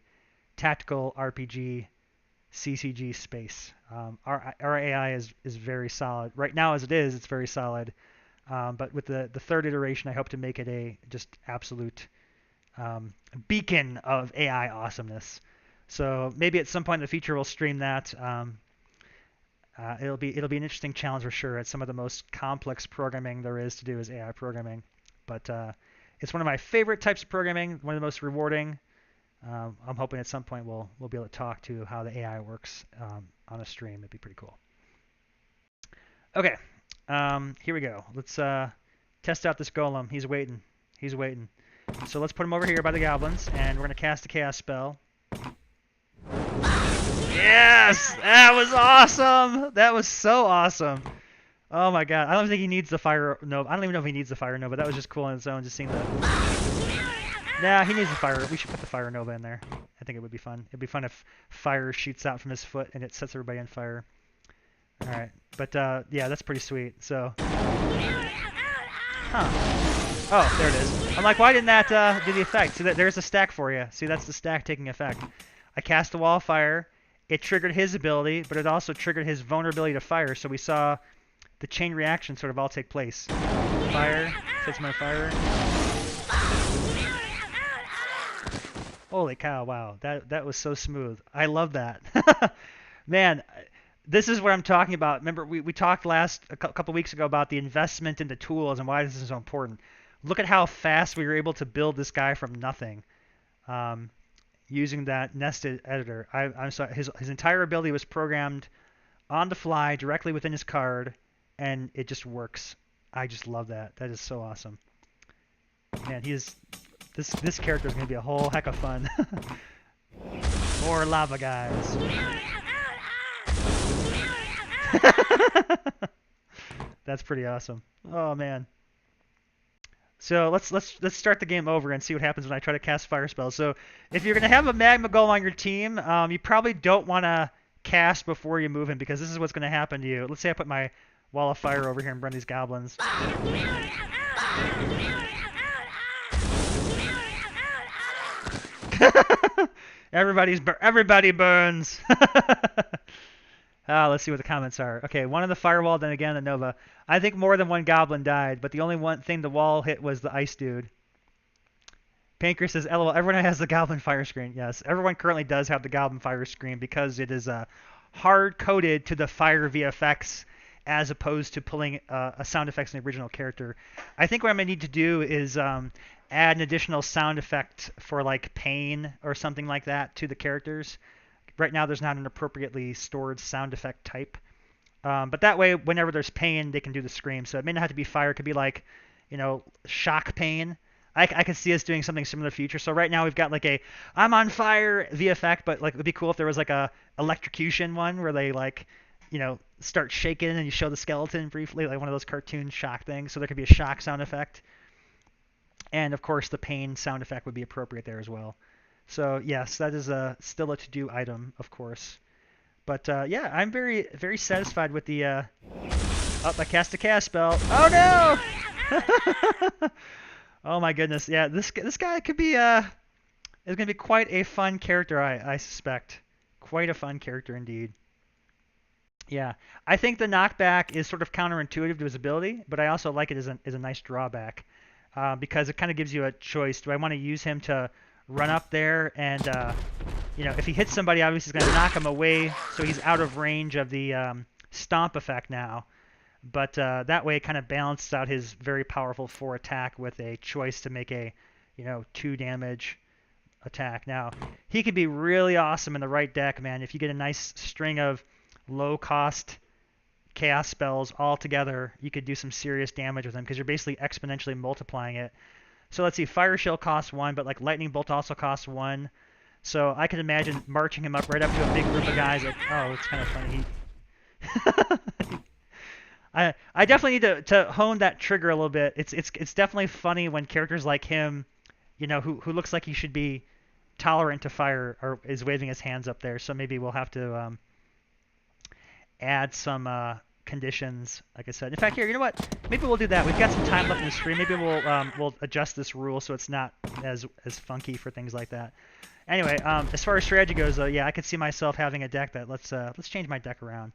tactical RPG CCG space. Our AI is very solid. Right now, as it is, it's very solid. But with the 3rd iteration, I hope to make it a just absolute beacon of AI awesomeness. So maybe at some point in the future we'll stream that. It'll be an interesting challenge for sure. It's some of the most complex programming there is to do is AI programming, but it's one of my favorite types of programming. One of the most rewarding. I'm hoping at some point we'll be able to talk to how the AI works on a stream. It'd be pretty cool. Okay, here we go. Let's test out this golem. He's waiting. He's waiting. So let's put him over here by the goblins, and we're gonna cast a chaos spell. Yes! That was awesome! That was so awesome. Oh my god. I don't think he needs the fire nova. I don't even know if he needs the fire nova. That was just cool on its own, just seeing the... Nah, he needs the fire. We should put the fire nova in there. I think it would be fun. It'd be fun if fire shoots out from his foot and it sets everybody on fire. Alright. But yeah, that's pretty sweet. So... Huh. Oh, there it is. I'm like, why didn't that do the effect? See, there's a stack for you. See, that's the stack taking effect. I cast a wall of fire. It triggered his ability, but it also triggered his vulnerability to fire. So we saw the chain reaction sort of all take place. Fire, sets him on fire. Holy cow! Wow, that was so smooth. I love that. Man, this is what I'm talking about. Remember, we talked a couple weeks ago about the investment into tools and why this is so important. Look at how fast we were able to build this guy from nothing. Using that nested editor. I'm sorry, his entire ability was programmed on the fly directly within his card, and it just works. I just love that. That is so awesome. Man, this character is gonna be a whole heck of fun. More lava guys. That's pretty awesome. Oh man. So let's start the game over and see what happens when I try to cast fire spells. So if you're gonna have a magma golem on your team, you probably don't want to cast before you move him because this is what's gonna happen to you. Let's say I put my wall of fire over here and burn these goblins. Everybody burns. Let's see what the comments are. Okay, one of the firewall, then again the Nova. I think more than one goblin died, but the only one thing the wall hit was the ice dude. Pancreas says, LOL, everyone has the goblin fire screen. Yes, everyone currently does have the goblin fire screen because it is hard-coded to the fire VFX as opposed to pulling a sound effects in the original character. I think what I'm going to need to do is add an additional sound effect for like pain or something like that to the characters. Right now, there's not an appropriately stored sound effect type. But that way, whenever there's pain, they can do the scream. So it may not have to be fire. It could be like, shock pain. I could see us doing something similar in the future. So right now, we've got like a I'm on fire VFX, but like it would be cool if there was like a electrocution one where they like, start shaking and you show the skeleton briefly, like one of those cartoon shock things. So there could be a shock sound effect. And of course, the pain sound effect would be appropriate there as well. So yes, that is still a to-do item, of course. But yeah, I'm very, very satisfied with the. I cast a cast spell. Oh no! Oh my goodness, yeah, this guy could be is gonna be quite a fun character, I suspect. Quite a fun character indeed. Yeah, I think the knockback is sort of counterintuitive to his ability, but I also like it as a nice drawback because it kind of gives you a choice. Do I want to use him to run up there and if he hits somebody, obviously he's going to knock him away, so he's out of range of the stomp effect now. But that way it kind of balances out his very powerful 4 attack with a choice to make a 2 damage attack. Now, he could be really awesome in the right deck, man. If you get a nice string of low-cost chaos spells all together, you could do some serious damage with him because you're basically exponentially multiplying it. So let's see, Fire Shell costs 1, but like Lightning Bolt also costs 1. So I could imagine marching him up right up to a big group of guys. Like, oh, it's kind of funny. I definitely need to hone that trigger a little bit. It's definitely funny when characters like him, who looks like he should be tolerant to fire, or is waving his hands up there. So maybe we'll have to add some conditions, like I said. In fact, here, you know what? Maybe we'll do that. We've got some time left in the stream. Maybe we'll adjust this rule so it's not as funky for things like that. Anyway, as far as strategy goes, though, yeah, I could see myself having a deck that let's change my deck around.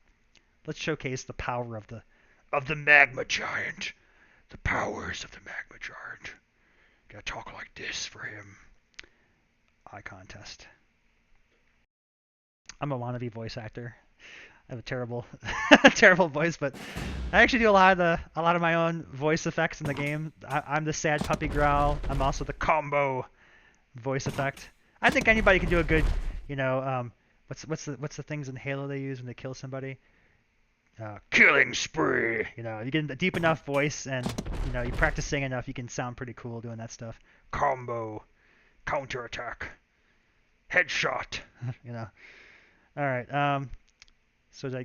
Let's showcase the power of the magma giant. The powers of the magma giant. Gotta talk like this for him. Eye contest. I'm a wannabe voice actor. I have a terrible, terrible voice, but I actually do a lot of my own voice effects in the game. I'm the sad puppy growl. I'm also the combo voice effect. I think anybody can do a good, you know, what's the things in Halo they use when they kill somebody? Killing spree. You know, you get a deep enough voice and you practice singing enough, you can sound pretty cool doing that stuff. Combo, counterattack, headshot. you know. All right. So yeah,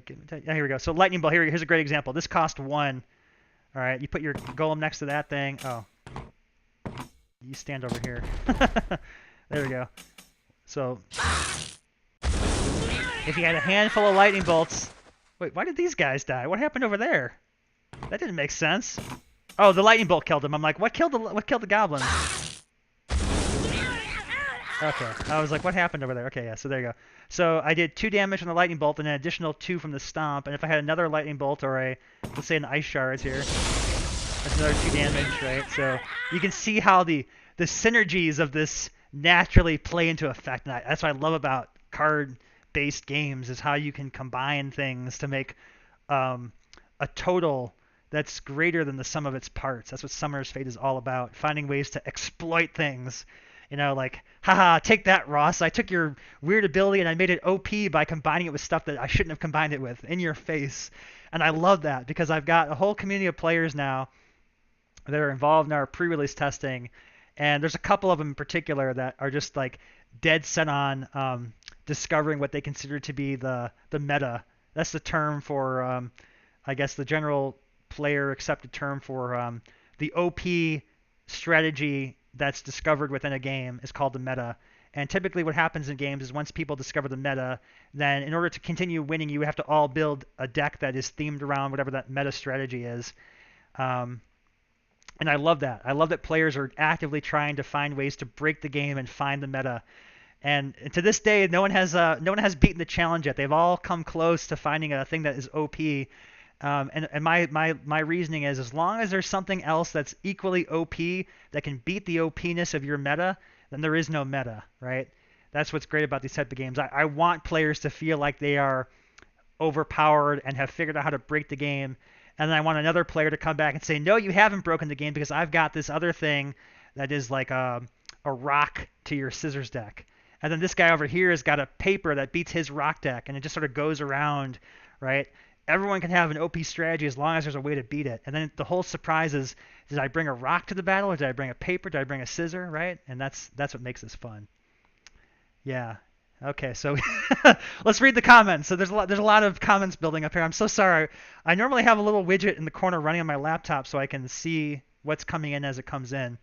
here we go. So lightning bolt. Here's a great example. This cost 1. All right. You put your golem next to that thing. Oh, you stand over here. There we go. So if you had a handful of lightning bolts. Wait, why did these guys die? What happened over there? That didn't make sense. Oh, the lightning bolt killed him. I'm like, what killed the goblin? Okay, I was like, what happened over there? Okay, yeah, so there you go. So I did 2 damage from the lightning bolt and an additional 2 from the stomp. And if I had another lightning bolt or let's say an ice shards here, that's another 2 damage, right? So you can see how the synergies of this naturally play into effect. And that's what I love about card-based games is how you can combine things to make a total that's greater than the sum of its parts. That's what Summoner's Fate is all about, finding ways to exploit things. Like, haha, take that, Ross. I took your weird ability and I made it OP by combining it with stuff that I shouldn't have combined it with, in your face. And I love that because I've got a whole community of players now that are involved in our pre-release testing. And there's a couple of them in particular that are just like dead set on discovering what they consider to be the meta. That's the term for, I guess, the general player accepted term for the OP strategy that's discovered within a game is called the meta. And typically what happens in games is once people discover the meta, then in order to continue winning, you have to all build a deck that is themed around whatever that meta strategy is. And I love that. I love that players are actively trying to find ways to break the game and find the meta. And to this day, no one has beaten the challenge yet. They've all come close to finding a thing that is OP. And my reasoning is as long as there's something else that's equally OP that can beat the OP-ness of your meta, then there is no meta, right? That's what's great about these type of games. I want players to feel like they are overpowered and have figured out how to break the game. And then I want another player to come back and say, no, you haven't broken the game because I've got this other thing that is like a rock to your scissors deck. And then this guy over here has got a paper that beats his rock deck, and it just sort of goes around, right? Everyone can have an OP strategy as long as there's a way to beat it. And then the whole surprise is, did I bring a rock to the battle, or did I bring a paper? Did I bring a scissor, right? And that's what makes this fun. Yeah. Okay, so let's read the comments. So there's a lot of comments building up here. I'm so sorry. I normally have a little widget in the corner running on my laptop so I can see what's coming in as it comes in.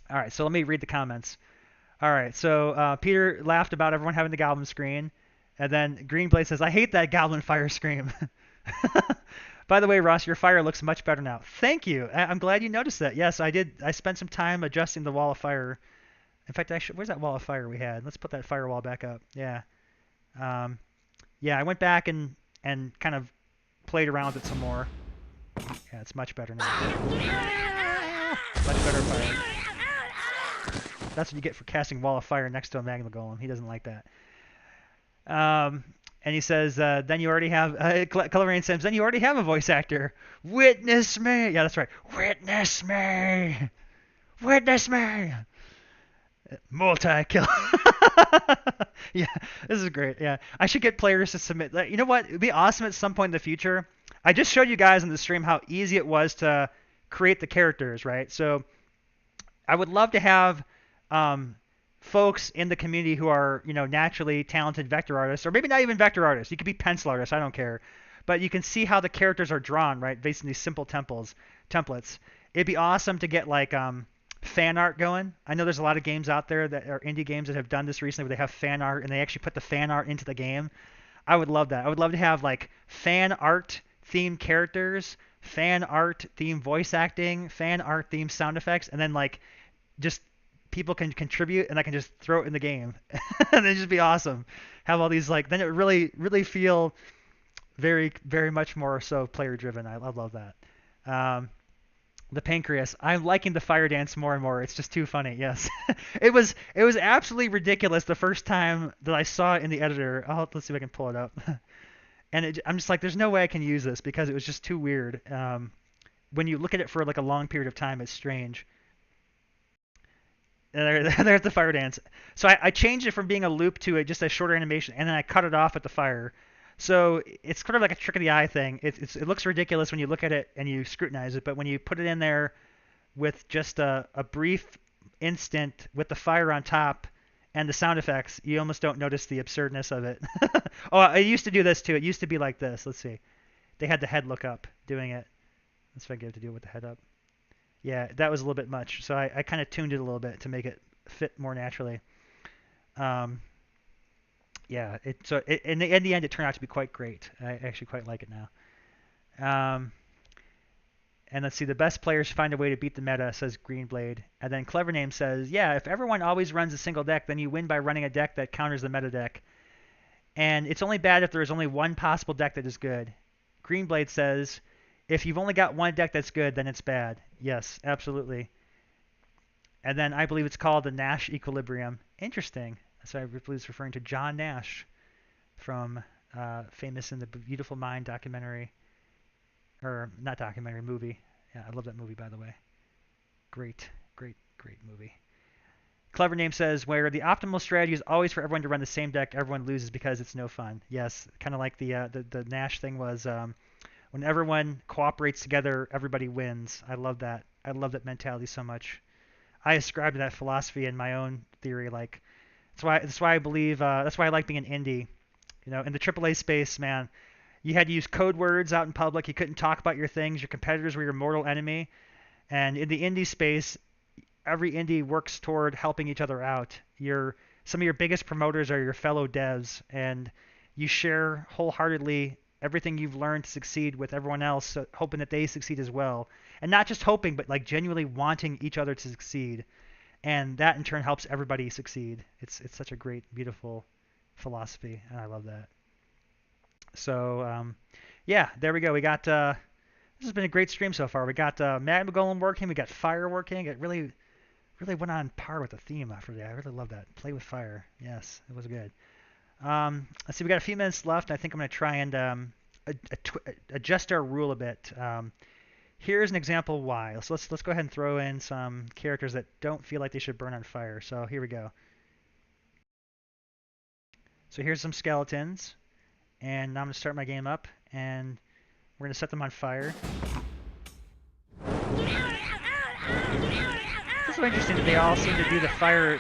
All right, so let me read the comments. All right, so Peter laughed about everyone having the Goblin screen. And then Greenblade says, I hate that Goblin fire scream. By the way, Ross, your fire looks much better now. Thank you. I'm glad you noticed that. Yes, I did. I spent some time adjusting the wall of fire. In fact, where's that wall of fire we had? Let's put that firewall back up. Yeah. Yeah, I went back and kind of played around with it some more. Yeah, it's much better now. Much better fire. That's what you get for casting wall of fire next to a magma golem. He doesn't like that. And he says, then you already have, Colorian Sims, then you already have a voice actor. Witness me. Yeah, that's right. Witness me. Witness me. Multi-kill. Yeah, this is great. Yeah, I should get players to submit. You know what? It'd be awesome at some point in the future. I just showed you guys in the stream how easy it was to create the characters, right? So I would love to have folks in the community who are, naturally talented vector artists, or maybe not even vector artists. You could be pencil artists. I don't care. But you can see how the characters are drawn, right, based on these simple templates. It'd be awesome to get like fan art going. I know there's a lot of games out there that are indie games that have done this recently where they have fan art and they actually put the fan art into the game. I would love that. I would love to have like fan art themed characters, fan art themed voice acting, fan art themed sound effects, and then like just people can contribute and I can just throw it in the game and it'd just be awesome. Have all these then it really feel very, very much more so player driven. I love that. The pancreas. I'm liking the fire dance more and more. It's just too funny. Yes, it was absolutely ridiculous the first time that I saw it in the editor. Let's see if I can pull it up. And I'm just like, there's no way I can use this because it was just too weird. When you look at it for like a long period of time, it's strange. There's the fire dance. So I changed it from being a loop to just a shorter animation, and then I cut it off at the fire. So it's kind of like a trick of the eye thing. It looks ridiculous when you look at it and you scrutinize it, but when you put it in there with just a brief instant with the fire on top and the sound effects, you almost don't notice the absurdness of it. Oh, I used to do this too. It used to be like this. Let's see. They had the head look up doing it. Let's see if I get it to do it with the head up. Yeah, that was a little bit much. So I kind of tuned it a little bit to make it fit more naturally. Um, yeah, in the end, it turned out to be quite great. I actually quite like it now. Um, and let's see, the best players find a way to beat the meta, says Greenblade. And then Clever Name says, yeah, if everyone always runs a single deck, then you win by running a deck that counters the meta deck. And it's only bad if there is only one possible deck that is good. Greenblade says, if you've only got one deck that's good, then it's bad. Yes, absolutely. And then I believe it's called the Nash Equilibrium. Interesting. So I believe it's referring to John Nash from famous in the Beautiful Mind documentary, or not documentary, movie. Yeah, I love that movie, by the way. Great, great, great movie. Clever Name says, where the optimal strategy is always for everyone to run the same deck, everyone loses because it's no fun. Yes, kind of like the Nash thing was, when everyone cooperates together, everybody wins. I love that. I love that mentality so much. I ascribe to that philosophy in my own theory. Like that's why I believe that's why I like being an indie. You know, in the AAA space, man, you had to use code words out in public. You couldn't talk about your things. Your competitors were your mortal enemy. And in the indie space, every indie works toward helping each other out. Some of your biggest promoters are your fellow devs, and you share wholeheartedly everything you've learned to succeed with everyone else, so hoping that they succeed as well. And not just hoping, but like genuinely wanting each other to succeed. And that in turn helps everybody succeed. It's such a great, beautiful philosophy, and I love that. So yeah, there we go. We got this has been a great stream so far. We got Magma Golem working, we got fire working. It really went on par with the theme after that. I really love that. Play with fire. Yes, it was good. Let's see, we got a few minutes left. I think I'm going to try and adjust our rule a bit. Here's an example why. So let's go ahead and throw in some characters that don't feel like they should burn on fire. So here we go. So here's some skeletons, and now I'm going to start my game up, and we're going to set them on fire. It's so interesting that they all seem to do the fire.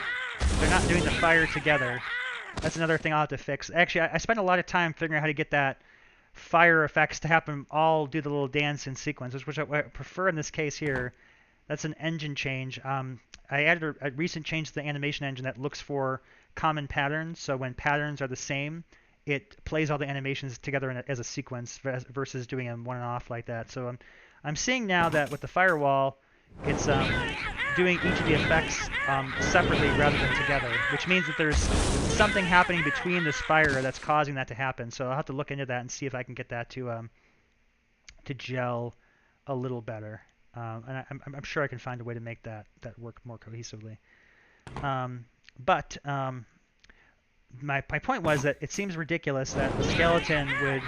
They're not doing the fire together. That's another thing I'll have to fix. Actually, I spent a lot of time figuring out how to get that fire effects to happen, all do the little dance in sequence, which I prefer in this case here. That's an engine change. I added a recent change to the animation engine that looks for common patterns. So when patterns are the same, it plays all the animations together as a sequence versus doing them one and off like that. So I'm seeing now that with the firewall, it's doing each of the effects separately rather than together, which means that there's something happening between this fire that's causing that to happen. So I'll have to look into that and see if I can get that to gel a little better. And I'm sure I can find a way to make that work more cohesively. But my point was that it seems ridiculous that the skeleton would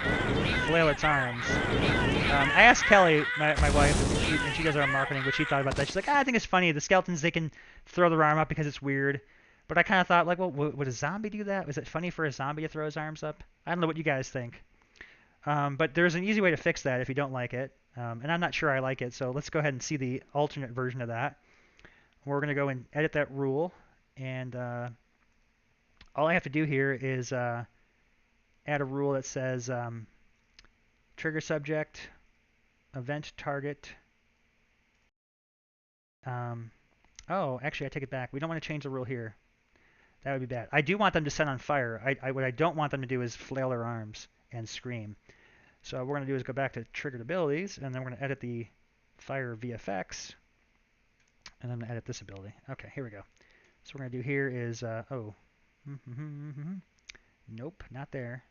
flail its arms. I asked Kelly, my wife, and she does our marketing, what she thought about that. She's like, I think it's funny. The skeletons, they can throw their arm up because it's weird. But I kind of thought, like, well, would a zombie do that? Was it funny for a zombie to throw his arms up? I don't know what you guys think. But there's an easy way to fix that if you don't like it. And I'm not sure I like it, so let's go ahead and see the alternate version of that. We're going to go and edit that rule. And all I have to do here is add a rule that says trigger subject, event target. Oh, actually, I take it back. We don't want to change the rule here. That would be bad. I do want them to set on fire. What I don't want them to do is flail their arms and scream. So what we're going to do is go back to triggered abilities, and then we're going to edit the fire VFX, and I'm going to edit this ability. Okay, here we go. So what we're going to do here is, nope, not there.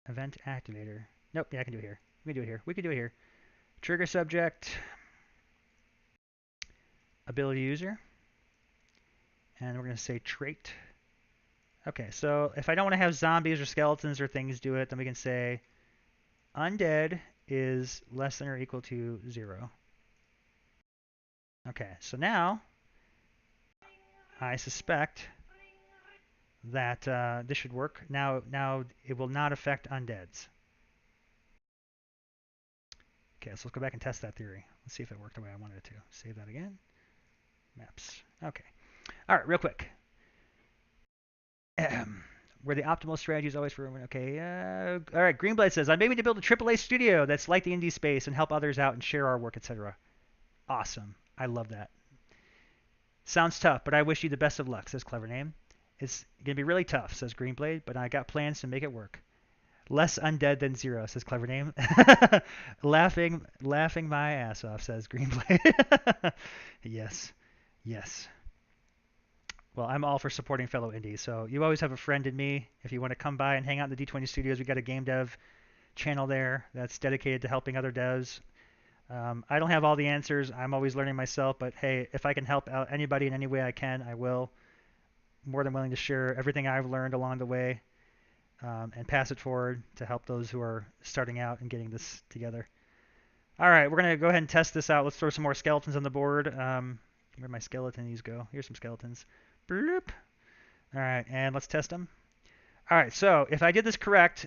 Event activator. Nope, yeah, I can do it here. We can do it here. We can do it here. Trigger subject. ability user, and we're going to say trait. Okay, so if I don't want to have zombies or skeletons or things do it, then we can say undead is less than or equal to 0. Okay, so now I suspect that this should work. Now it will not affect undeads. Okay, so let's go back and test that theory. Let's see if it worked the way I wanted it to. Save that again. Maps. Okay. All right, real quick. Where the optimal strategy is always for everyone. Okay. All right. Greenblade says, I'm aiming to build a AAA studio that's like the indie space and help others out and share our work, etc. Awesome. I love that. Sounds tough, but I wish you the best of luck, says Clever Name. It's going to be really tough, says Greenblade, but I got plans to make it work. Less undead than 0, says Clever Name. laughing my ass off, says Greenblade. Yes. Yes. Well, I'm all for supporting fellow indies, so you always have a friend in me. If you want to come by and hang out in the D20 Studios, we got a game dev channel there that's dedicated to helping other devs. I don't have all the answers. I'm always learning myself, but hey, if I can help out anybody in any way I can, I will. More than willing to share everything I've learned along the way and pass it forward to help those who are starting out and getting this together. All right, we're going to go ahead and test this out. Let's throw some more skeletons on the board. Where'd my skeletons go? Here's some skeletons. Bloop. All right, and let's test them. All right, so if I did this correct,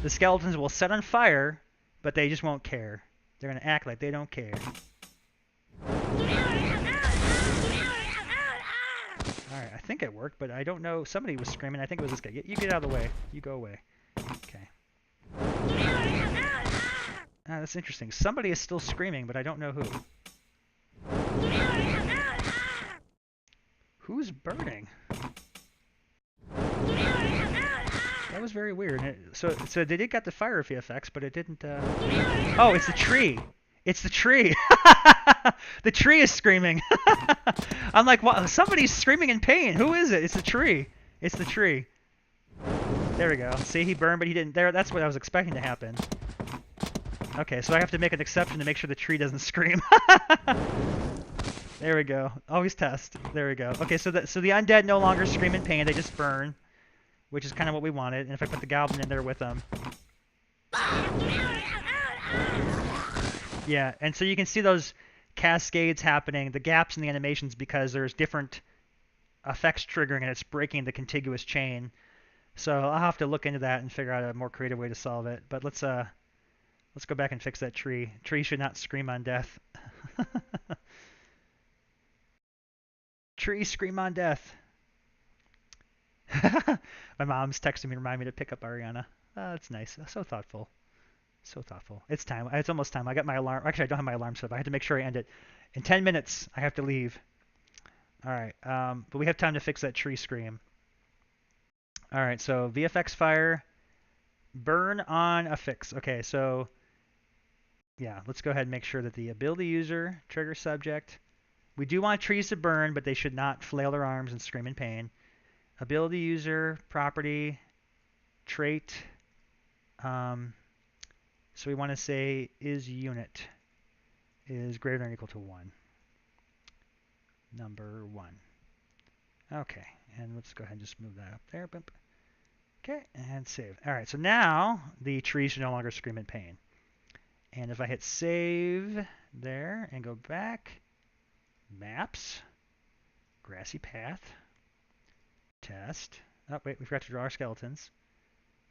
the skeletons will set on fire, but they just won't care. They're going to act like they don't care. All right, I think it worked, but I don't know. Somebody was screaming. I think it was this guy. You get out of the way. You go away. Okay. That's interesting. Somebody is still screaming, but I don't know who. Who's burning? That was very weird. So they did get the fire effects, but it didn't. Oh, it's the tree. It's the tree. The tree is screaming. I'm like, what? Somebody's screaming in pain. Who is it? It's the tree. It's the tree. There we go. See, he burned, but he didn't. There. That's what I was expecting to happen. Okay, so I have to make an exception to make sure the tree doesn't scream. There we go. Always test. There we go. Okay, so the undead no longer scream in pain. They just burn, which is kind of what we wanted. And if I put the goblin in there with them. Yeah, and so you can see those cascades happening, the gaps in the animations, because there's different effects triggering and it's breaking the contiguous chain. So I'll have to look into that and figure out a more creative way to solve it. But let's go back and fix that tree. Tree should not scream on death. Tree scream on death. My mom's texting me to remind me to pick up Ariana. That's nice. So thoughtful. So thoughtful. It's time. It's almost time. I got my alarm. Actually, I don't have my alarm set up. I had to make sure I end it. In 10 minutes, I have to leave. All right. But we have time to fix that tree scream. All right. So VFX fire. Burn on affix. Okay. So yeah, let's go ahead and make sure that the ability user, trigger subject. We do want trees to burn, but they should not flail their arms and scream in pain. Ability user, property, trait. So we want to say is unit is greater than or equal to 1. Number 1. Okay, and let's go ahead and just move that up there. Boop. Okay, and save. All right, so now the tree should no longer scream in pain. And if I hit save there and go back, maps, grassy path, test. Oh, wait, we forgot to draw our skeletons.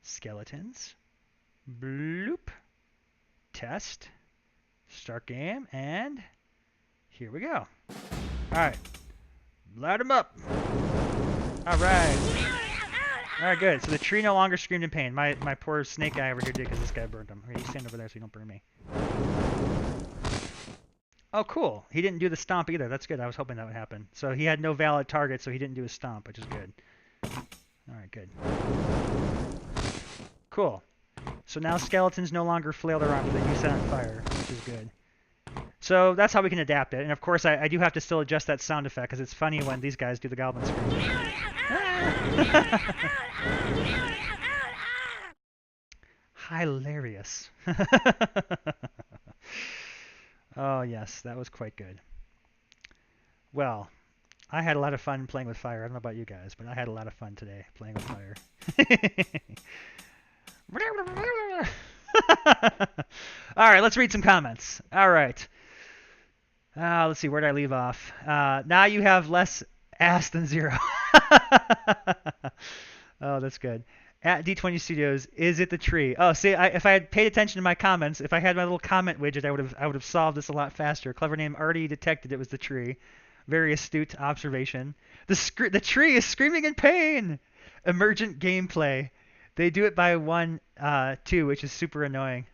Skeletons. Bloop. Test. Start game, and here we go. All right. Light them up. All right. All right, good. So the tree no longer screamed in pain. My poor snake guy over here did because this guy burned him. Okay, you stand over there so you don't burn me. Oh, cool. He didn't do the stomp either. That's good. I was hoping that would happen. So he had no valid target, so he didn't do his stomp, which is good. All right, good. Cool. So now skeletons no longer flail their arms. They do set on fire, which is good. So that's how we can adapt it. And of course, I do have to still adjust that sound effect because it's funny when these guys do the goblin scream. Hilarious. Oh, yes, that was quite good. Well, I had a lot of fun playing with fire. I don't know about you guys, but I had a lot of fun today playing with fire. All right, let's read some comments. All right. Let's see, where did I leave off? Now you have less ass than zero. Oh, that's good. At D20 Studios, is it the tree? Oh, see, if I had paid attention to my comments, if I had my little comment widget, I would have solved this a lot faster. Clever name already detected it was the tree. Very astute observation. The tree is screaming in pain. Emergent gameplay. They do it by one, two, which is super annoying.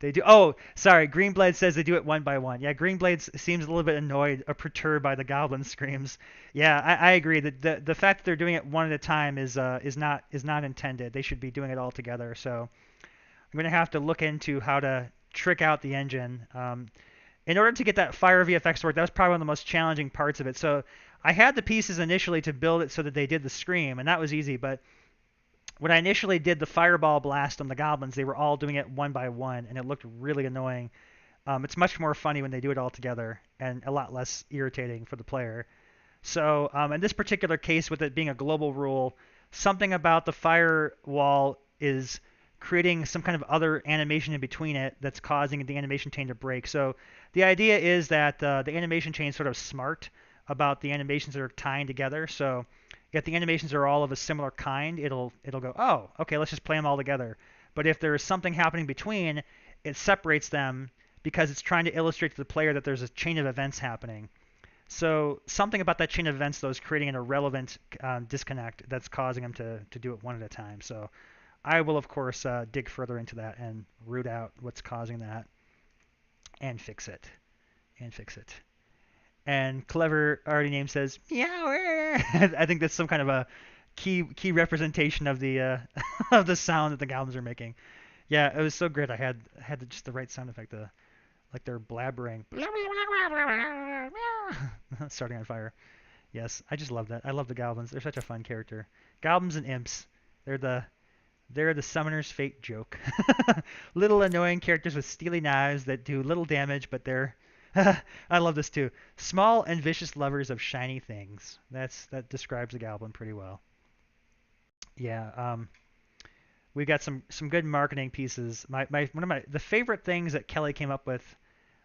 They do. Oh, sorry. Greenblade says they do it one by one. Yeah, Greenblade seems a little bit annoyed or perturbed by the goblin screams. Yeah, I agree. The fact that they're doing it one at a time is not intended. They should be doing it all together. So I'm gonna have to look into how to trick out the engine. In order to get that fire VFX to work, that was probably one of the most challenging parts of it. So I had the pieces initially to build it so that they did the scream, and that was easy. But when I initially did the fireball blast on the goblins, they were all doing it one by one, and it looked really annoying. It's much more funny when they do it all together, and a lot less irritating for the player. So in this particular case, with it being a global rule, something about the firewall is creating some kind of other animation in between it that's causing the animation chain to break. So the idea is that the animation chain is sort of smart about the animations that are tying together. So if the animations are all of a similar kind, it'll go, oh, okay, let's just play them all together. But if there's something happening between, it separates them because it's trying to illustrate to the player that there's a chain of events happening. So something about that chain of events, though, is creating an irrelevant disconnect that's causing them to do it one at a time. So I will, of course, dig further into that and root out what's causing that and fix it. And fix it. And Clever already name says meow. I think that's some kind of a key representation of the of the sound that the goblins are making. Yeah, it was so great. I had just the right sound effect, like they're blabbering, starting on fire. Yes, I just love that. I love the goblins. They're such a fun character. Goblins and imps. They're the they're the summoner's fate joke. Little annoying characters with steely knives that do little damage, but they're I love this too. Small and vicious lovers of shiny things. That describes the goblin pretty well. Yeah, we got some good marketing pieces. My one of my the favorite things that Kelly came up with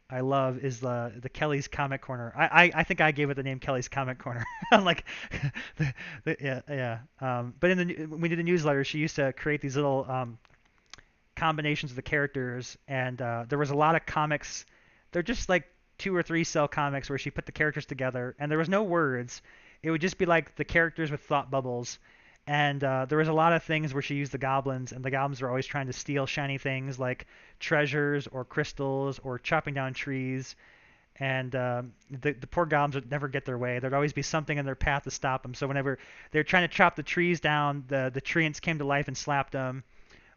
I love is the Kelly's Comic Corner. I think I gave it the name Kelly's Comic Corner. I'm like, yeah, yeah. But when we did the newsletter, she used to create these little combinations of the characters, and there was a lot of comics. They're just like 2 or 3 cell comics where she put the characters together, and there was no words. It would just be like the characters with thought bubbles. And there was a lot of things where she used the goblins, and the goblins were always trying to steal shiny things like treasures or crystals or chopping down trees. And the poor goblins would never get their way. There'd always be something in their path to stop them. So whenever they were trying to chop the trees down, the treants came to life and slapped them.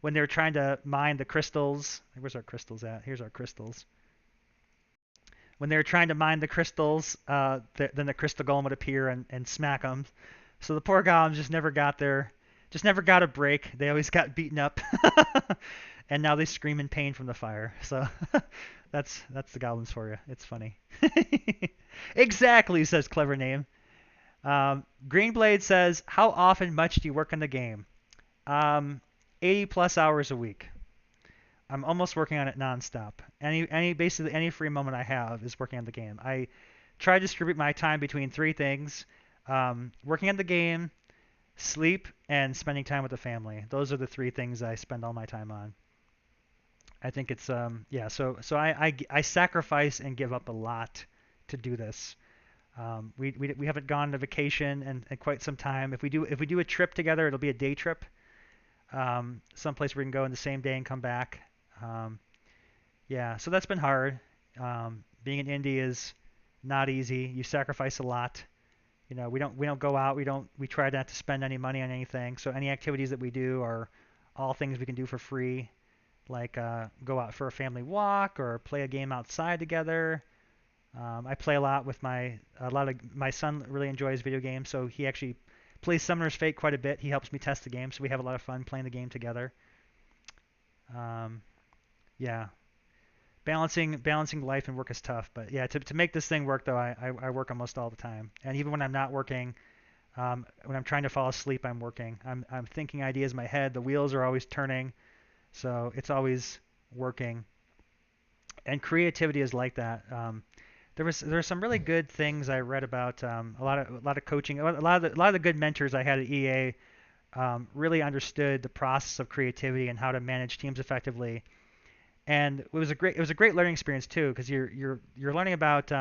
When they were trying to mine the crystals, where's our crystals at? Here's our crystals. When they were trying to mine the crystals, then the crystal golem would appear and smack them. So the poor goblins just never got a break. They always got beaten up, and now they scream in pain from the fire. So that's the goblins for you. It's funny. Exactly, says Clever Name. Greenblade says, how often much do you work on the game? 80 plus hours a week. I'm almost working on it nonstop. Basically any free moment I have is working on the game. I try to distribute my time between 3 things: working on the game, sleep, and spending time with the family. Those are the 3 things I spend all my time on. I think it's yeah. So I sacrifice and give up a lot to do this. We haven't gone on a vacation in quite some time. If we do a trip together, it'll be a day trip. Someplace where we can go in the same day and come back. Um, yeah, so that's been hard. Being in Indy is not easy. You sacrifice a lot. We don't go out. We try not to spend any money on anything. So any activities that we do are all things we can do for free, like go out for a family walk or play a game outside together. I play a lot of my son really enjoys video games, so he actually plays Summoner's Fate quite a bit. He helps me test the game, so we have a lot of fun playing the game together. Um, yeah, balancing life and work is tough. But yeah, to make this thing work though, I work almost all the time. And even when I'm not working, when I'm trying to fall asleep, I'm working. I'm thinking ideas in my head. The wheels are always turning, so it's always working. And creativity is like that. There were some really good things I read about, a lot of coaching, a lot of the good mentors I had at EA really understood the process of creativity and how to manage teams effectively. And it was a great learning experience too, because you're learning about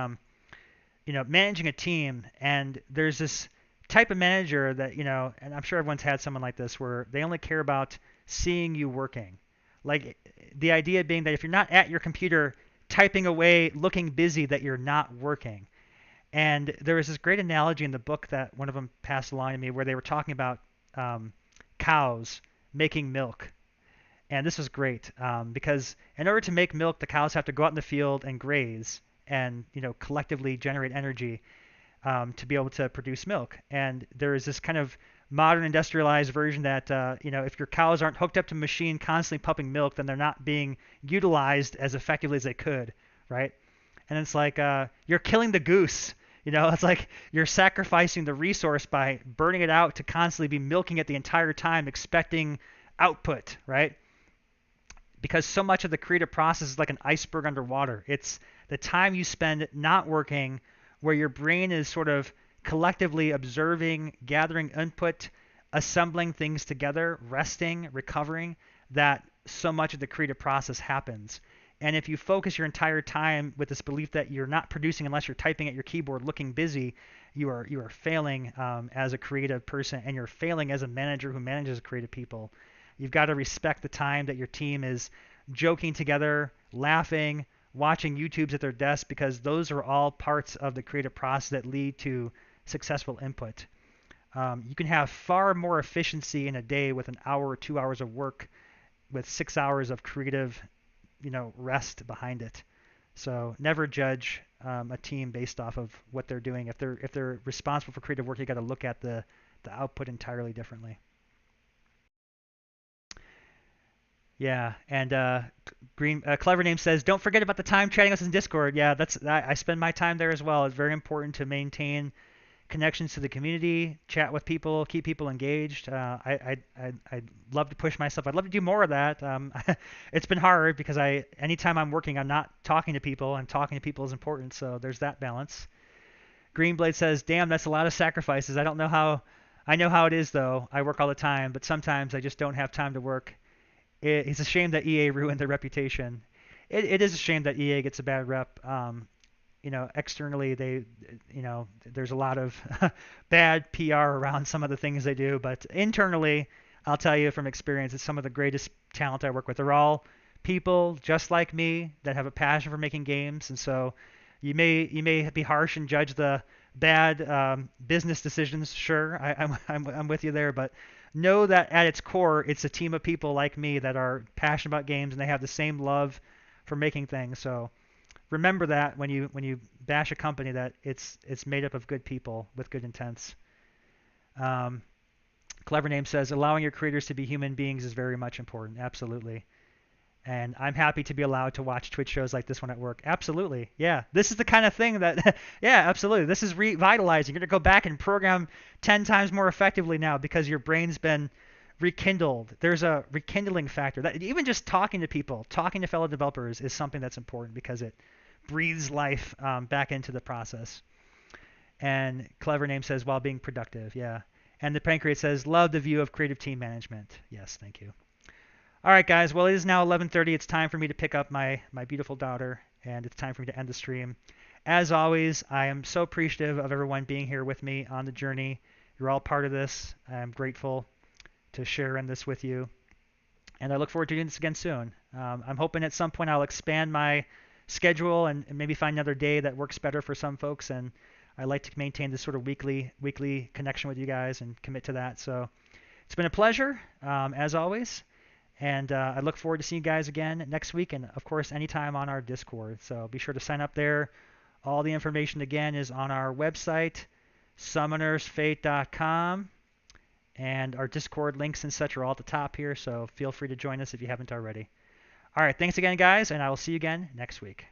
managing a team. And there's this type of manager that, and I'm sure everyone's had someone like this, where they only care about seeing you working. Like, the idea being that if you're not at your computer typing away, looking busy, that you're not working. And there was this great analogy in the book that one of them passed along to me, where they were talking about um, cows making milk. And this was great, because in order to make milk, the cows have to go out in the field and graze and, collectively generate energy, to be able to produce milk. And there is this kind of modern industrialized version that, if your cows aren't hooked up to a machine constantly pumping milk, then they're not being utilized as effectively as they could, right? And it's like, you're killing the goose. It's like you're sacrificing the resource by burning it out to constantly be milking it the entire time, expecting output, right? Because so much of the creative process is like an iceberg underwater. It's the time you spend not working, where your brain is sort of collectively observing, gathering input, assembling things together, resting, recovering, that so much of the creative process happens. And if you focus your entire time with this belief that you're not producing unless you're typing at your keyboard looking busy, you are failing as a creative person, and you're failing as a manager who manages creative people. You've got to respect the time that your team is joking together, laughing, watching YouTubes at their desk, because those are all parts of the creative process that lead to successful input. You can have far more efficiency in a day with an hour or 2 hours of work, with 6 hours of creative, rest behind it. So never judge a team based off of what they're doing. If they're responsible for creative work, you got to look at the output entirely differently. Yeah, and Green Clever Name says, "Don't forget about the time chatting us in Discord." Yeah, I spend my time there as well. It's very important to maintain connections to the community, chat with people, keep people engaged. I'd love to push myself. I'd love to do more of that. It's been hard because anytime I'm working, I'm not talking to people, and talking to people is important. So there's that balance. Greenblade says, "Damn, that's a lot of sacrifices. I don't know how. I know how it is though. I work all the time, but sometimes I just don't have time to work. It's a shame that EA ruined their reputation. It is a shame that EA gets a bad rep. Externally, there's a lot of bad PR around some of the things they do, but internally, I'll tell you from experience, it's some of the greatest talent I work with. They're all people just like me that have a passion for making games, and so you may be harsh and judge the bad business decisions. Sure, I'm with you there, but know that at its core, it's a team of people like me that are passionate about games, and they have the same love for making things. So remember that when you bash a company, that it's made up of good people with good intents. Um, Clever Name says, allowing your creators to be human beings is very much important. Absolutely. And I'm happy to be allowed to watch Twitch shows like this one at work. Absolutely. Yeah. This is the kind of thing that, yeah, absolutely. This is revitalizing. You're going to go back and program 10 times more effectively now because your brain's been rekindled. There's a rekindling factor. That even just talking to people, talking to fellow developers is something that's important because it breathes life back into the process. And Clever Name says, while being productive. Yeah. And the Pancreas says, love the view of creative team management. Yes, thank you. All right, guys. Well, it is now 11:30. It's time for me to pick up my beautiful daughter, and it's time for me to end the stream. As always, I am so appreciative of everyone being here with me on the journey. You're all part of this. I'm grateful to share in this with you, and I look forward to doing this again soon. I'm hoping at some point I'll expand my schedule and maybe find another day that works better for some folks. And I like to maintain this sort of weekly connection with you guys and commit to that. So it's been a pleasure, as always. And I look forward to seeing you guys again next week, and of course anytime on our Discord. So be sure to sign up there. All the information again is on our website, summonersfate.com, and our Discord links and such are all at the top here. So feel free to join us if you haven't already. All right, thanks again, guys, and I will see you again next week.